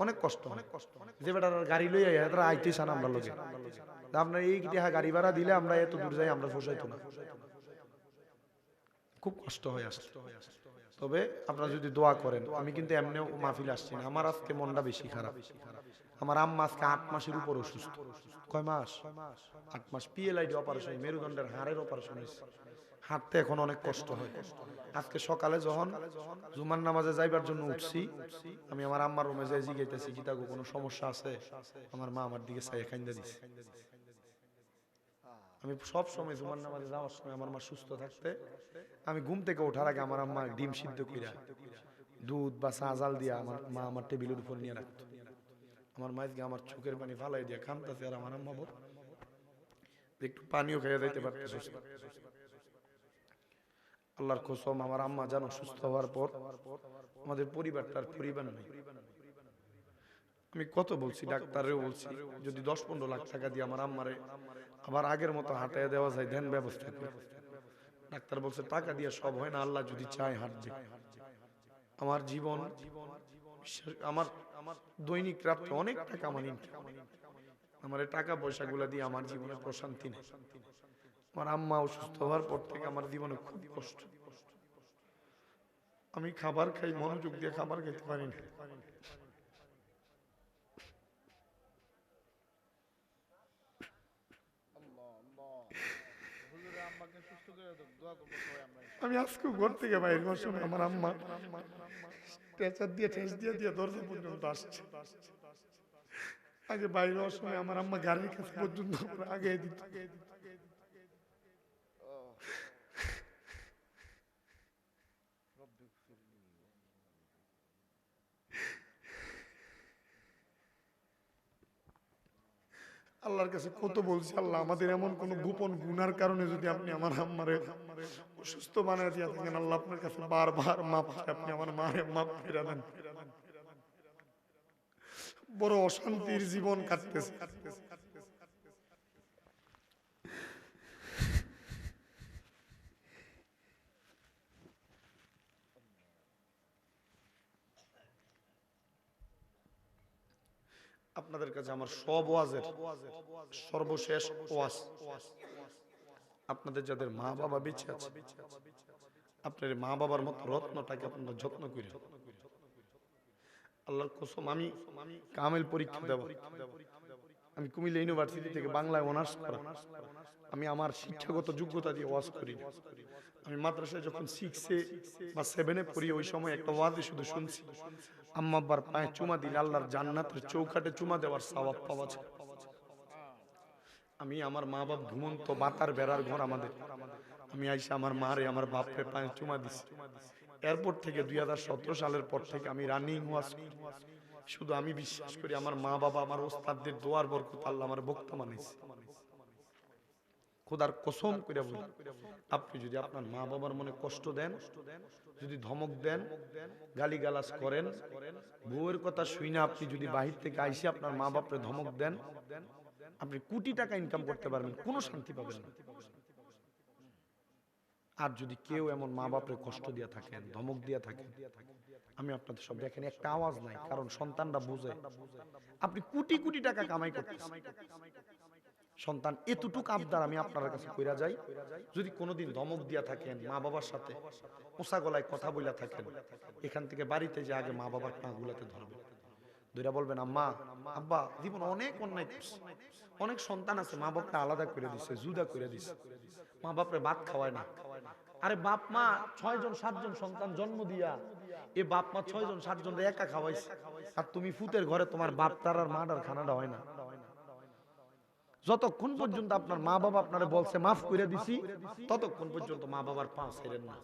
অনেক কষ্ট হয়। যে বেটার গাড়ি লইয়া এরা আইতেই চান আমরা লোকে, আপনার এই গাড়ি ভাড়া দিলে আমরা এত দূর যাই আমরা পোষাইতো না, খুব কষ্ট হয়ে আসছে। তবে আপনারা যদি দোয়া করেন, আমি কিন্তু এমনিও মাহফিল আসছি না, আমার আজকে মনটা বেশি খারাপ। আমার আম্মা আজকে 8 মাসের উপর অসুস্থ। কয় মাস? 8 মাস। পিএলআইডি অপারেশন, মেরুদণ্ডের হাড়ের অপারেশন হয়েছে, হাঁটতে এখন অনেক কষ্ট হয়। আজকে সকালে যখন জুমার নামাজে যাইবার জন্য উঠছি, আমি আমার আম্মার রুমে যাই জিগাইতেছি কি তাকে কোনো সমস্যা আছে, আমার মা আমার দিকে চাই খাইন্দা দিছে। আমি সব সময় জুমার নামাজে যাওয়ার সময় আমার মা সুস্থ থাকতে, আমি ঘুম থেকে ওঠার আগে আমার আম্মা ডিম সিদ্ধ কইরা দুধ বা চা জাল দিয়া আমার মা আমার টেবিলের উপর নিয়ে রাখতো। আমার মাইকে আমার চোখের পানি ফালাই দিয়া কাঁদতেছে, আর আমার আম্মা বল একটু পানিও খাইয়া যাইতে পারতেছে। আল্লাহর কসম, আমার আম্মা জানো সুস্থ হওয়ার পর আমাদের পরিবারটার পরিবার নেই। আমি কত বলছি, ডাক্তারেও বলছি যদি 10-15 লাখ টাকা দিয়ে আমার আম্মারে আবার আগের মতো হাঁটাইয়া দেওয়া যায়, দেন ব্যবস্থা করে। ডাক্তার বলছে টাকা দিয়ে সব হয় না, আল্লাহ যদি চায় হাঁটবে। আমার জীবন, আমার দৈনিক রাত্রে অনেক টাকা আমার টাকা পয়সা গুলা দিয়ে আমার জীবনে প্রশান্তি নেই। আমার আম্মা অসুস্থ হওয়ার পর থেকে আমার জীবনে খুব কষ্ট। আমি খাবার খাই, মনোযোগ দিয়ে খাবার খেতে পারি না। আমি আজকে ঘর থেকে বাইরে হওয়ার সময় আমার আম্মা স্ট্রেচার দিয়ে ঠেস দিয়ে দিয়ে দরজা পর্যন্ত আসছে। আগে বাইরে হওয়ার সময় আমার আম্মা গাড়ির কাছে পর্যন্ত আগে দিত। আল্লাহর কাছে কত বলছি, আল্লাহ আমাদের এমন কোন গোপন গুনার কারণে যদি আপনি আমার আম্মারে অসুস্থ বানায় দিয়া থাকেন, আল্লাহ আপনার কাছে বারবার মাপ চাই, আপনি আমার মারে মাপ ফিরা দেন। বড় অশান্তির জীবন কাটতেছে। আপনাদের কাছে আমার সব ওয়াজের সর্বশেষ ওয়াজ, আপনাদের যাদের মা বাবা বেঁচে আছে, আপনার মা বাবার মতো রত্নটাকে আপনারা যত্ন করেন। আল্লাহর কসম, আমি কামেল পরীক্ষা দেব, আমি কুমিল্লা ইউনিভার্সিটি থেকে বাংলায় অনার্স করা, আমি আমার শিক্ষাগত যোগ্যতা দিয়ে ওয়াজ করি। আমি মাদ্রাসায় যখন 6 বা 7 পড়ি, ওই সময় একটা ওয়াজে শুধু শুনছি, আম্মা আব্বার পায়ে চুমা দিলে আল্লাহর জান্নাতের চৌকাঠে চুমা দেওয়ার সওয়াব পাওয়া যায়। আমি আমার মা বাপ ঘুমন্ত, বাতার বেড়ার ঘর আমাদের, আমি আইসা আমার মারে আমার বাপরে পায়ে চুমা দিছি। এরপর থেকে 2017 সালের পর থেকে আমি রানিং ওয়াজ করি। শুধু আমি বিশ্বাস করি আমার মা বাবা, আমার ওস্তাদদের দোয়ার বরকত আল্লাহ আমার বক্তা বানাইছে। খোদার কসম করে বলি, আপনি যদি আপনার মা বাবার মনে কষ্ট দেন, যদি ধমক দেন, গালিগালাজ করেন, বউয়ের কথা শুই না, আপনি যদি বাহির থেকে আইসে আপনার মা বাপরে ধমক দেন, আপনি কোটি টাকা ইনকাম করতে পারবেন, কোনো শান্তি পাবেন না। আর যদি কেউ এমন মা বাপরে কষ্ট দিয়ে থাকেন, ধমক দিয়ে থাকেন, আমি আপনাদের সব দেখেন একটা আওয়াজ নাই, কারণ সন্তানরা বুঝে আপনি কোটি কোটি টাকা কামাই করতেছেন। সন্তান এতটুক আবদার আমি আপনার কাছে কইরা যাই, যদি কোনোদিন ধমক দিয়া থাকেন, মা বাবার সাথে ওসা গলায় কথা বইলা থাকেন, এখান থেকে বাড়িতে যে আগে মা বাবার পা গুলাতে ধরবেন, দুইটা বলবেন আম্মা আব্বা জীবন অনেক অন্যায় করছে, অনেক সন্তান আছে মা বাপরে আলাদা করে দিছে, জুদা করে দিছে, মা বাপরে ভাত খাওয়ায় না। আরে বাপ মা 6 জন 7 জন সন্তান জন্ম দিয়া এ বাপ মা 6 জন 7 জন একা খাওয়াইছে, আর তুমি ফুতের ঘরে তোমার বাপ তার আর মাটার খানাটা হয় না। যতক্ষণ পর্যন্ত আপনার মা বাবা আপনারে বলছে মাফ করে দিছি, ততক্ষণ পর্যন্ত মা বাবার পা ছেড়েন না।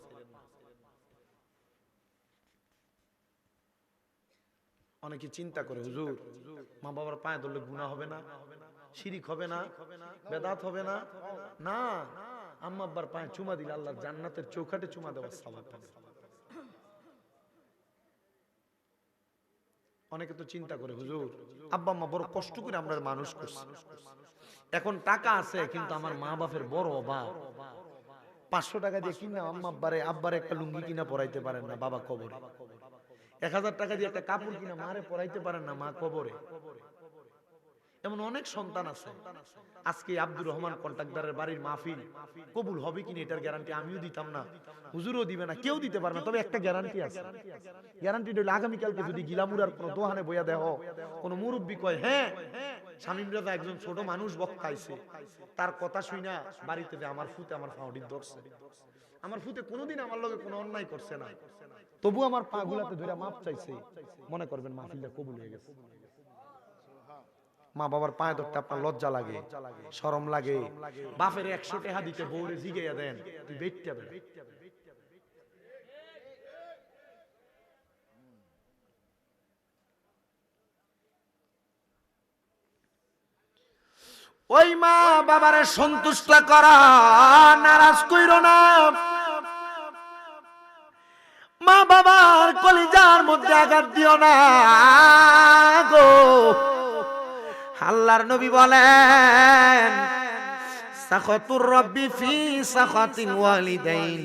অনেকে চিন্তা করে হুজুর মা বাবার পায়ে ধরলে গুনাহ হবে না, শিরিক হবে না, বেদাত হবে না? না, আম্মা আব্বার পায়ে চুমা দিলে আল্লাহর জান্নাতের চৌকাঠে চুমা দেওয়ার সওয়াব পাবে। অনেকে তো চিন্তা করে হুজুর আব্বা আম্মা বড় কষ্ট করে আমরা মানুষ করছি, এখন টাকা আছে কিন্তু আমার মা বাপের বড় অভাব, 500 টাকা দিয়ে কিনা আম্মা আব্বারে একটা লুঙ্গি কিনা পরাইতে পারেন না বাবা কবরে, 1000 টাকা দিয়ে একটা কাপড় কিনা মারে পরাইতে পারেন না মা কবরে। এমন অনেক সন্তান আছে। আজকে আব্দুর রহমান কন্ট্রাক্টরের বাড়ির মাহফিল কবুল হবে কিনা এটার গ্যারান্টি আমিও দিতাম না, হুজুরও দিবে না, কেউ দিতে পারবে না। তবে একটা গ্যারান্টি আছে, গ্যারান্টি হলো আগামীকালকে যদি গিলামুরার কোনো দোকানে বইয়া দেহ কোন মুরব্বী কয় হ্যাঁ শামীম রাজা একজন ছোট মানুষ বক্তাইছে, তার কথা শুইনা বাড়িতে যে আমার ফুতে আমার ফাউডির ধরছে, আমার ফুতে কোনোদিন আমার লগে কোনো অন্যায় করছে না, তবু আমার পা গুলাতে ধরে মাপ চাইছে, মনে করবেন মাহফিলটা কবুল হয়ে গেছে। মা বাবার পায়ে ধরতে আপনার লজ্জা লাগে, শরম লাগে। বাপের 100 টাকা দিতে বউরে জিগাইয়া দেন তুই বেটটা বেড়া। ওই মা বাবারে সন্তুষ্ট করা, নারাজ কইরো না। মা বাবার কলিজার মধ্যে আঘাত দিও না গো। আল্লাহর নবী বলেন সাখাতুর রাব্বি ফি সাখাতিল ওয়ালিদাইন,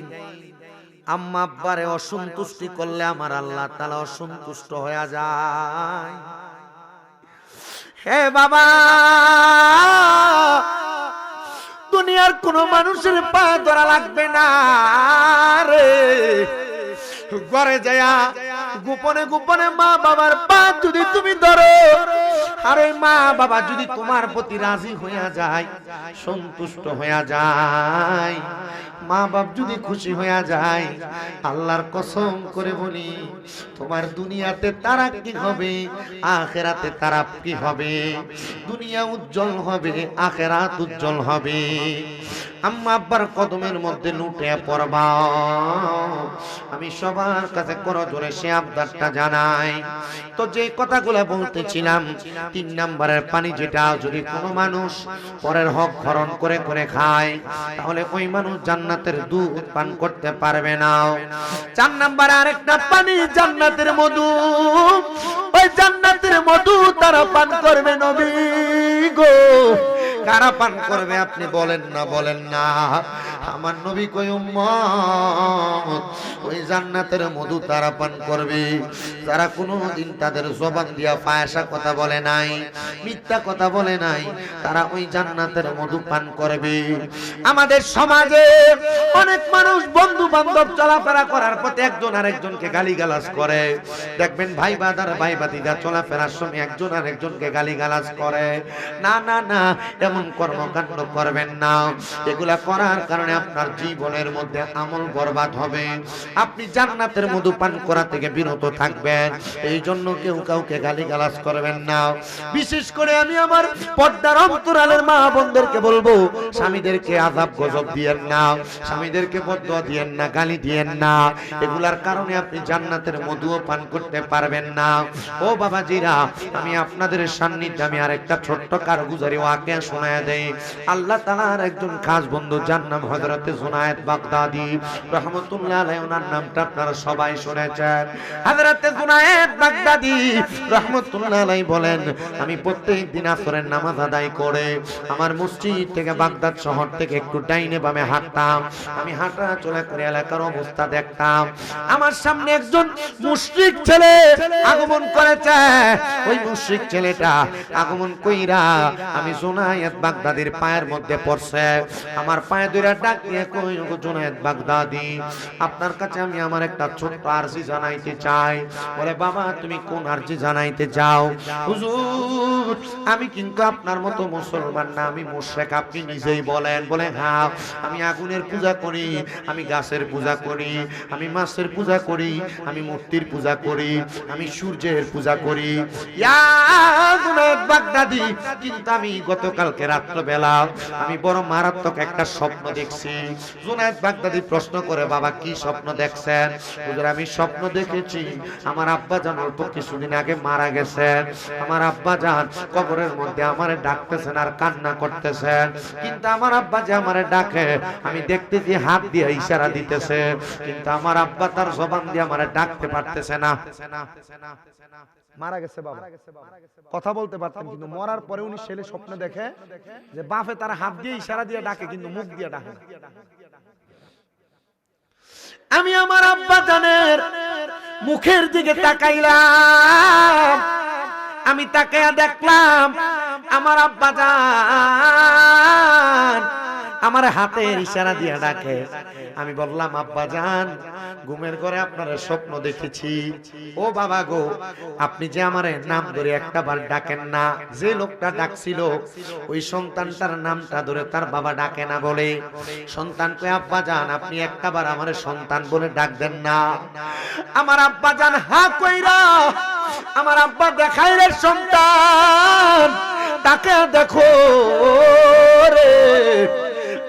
আম্মা আব্বারে অসন্তুষ্টি করলে আমার আল্লাহ তাআলা অসন্তুষ্ট হয়ে যায়। হে বাবা, দুনিয়ার কোন মানুষের পা ধরা লাগবে না রে, ঘরে যায়া গোপনে গোপনে মা বাবার পা যদি তুমি ধরো, আর ওই মা বাবা যদি তোমার প্রতি রাজি হইয়া যায়, সন্তুষ্ট হইয়া যায়, মা বাপ যদি খুশি হইয়া যায়, আল্লাহর কসম করে বলি তোমার দুনিয়াতে তারাক্কি হবে, আখিরাতে তারাক্কি হবে, দুনিয়া উজ্জ্বল হবে, আখিরাত উজ্জ্বল হবে। আম্মা আব্বার কদমের মধ্যে লুটে পড়বা। আমি সবার কাছে করজোরে সে আবদারটা জানাই। তো যে কথাগুলো বলতেছিলাম, 3 নম্বরের পানি যেটা যদি কোনো মানুষ পরের হক হরণ করে করে খায়, তাহলে ওই মানুষ জান্নাতের দুধ পান করতে পারবে না। 4 নম্বরে আরেকটা পানি জান্নাতের মধু, ওই জান্নাতের মধু তারা পান করবে নবী গো। কারা পান করবে আপনি বলেন না, বলেন না। আমার নবী কই উম্মত ওই জান্নাতের মধু তারা পান করবে যারা কোনোদিন তাদের জবান দিয়া ফায়সা কথা বলে নাই, মিথ্যা কথা বলে নাই, তারা ওই জান্নাতের মধু পান করবে। আমাদের সমাজে অনেক মানুষ বন্ধু বান্ধব চলাফেরা করার পথে একজন আরেকজনকে গালিগালাজ করে। দেখবেন ভাই বাদার ভাই বাদিদা চলাফেরার সময় একজন আরেকজনকে গালিগালাজ করে। না না না, এমন কর্মকাণ্ড করবেন না। এগুলা করার কারণে আপনার জীবনের মধ্যে আমল বরবাদ হবে। আপনি জান্নাতের মধু পান করা থেকে বিরত থাকবেন। এই জন্য কেউ কাউকে গালিগালাজ করবেন না। বিশেষ করে আমি আমার পর্দার অন্তরালের মা বোনদেরকে বলবো, স্বামীদেরকে আযাব গজব দিয়েন না, স্বামীদেরকে বদদুয়া দিয়েন না, গালি দিয়েন না। এগুলার কারণে আপনি জান্নাতের মধুও পান করতে পারবেন না। ও বাবাজিরা, আমি আপনাদের সান্নিধ্যে আমি আরেকটা ছোট্ট কারগুজারি ওয়াকিয়া শোনায় দেই। আল্লাহ তাআলার একজন খাস বন্ধু, যার নাম হযরতে জুনায়েদ বাগদাদী রাহমাতুল্লাহ আলাইহি, ওনার নামটা আপনারা সবাই শুনেছেন। হযরতে জুনায়েদ বাগদাদী রাহমাতুল্লাহ আলাইহি বলেন, আমি প্রত্যেক দিন আসরের নামাজ আদায় করে আমার মসজিদ থেকে বাগদাদ শহর থেকে একটু ডাইনে বামে হাঁটতাম। আমি হাঁটা চলা করে এলাকার অবস্থা দেখতাম। আমার সামনে একজন মুশরিক ছেলে আগমন করেছে। ওই মুশরিক ছেলেটা আগমন কইরা আমি জুনায়েদ বাগদাদীর পায়ের মধ্যে পড়ছে। আমার পায়ে ধরে ডাক দিয়ে কই, গো জুনায়েদ বাগদাদী, আপনার কাছে আমি আমার একটা ছোট্ট আরজি জানাইতে চাই। বলে, বাবা তুমি কোন আরজি জানাইতে চাও? হুজুর, আমি কিন্তু আপনার মতো মুসলমান না, আমি মুশরিক। আপনি নিজেই বলেন। বলে, হ্যাঁ, আমি আগুনের পূজা করি, আমি গাছের পূজা করি, আমি মাছের পূজা করি, আমি মূর্তির পূজা করি, আমি সূর্যের পূজা করি। ইয়া জুনায়েদ বাগদাদী, কিন্তু আমি গতকালকে রাত্রবেলা আমি বড় মারাত্মক একটা স্বপ্ন দেখছি। জুনায়েদ বাগদাদী প্রশ্ন করে, বাবা কি স্বপ্ন দেখছেন? হুজুর, আমি স্বপ্ন দেখেছি আমার আব্বা জান অল্প কিছুদিন আগে মারা গেছেন। আমার আব্বা জান কবরের মধ্যে আমারে ডাকতেছেন আর কান্না করতেছেন, কিন্তু আমার আব্বা যে আমারে ডাকে আমি দেখতেছি হাত দিয়ে ইশারা দিতেছে, কিন্তু আমার আব্বা তার জবান দিয়ে আমারে ডাকতে পারতেছে না। মারা গেছে বাবা, কথা বলতে পারতেন, কিন্তু মরার পরে উনি ছেলে স্বপ্ন দেখে যে বাপে তার হাত দিয়ে ইশারা দিয়ে ডাকে, কিন্তু মুখ দিয়ে ডাকে না। আমি আমার আব্বা জানের মুখের দিকে তাকাইলাম, আমি তাকায়া দেখলাম আমার আব্বা জান আমার হাতের ইশারা দিয়ে ডাকে। আমি বললাম আব্বা জান, ঘুমের ঘরে আপনার স্বপ্ন দেখেছি। ও বাবা গো, আপনি যে আমার নাম ধরে একটা বার ডাকেন না, যে লোকটা ডাকছিল ওই সন্তানটার নামটা ধরে তার বাবা ডাকে না বলে সন্তানকে আব্বা জান আপনি একটা বার আমার সন্তান বলে ডাক দেন না। আমার আব্বা জান হা কইরা আমার আব্বা দেখাই রে সন্তান তাকে দেখো রে।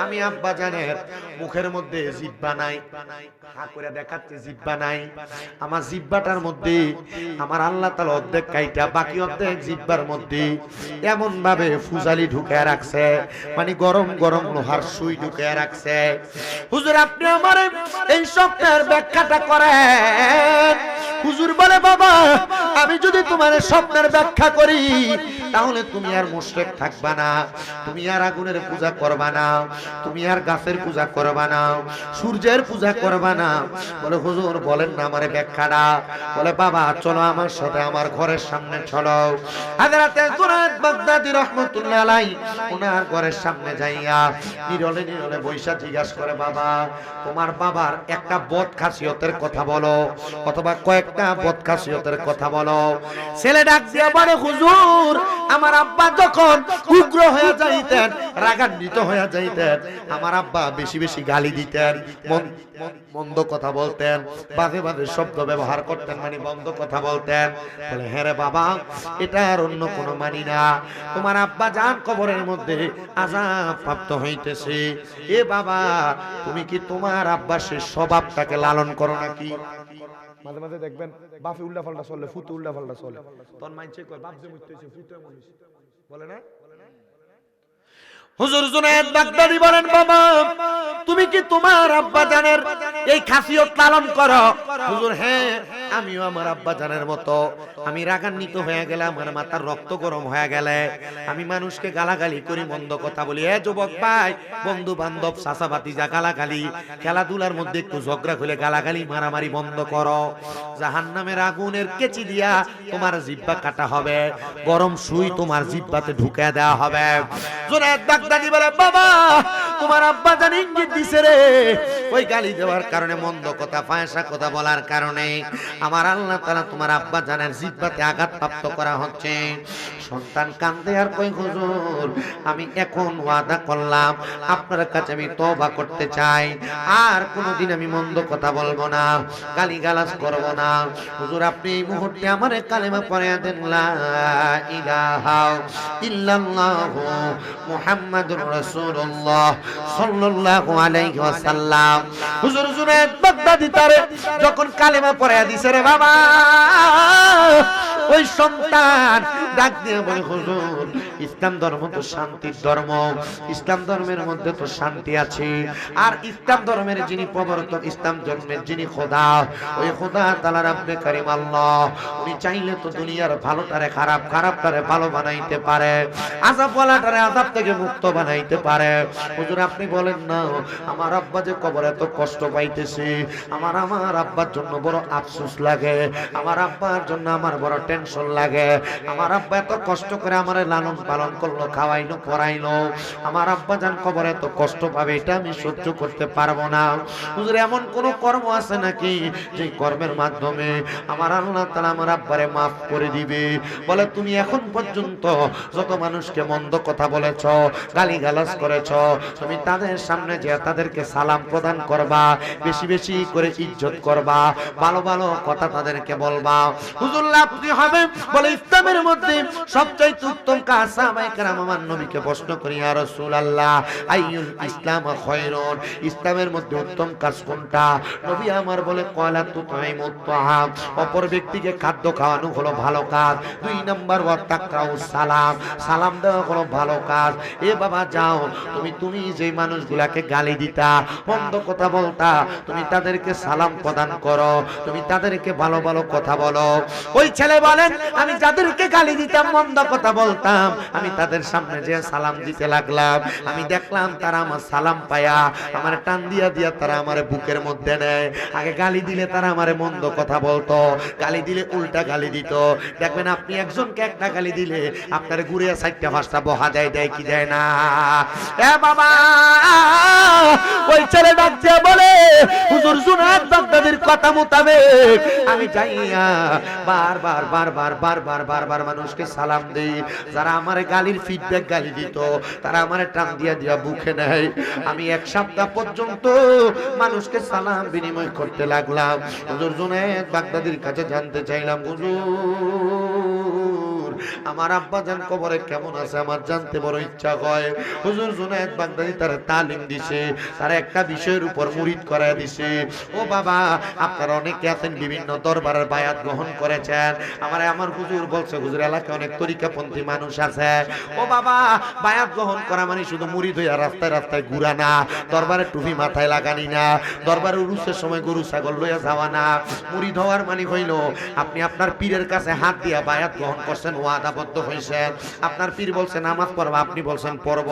আমি আব্বা জানের মুখের মধ্যে জিহ্বা নাই, হা করে দেখাচ্ছে জিহ্বা নাই। আমার জিহ্বাটার মধ্যে আমার আল্লাহ তাআলা অর্ধেক কাইটা বাকি অর্ধেক জিহ্বার মধ্যে এমন ভাবে ফুজালি ঢুকায় রাখছে, মানে গরম গরম লোহার সুই ঢুকায় রাখছে। হুজুর আপনি আমার এই স্বপ্নের ব্যাখ্যাটা করেন। হুজুর বলে বাবা, আমি যদি তোমার স্বপ্নের ব্যাখ্যা করি তাহলে তুমি আর মুশরিক থাকবা না, তুমি আর আগুনের পূজা করবা না, তুমি আর গাছের পূজা করবা না, সূর্যের পূজা করবা না। বলে হুজুর বলেন না আমারে ব্যাখ্যাটা। বলে বাবা চলো আমার সাথে আমার ঘরের সামনে চলো। হযরতে জুনায়েদ বাগদাদী রাহমাতুল্লাহ আলাইহি ওনার ঘরের সামনে যাইয়া নীরলে নীরলে বৈশা জিজ্ঞাসা করে বাবা তোমার বাবার একটা বদ খাসিয়তের কথা বলো, অথবা কয়েকটা বদ খাসিয়তের কথা বলো। ছেলে ডাক দিয়া বলে হুজুর আমার আব্বা যখন উগ্র হয়ে যাইতেন, রাগান্বিত হয়ে যাইতেন, আমার আব্বা বেশি বেশি গালি দিতেন, মন্দ কথা বলতেন, বাজে বাজে শব্দ ব্যবহার করতেন, মানে বন্ধ কথা বলতেন। বলে হ্যাঁ রে বাবা, এটা আর অন্য কোনো মানি না। তোমার আব্বা জান কবরের মধ্যে আযাব প্রাপ্ত হইতেছে। এ বাবা তুমি কি তোমার আব্বার সেই স্বভাবটাকে লালন করো নাকি? মাঝে মাঝে দেখবেন বাপে উল্টা পাল্টা চলে, ফুটে উল্টা পাল্টা চলে, তখন মাইনছে কয় বাপ যে মুইতেছে ফুটে মনিস বলে না। হুজুর জুনায়েদ বাগদাদী বলেন বাবা তুমি কি তোমার আব্বা জানের এই খাসিয়ত পালন করো? হুজুর হ্যাঁ, আমিও আমার আব্বা জানের মতো। আমি রাগান্বিত হয়ে গেলে, আমার মাথার রক্ত গরম হয়ে গেলে আমি মানুষকে গালাগালি করি, মন্দ কথা বলি। এ যুবক ভাই, বন্ধু বান্ধব চাচা ভাতিজা গালাগালি, খেলাধুলার মধ্যে একটু ঝগড়া হলে গালাগালি মারামারি বন্ধ করো। জাহান্নামের আগুনের কেচি দিয়া তোমার জিহ্বা কাটা হবে, গরম সুই তোমার জিহ্বাতে ঢুকে দেওয়া হবে। জুনায়েদ বাগদাদী বলে বাবা তোমার আব্বা জান ইঙ্গিত দিছে রে, ওই গালি দেওয়ার কারণে, মন্দ কথা ফায়সা কথা বলার কারণে আমার আল্লাহ তাআলা তোমার আব্বা জানের জিহ্বাতে আঘাত প্রাপ্ত করা হচ্ছে। সন্তান কান্দে আর কই হুজুর আমি এখন ওয়াদা করলাম আপনার কাছে আমি তওবা করতে চাই, আর কোনোদিন আমি মন্দ কথা বলবো না, গালি গালাজ করব না। হুজুর আপনি এই মুহূর্তে আমারে কালেমা পড়িয়ে দেন, লা ইলাহা ইল্লাল্লাহু মুহাম্মাদুর রাসূলুল্লাহ সাল্লাল্লাহু আলাইহি ওয়াসাল্লাম। হুজুর জুনায়েদ বাগদাদী তারে যখন কালেমা পড়িয়ে দিছে রে বাবা, ওই সন্তান ডাক দিয়ে বলে হুজুর ইসলাম ধর্ম তো শান্তির ধর্ম, ইসলাম ধর্মের মধ্যে তো শান্তি আছে, আর ইসলাম ধর্মের যিনি প্রবর্তক, ইসলাম ধর্মের যিনি খোদা, ওই খোদা তাআলা রব্বে কারীম আল্লাহ, উনি চাইলে তো দুনিয়ার ভালোটারে খারাপ, খারাপটারে ভালো বানাইতে পারে, আযাবওয়ালাটারে আযাব থেকে মুক্ত বানাইতে পারে। হুজুর আপনি বলেন না আমার আব্বা যে কবরে এত কষ্ট পাইতেছে, আমার আব্বার জন্য বড় আফসোস লাগে, আমার আব্বার জন্য আমার বড় টেনশন লাগে। আমার আব্বা এত কষ্ট করে আমার লালন পালন করলো, খাওয়াইলো পড়াইলো, আমার আব্বা জান কবরে এত কষ্ট পাবে, এটা আমি সহ্য করতে পারবো না। হুজুর এমন কোন কর্ম আছে নাকি যে কর্মের মাধ্যমে আমার আল্লাহ তাআলা আমার আব্বারে মাফ করে দিবে? বলে তুমি এখন পর্যন্ত যত মানুষকে মন্দ কথা বলেছ, গালি গালাজ করেছ, তুমি তাদের সামনে যে তাদেরকে সালাম প্রদান করবা, বেশি বেশি করে ইজ্জত করবা, ভালো ভালো কথা তাদেরকে বলবা, হুজুর লাভ হবে। বলে ইসলামের মধ্যে সবচেয়ে উত্তম কাজ, সাহাবায়ে কেরাম আমার নবীকে প্রশ্ন করি ইয়া রাসূলুল্লাহ আইয়ুল ইসলাম খায়রুন, ইসলামের মধ্যে উত্তম কাজ কোনটা? নবী আমার বলে ক্বালা তুতাইমুত তাআম, অপর ব্যক্তিকে খাদ্য খাওয়ানো হলো ভালো কাজ। 2 নাম্বার ওয়া তাকরাউস সালাম, সালাম দেওয়া হলো ভালো কাজ। এ বাবা যাও, তুমি যে মানুষগুলাকে গালি দিতা, মন্দ কথা বলতা, তুমি তাদেরকে সালাম প্রদান করো, তুমি তাদেরকে ভালো ভালো কথা বলো। ওই ছেলে বলেন, আমি যাদেরকে গালি দিতাম, মন্দ কথা বলতাম, আমি তাদের সামনে যে সালাম দিতে লাগলাম, আমি দেখলাম তারা আমার সালাম পায়া আমার টান দিয়া দিয়া তারা আমার বুকের মধ্যে নেয়। আগে গালি দিলে তারা আমারে মন্দ কথা বলতো, গালি দিলে উল্টা গালি দিত। দেখবেন আপনি একজনকে একটা গালি দিলে আপনার ঘুরে 4টা 5টা বহা দেয় কি দেয় না? এ বাবা, ওই ছেলে ডাক দিয়ে বলে, হুজুর জুনায়েদ বাগদাদির কথা মোতাবেক আমি যাইয়া বারবার মানুষকে সালাম দেই। যারা আমার গালির ফিডব্যাক গালি দিত, তারা আমার টান দিয়া দিয়া বুকে নেয়। আমি 1 সপ্তাহ পর্যন্ত মানুষকে সালাম বিনিময় করতে লাগলাম। হুজুর জুনায়েদ বাগদাদির কাছে জানতে চাইলাম, হুজুর আমার আব্বা জান কবরে কেমন আছে, আমার জানতে বড় ইচ্ছা হয়। হুজুর জুনায়েদ বাগদাদি তার তালিম দিছে, তার একটা বিষয়ের উপর মুরিদ করায় দিছে। ও বাবা, আপনারা অনেকে আছেন বিভিন্ন দরবারের বায়াত গ্রহণ করেছেন। আমার হুজুর বলছে, হুজুর এলাকায় অনেক তরিকাপন্থী মানুষ আছে। ও বাবা, বায়াত গ্রহণ করা মানে শুধু মুরিদ হইয়া রাস্তায় রাস্তায় ঘুরা না, দরবারে টুপি মাথায় লাগানি না, দরবারে উরুসের সময় গরু ছাগল লইয়া যাওয়া না। মুরিদ হওয়ার মানে হইল আপনি আপনার পীরের কাছে হাত দিয়া বায়াত গ্রহণ করছেন, ওয়াদাবদ্ধ হইছেন। আপনার পীর বলছে নামাজ পড়বা, আপনি বলছেন পড়ব।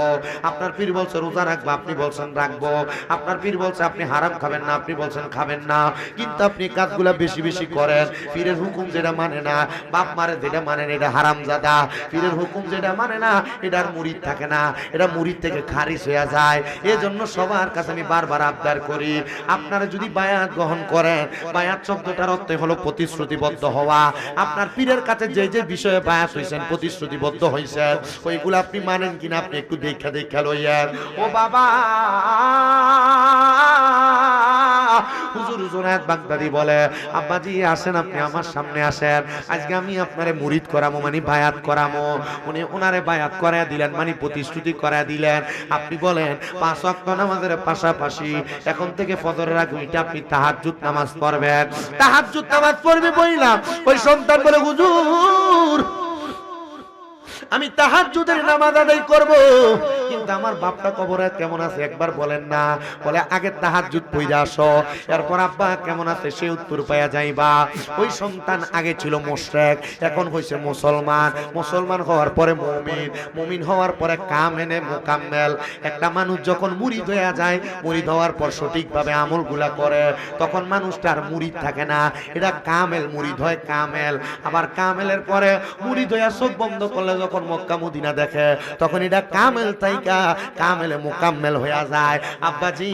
আপনার পীর বলছে রোজা রাখবা, আপনি বলছেন রাখবো। আপনার পীর বলছে আপনি হারাম খাবেন না, আপনি বলছেন খাবেন না। কিন্তু আপনি কাজগুলা বেশি বেশি করেন। পীরের হুকুম যেটা মানে না, বাপ মারে যেটা মানে না, এটা হারামজাদা। পীরের হুকুম যেটা মানে না, এটার মুরিদ থাকে না, এটা মুরিদ থেকে খারিজ হয়ে যায়। এজন্য সবার কাছে আমি বারবার আবদার করি, আপনারা যদি বায়াত গ্রহণ করেন, বায়াত শব্দটার অর্থ হলো প্রতিশ্রুতিবদ্ধ হওয়া। আপনার পীরের কাছে যে যে বিষয়ে বায়াত হইছেন, প্রতিশ্রুতিবদ্ধ হইছেন, ওইগুলো আপনি মানেন কিনা আপনি একটু দেখা লইয়েন। ও বাবা, হুজুর জুনায়েদ বাগদাদি বলে, আব্বাজি আসেন, আপনি আমার সামনে আসেন, আজকে আমি আপনারে মুরিদ করামো, মানে বায়াত করামো। উনি ওনারে বায়াত করায় দিলেন, মানে প্রতিশ্রুতি করায় দিলেন। আপনি বলেন 5 ওয়াক্ত নামাজের পাশাপাশি এখন থেকে ফজরের আগে আপনি তাহাজ্জুদ নামাজ পড়বেন। তাহাজ্জুদ নামাজ পড়বে বললাম, ওই সন্তান বলে, হুজুর আমি তাহাজ্জুদের নামাজ আদায় করব, কিন্তু আমার বাপটা কবরে কেমন আছে একবার বলেন না। বলে আগে তাহাজ্জুদ পড়ে আসো, এরপর আব্বা কেমন আছে সে উত্তর পাইয়া যাইবা। ওই সন্তান আগে ছিল মুশরিক, এখন হইছে মুসলমান। মুসলমান হওয়ার পরে মুমিন, মুমিন হওয়ার পরে কামেনে মুকাম্মেল। একটা মানুষ যখন মুরিদ হয়ে যায়, মুরিদ হওয়ার পর সঠিকভাবে আমলগুলা করে, তখন মানুষটার মুরিদ থাকে না, এটা কামেল মুরিদ হয়, কামেল। আবার কামেলের পরে মুরিদ হইয়া চোখ বন্ধ করলে যখন মক্কা মদিনা দেখে, তখন এটা কামেল তাইকা কামেলে মুকাম্মেল হয়ে যায়। আব্বাজি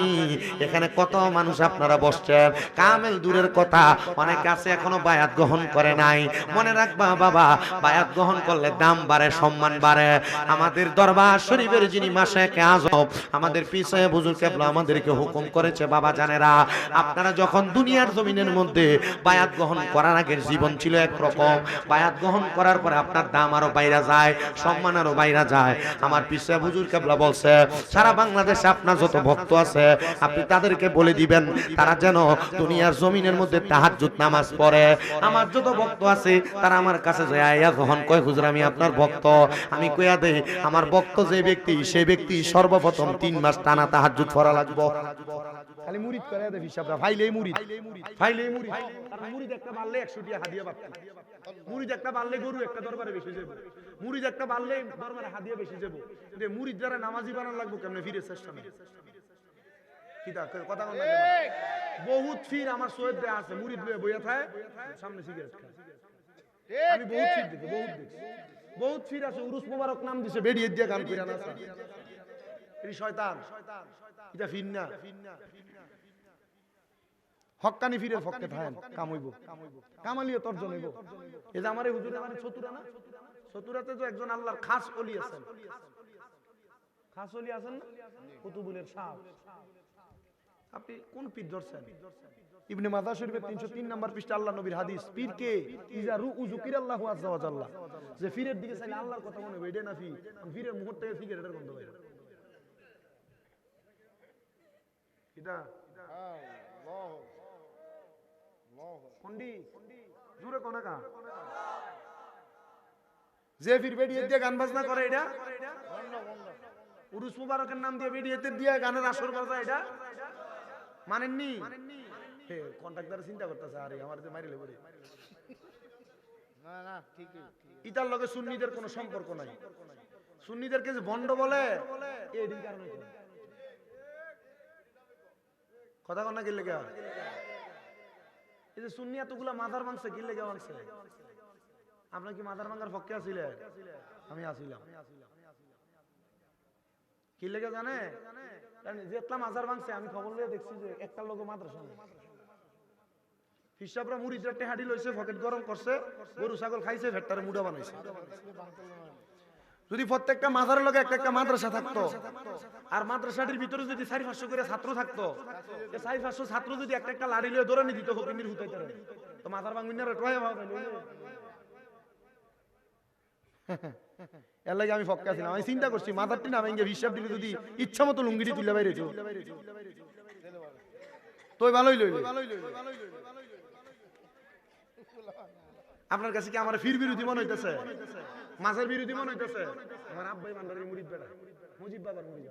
এখানে কত মানুষ আপনারা বসছেন, কামেল দূরের কথা, অনেক আছে এখনো বায়াত গ্রহণ করে নাই। মনে রাখবা বাবা, বায়াত গ্রহণ করলে দাম বাড়ে, সম্মান বাড়ে। আমাদের দরবার শরীফের যিনি মাশায়েখে আযম, আমাদের পিছনে হুজুর কেবলা আমাদেরকে হুকুম করেছে, বাবা জানেরা, আপনারা যখন দুনিয়ার জমিনের মধ্যে বায়াত গ্রহণ করার আগের জীবন ছিল একরকম, বায়াত গ্রহণ করার পরে আপনার দাম আরো বাইরা যায়, সম্মান আরো বাইরা যায়। আমার পিছনে হুজুর কেবলা বলছে, সারা বাংলাদেশে আপনার যত ভক্ত আছে আপনি তাদেরকে বলে দিবেন তারা যেন দুনিয়ার জমিনের মধ্যে তাহাজ্জুদ নামাজ পড়ে। আমার যত ভক্ত আছে তারা আমার কাছে যায়, আয়া যখন কয় হুজুর আমি আপনার ভক্ত, আমি কইয়া দেই আমার ভক্ত যে ব্যক্তি, সেই ব্যক্তি সর্বপ্রথম 3 মাস টানা তাহাজ্জুদ পড়া লাগবে। খালি মুরিদ করে দেয় হিসাবরা, ফাইলেই মুরিদ, ফাইলেই মুরিদ। মুরিদ একটা মারলে 100 টাকা হাদিয়া পাচ্ছে, মুরিদ একটা মারলে গরু একটা দরবারে বেশি যাবে, মুরিদ একটা মারলে দরবারে হাদিয়া বেশি যাবে। কিন্তু মুরিদ যারা নামাজি বানান লাগবে কেমনে, ফিরে চেষ্টা নেই। কিতা কথা বল না, বহুত ফির আমার সৈয়দ দেয়া আছে, মুরিদ লয়ে বইয়া থাকে সামনে সিগারেট খায়। আমি বহুত ফির দেখি, বহুত ফির আছে, উরুস মোবারক নাম দিছে, বেরিয়ে দিয়ে গান কইরা না এই শয়তান, এটা ফির না। হক্কানি ফিরের পক্ষে থাকেন, কাম হইব, কামালিও তর্জন হইব। এই যে আমারে হুজুরে মানে চতুরা না, চতুরাতে তো একজন আল্লাহর খাস ওলি আছেন, খাস ওলি আছেন না, কুতুবুলের শাহ। আপনি কোন পীর ধরছেন? ইবনে মাজাহ শরীফের 303 নম্বর পৃষ্ঠা আল্লাহ নবীর হাদিস, পীর কে ইজা রু যুকিরাল্লাহু আযজা ওয়া জাল্লা, যে পীরের দিকে চাইলে আল্লাহর কথা মনে হবে, এটা না পীর। পীরের মুহূর্তে থেকে সিগারেটের গন্ধ বের হয়। এটা কোনডি জোরে কোনা কা, যে পীর বেরিয়ে দিয়ে গান বাজনা করে, এটা উরুস মুবারকের নাম দিয়ে ভিডিওতে দিয়ে গানের আসর বাজা, এটা মানেননি? হে কন্ট্রাক্টর চিন্তা করতেছে, আরে আমার যে মারিলে বলে না না ঠিক ইতার লগে সুন্নিদের কোনো সম্পর্ক নাই। সুন্নিদেরকে যে ভণ্ড বলে এই কারণে কথা কন্যা কি লেগে, এই যে সুন্নি এতগুলা মাথার ভাঙছে কি লেগে ভাঙছে? আপনার কি মাথার ভাঙার পক্ষে আছিলেন? আমি আছিলাম। কি লেগে জানে? যেতলা মাজার ভাঙছে আমি খবর লিয়ে দেখছি যে একটা লোক মাদ্রাসা হিসাবরা মুড়িদের টেহাডি লইছে, পকেট গরম করছে, গরু ছাগল খাইছে, ভেট্টারে মুড়া বানাইছে। যদি প্রত্যেকটা মাজারের লগে একটা একটা মাদ্রাসা থাকতো, আর মাদ্রাসাটির ভিতরে যদি 400-500 করে ছাত্র থাকতো, এই 400-500 ছাত্র যদি একটা একটা লাড়ি লয়ে দৌড়ানি দিত হকিমির হুতাইতে, তো মাজার ভাঙবিন না টয় ভাব এর লাগে আমি ফক্কা ছিলাম। আমি চিন্তা করছি মাথারটি না ভেঙে হিসাব দিলে যদি ইচ্ছা মতো লুঙ্গিটি তুলে বাইরে তোই ভালোই লইল। আপনার কাছে কি আমার ফির বিরোধী মনে হইতেছে? মাছের বিরোধী মনে হইতেছে? আমার আব্বাই ভান্ডারের মুরিদ বেটা, মুজিব বাবার মুরিদ।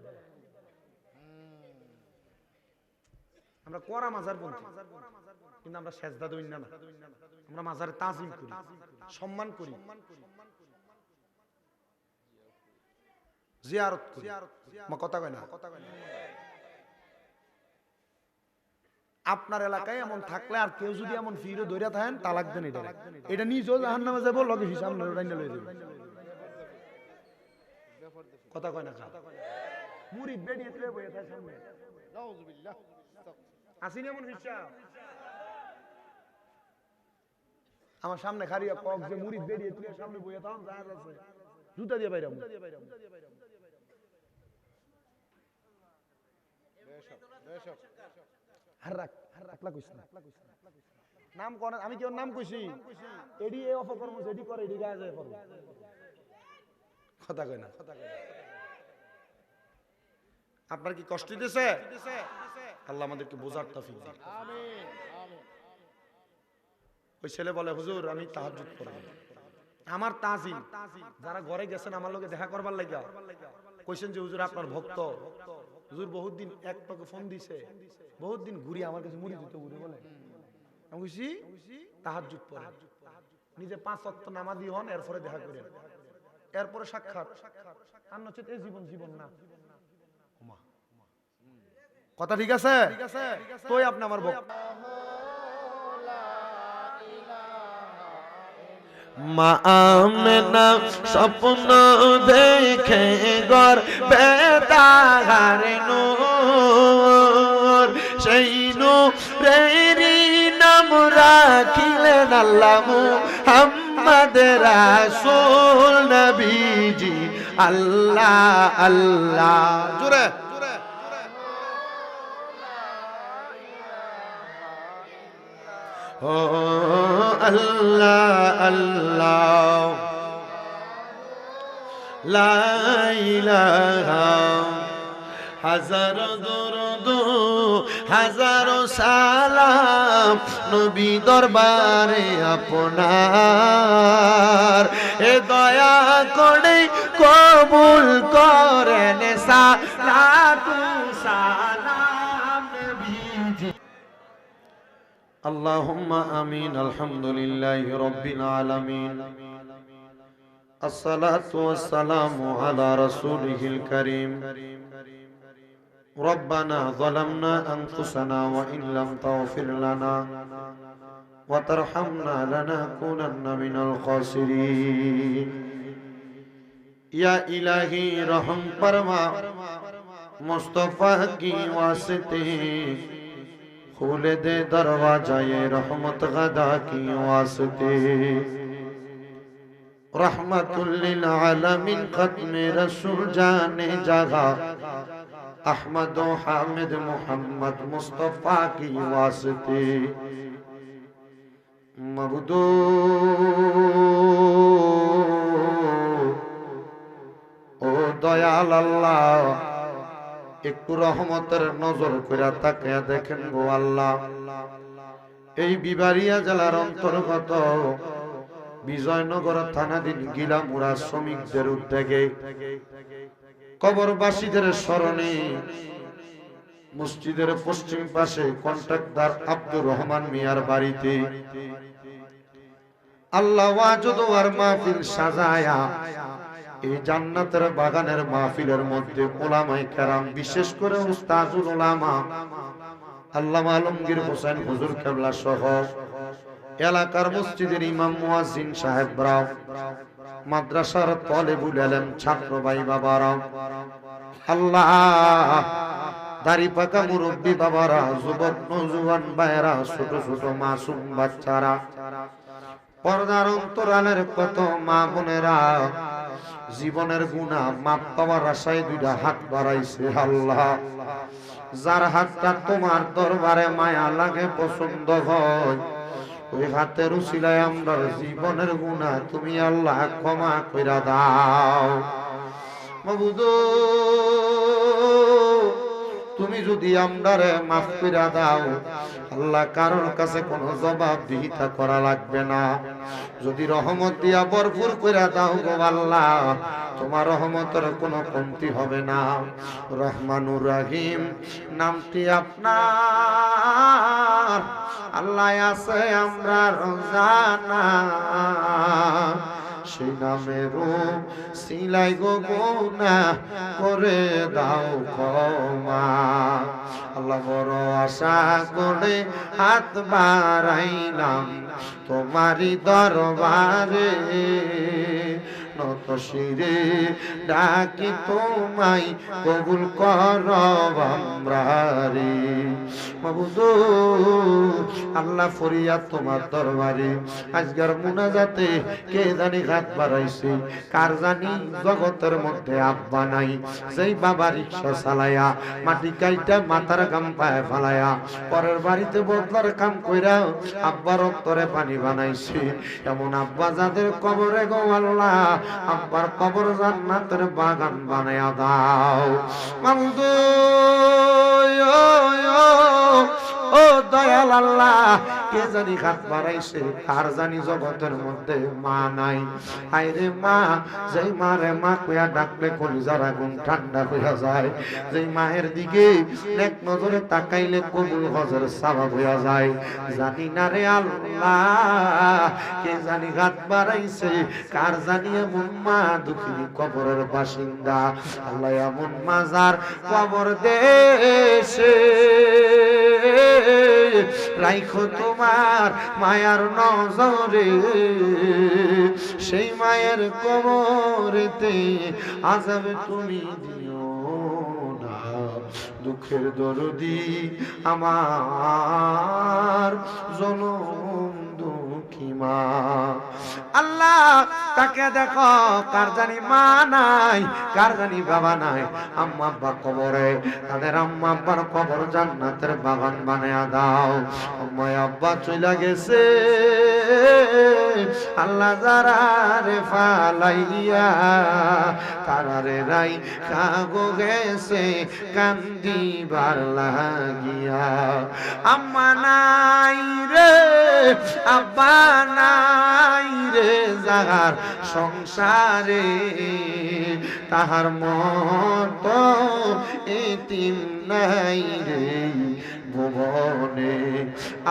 আমরা করা মাজার পন্থী, কিন্তু আমরা সেজদা দেই না। আমরা মাজারে তাজিম করি, সম্মান করি, জিয়ারত করি। মা কথা কয় না? আপনার এলাকায় এমন থাকলে আর কেউ যদি এমন ফিরে ধরে থাকেন তালাক দেন, এটা নিজেও জাহান্নামে যাবো, লগে হিসাব লয়ে যাবে। কথা কয় না? মুরিদ বেরিয়ে তুলে বইয়ে থাকে সামনে, নাউযুবিল্লাহ আসিনি এমন হিসাব। আমার সামনে খারিয়া কক যে মুরিদ বেরিয়ে তুলে সামনে বইয়ে থাম, জাহাজ আছে জুতা দিয়ে বাইরাম। নাম কোন? আমি কেউ নাম কইছি? এডি এ অপকর্ম যেডি করে এডি গায়ে যায় করব। কথা কয় না? আপনার কি কষ্ট দিতেছে? আল্লাহ আমাদেরকে বোঝার তৌফিক দিন। আমিন আমিন। ওই ছেলে বলে হুজুর আমি তাহাজ্জুদ পড়ব। আমার তাজিম যারা ঘরে গেছেন আমার লগে দেখা করবার লাগা কইছেন যে হুজুর আপনার ভক্ত, হুজুর বহুত দিন এক পাকে ফোন দিছে, বহুত দিন ঘুরি আমার কাছে মুড়ি দিতে ঘুরে বলে। আমি কইছি তাহাজ্জুদ পড়ে, নিজে 5 ওয়াক্ত নামাজি হন, এরপরে দেখা করেন, এরপরে সাক্ষাৎ। আর নচেত এই জীবন না। কথা ঠিক আছে? তোই আপনি আমার ভক্ত। মা আমেনা স্বপ্ন দেখে গর্বে তাহার নূর, সেই নূরেরই নাম রাখিলেন আল্লাহ মুহাম্মদ রাসূল নবীজি। আল্লাহ আল্লাহ জোরে ও আল্লাহ আল্লাহ লা ইলাহা, হাজার দরুদ হাজার সালাম নবী দরবারে আপনার, এ দয়া করে কবুল করেন সালাতু সালাম নবীজি। আল্লাহুম্মা আমিন। আলহামদুলিল্লাহি রাব্বিল আলামিন, আসসালাতু ওয়াসসালামু আলা রাসূলিহিল কারীম। রব্বানা যালামনা আনফুসানা ওয়া ইন লাম তাগফির লানা ওয়া তারহামনা লানাকুনান্না মিনাল খাসিরিন। ইয়া ইলাহি রহম ফরমা, মুস্তাফা কি ওয়াসিতে खोले दे दरवाजा ये रहमत गदा की वास्ते। रहमतुल लिल आलमीन खत्म रसूल जाने जगह, अहमद हामिद मोहम्मद मुस्तफा की वास्ते। मबदू ओ दयाल अल्लाह, একটু রহমতের নজর করে তাকিয়ে দেখেন গো আল্লাহ, এই বিবারিয়া জেলার অন্তর্গত বিজয়নগর থানাধীন গিলামুড়া শ্রমিকদের উদ্যোগে কবরবাসীদের স্মরণে মসজিদের পশ্চিম পাশে কন্ট্রাক্টর আব্দুর রহমান মিয়ার বাড়িতে আল্লাহ ওয়াজুদ ওয়ার মাহফিল সাজায়া এই জান্নাতের বাগানের মাহফিলের মধ্যে উলামায়ে কেরাম, বিশেষ করে উস্তাজুল উলামা আল্লামা আলমগীর হোসেন হুজুর কেবলা সহ এলাকার মসজিদের ইমাম মুয়াজ্জিন সাহেবরা, মাদ্রাসার তালেবুল ইলম ছাত্র ভাই বাবারা, আল্লাহ দাড়ি পাকা মুরব্বী বাবারা, যুবক নওজোয়ান ভাইরা, ছোট ছোট মাসুম বাচ্চারা, পর্দার অন্তরালের কত মা বোনেরা জীবনের গুনাহ মাপ পাওয়ার আশায় দুইটা হাত বাড়াইছে। আল্লাহ যার হাতটা তোমার দরবারে মায়া লাগে, পছন্দ হয়, ওই হাতের উসিলায় আমরা জীবনের গুনাহ তুমি আল্লাহ ক্ষমা কইরা দাও। মাবুদ তুমি যদি আমরারে মাফ কইরা দাও, আল্লাহ কারোর কাছে কোনো জবাবদিহিতা করা লাগবে না। যদি রহমত দিয়া ভরপুর কইরা দাও গো আল্লাহ, তোমার রহমতের কোনো কমতি হবে না। রহমানুর রহিম নামটি আপনার আল্লাহ আছে আমরা জানা, সেই নামেরও সিলাই গো গুনাহ করে দাও ক্ষমা। আল্লাহ বড় আশা করে হাত বাড়াইলাম তোমারই দরবারে, নত শিরে ডাকি তোমায় কবুল করো আমরারে। মাবুদ আল্লাহ ফরিয়াদ তোমার দরবারে, আজকের মুনাজাতে কে জানি হাত বাড়াইছে, কার জানি জগতের মধ্যে আব্বা নাই, যেই বাবা রিক্সা চালায়া মাটি কাইটা মাথার গাম পায়ে ফালায়া পরের বাড়িতে বদলার কাম কইরা আব্বার অন্তরে পানি বানাইছে, এমন আব্বা যাদের কবরে গো আল্লাহ আব্বার কবর জান্নাতের বাগান বানায়া দাও। মাবুদ ও দয়াল আল্লাহ, কে জানি হাত বাড়াইছে, কার জানি জগতের মধ্যে মা নাই। আইরে মা, যেই মারে মা কইয়া ডাকলে কলিজার আগুন ঠান্ডা হইয়া যায়, যেই মায়ের দিকে এক নজরে তাকাইলে কবুল হজের সওয়াব হইয়া যায়। জানি না রে আল্লাহ, কে জানি হাত বাড়াইছে, কার জানি এমন মা দুঃখিনী কবরের বাসিন্দা। আল্লাহ এমন মাজার কবর দেশে রাইখো তোমার মায়ার নজরে, সেই মায়ের কবরেতে আযাব তুমি দিও না। দুঃখের দরদি আমার জনম দুঃখী মা। আল্লাহ তাকে দেখো, কার জানি মা নাই, কার জানি বাবা নাই, আম্মা আব্বা কবরে, তাদের আম্মা আব্বার কবর জান্নাতের বাগান বানায়া দাও। আম্মা আব্বা চইলা গেছে, আল্লাহ যারা রে ফালাইয়া তারারে রাই কাগো গেছে কান্দিবার লাগিয়া। আম্মা নাই রে, আব্বা নাই রে, যাহার সংসারে তাহার মতো এতিম নাই রে ভুবনে।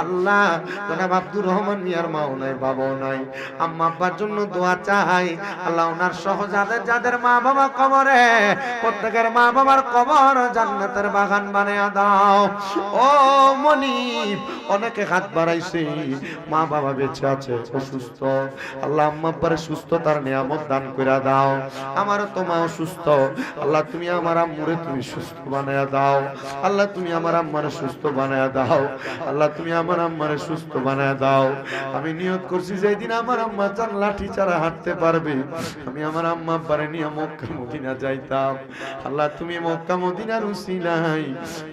আল্লাহ জনাব আব্দুর রহমান মিয়ার মাও নাই, বাবাও নাই, আম্মা আব্বার জন্য দোয়া চাই। আল্লাহ ওনার সহ যাদের যাদের মা বাবা কবরে, প্রত্যেকের মা বাবার কবর জান্নাতের বাগান বানায়া দাও। ও মনিব, অনেকে হাত বাড়াইছে, মা বাবা বেঁচে আছে, অসুস্থ, আল্লাহ আম্মা আব্বার সুস্থতার নিয়ামত দান করে দাও। আমার তো মা অসুস্থ, আল্লাহ তুমি আমার আম্মুরে তুমি সুস্থ বানায়া দাও। আল্লাহ তুমি আমার আম্মারে সুস্থ বানায়া দাও। আল্লাহ তুমি আমার আম্মারে সুস্থ বানায়া দাও। আমি নিয়ত করছি যেদিন আমার আম্মা চান লাঠি ছাড়া হাঁটতে পারবে, আমি আমার আম্মা আব্বারে নিয়ে মক্কা মদিনা যাইতাম। আল্লাহ তুমি মক্কা মদিনার উসিলায়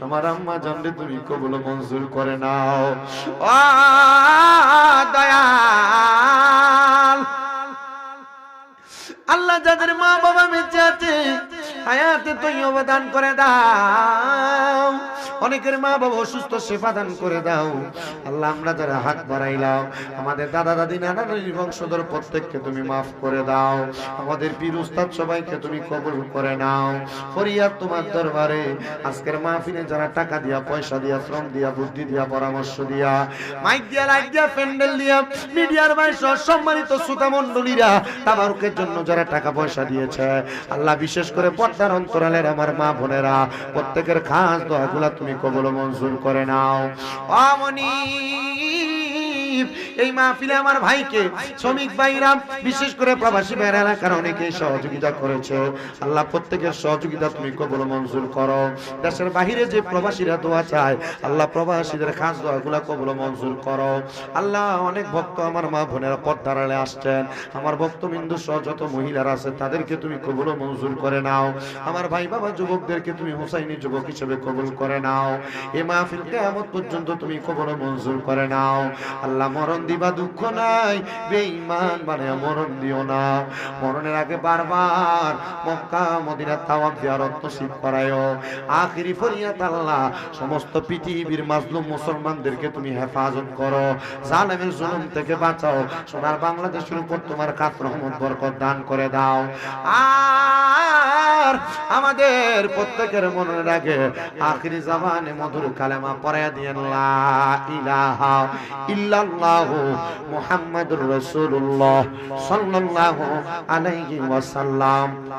আমার আম্মা জানলে তুমি কবুল মঞ্জুর করে নাও। ও দয়াল আল্লাহ, যাদের মা বাবা বেঁচে আছে হায়াতে তুই অবদান করে দাও। অনেকের মা বাবা অসুস্থ, সেবা দান করে দাও আল্লাহ। আমরা যারা হাত বাড়াইলাম, আমাদের দাদা দাদি নানা নানির বংশধর প্রত্যেককে তুমি মাফ করে দাও। আমাদের পীর উস্তাদ সবাইকে তুমি কবুল করে নাও। ফরিয়াদ তোমার দরবারে আজকের মাহফিলে যারা টাকা দিয়া, পয়সা দিয়া, শ্রম দিয়া, বুদ্ধি দিয়া, পরামর্শ দিয়া, মাইক দিয়া, লাইট দিয়া, প্যান্ডেল দিয়া, মিডিয়ার ভাই সহ সম্মানিত শ্রোতা মণ্ডলীরা তাবারুকের জন্য যারা টাকা পয়সা দিয়েছে আল্লাহ, বিশেষ করে পর্দার অন্তরালের আমার মা বোনেরা প্রত্যেকের খাস দোয়াগুলা তুমি কবুল মঞ্জুর করে নাও। আমনি এই মাহফিলে আমার ভাইকে, শ্রমিক ভাইরা, বিশেষ করে প্রবাসী ভাইরা এলাকার অনেকেই সহযোগিতা করেছে আল্লাহ, প্রত্যেকের সহযোগিতা তুমি কবুল মঞ্জুর করো। দেশের বাহিরে যে প্রবাসীরা দোয়া চায় আল্লাহ, প্রবাসীদের খাস দোয়াগুলা কবুল মঞ্জুর করো আল্লাহ। অনেক ভক্ত আমার মা বোনেরা পর্দার আড়ালে আসছেন, আমার ভক্তবিন্দু সহ যত মহিলারা আছে তাদেরকে তুমি কবুল মঞ্জুর করে নাও। আমার ভাই বাবা যুবকদেরকে তুমি হুসাইনি যুবক হিসেবে কবুল করে নাও। এই মাহফিল কিয়ামত পর্যন্ত তুমি কবুল মঞ্জুর করে নাও আল্লাহ। মরণ দিবা দুঃখ নাই, বেঈমান বানায়া মরণ দিও না। মরণের আগে বারবার মক্কা মদিনা তাওয়াফ জিয়ারত নসিব করায়ো। আখিরি ফরিয়াদ আল্লাহ, সমস্ত পৃথিবীর মাজলুম মুসলমানদেরকে তুমি হেফাজত করো, জালেমের জুলুম থেকে বাঁচাও। সোনার বাংলাদেশের উপর তোমার খাস রহমত বরকত দান করে দাও। আর আমাদের প্রত্যেকের মনের আগে আখিরি জামানে মধুর কালেমা পড়ায়া দিয়েন, লা ইলাহা ইল্লাল্লাহু মুহাম্মাদুর রাসূলুল্লাহ সাল্লাল্লাহু আলাইহি ওয়াসাল্লাম।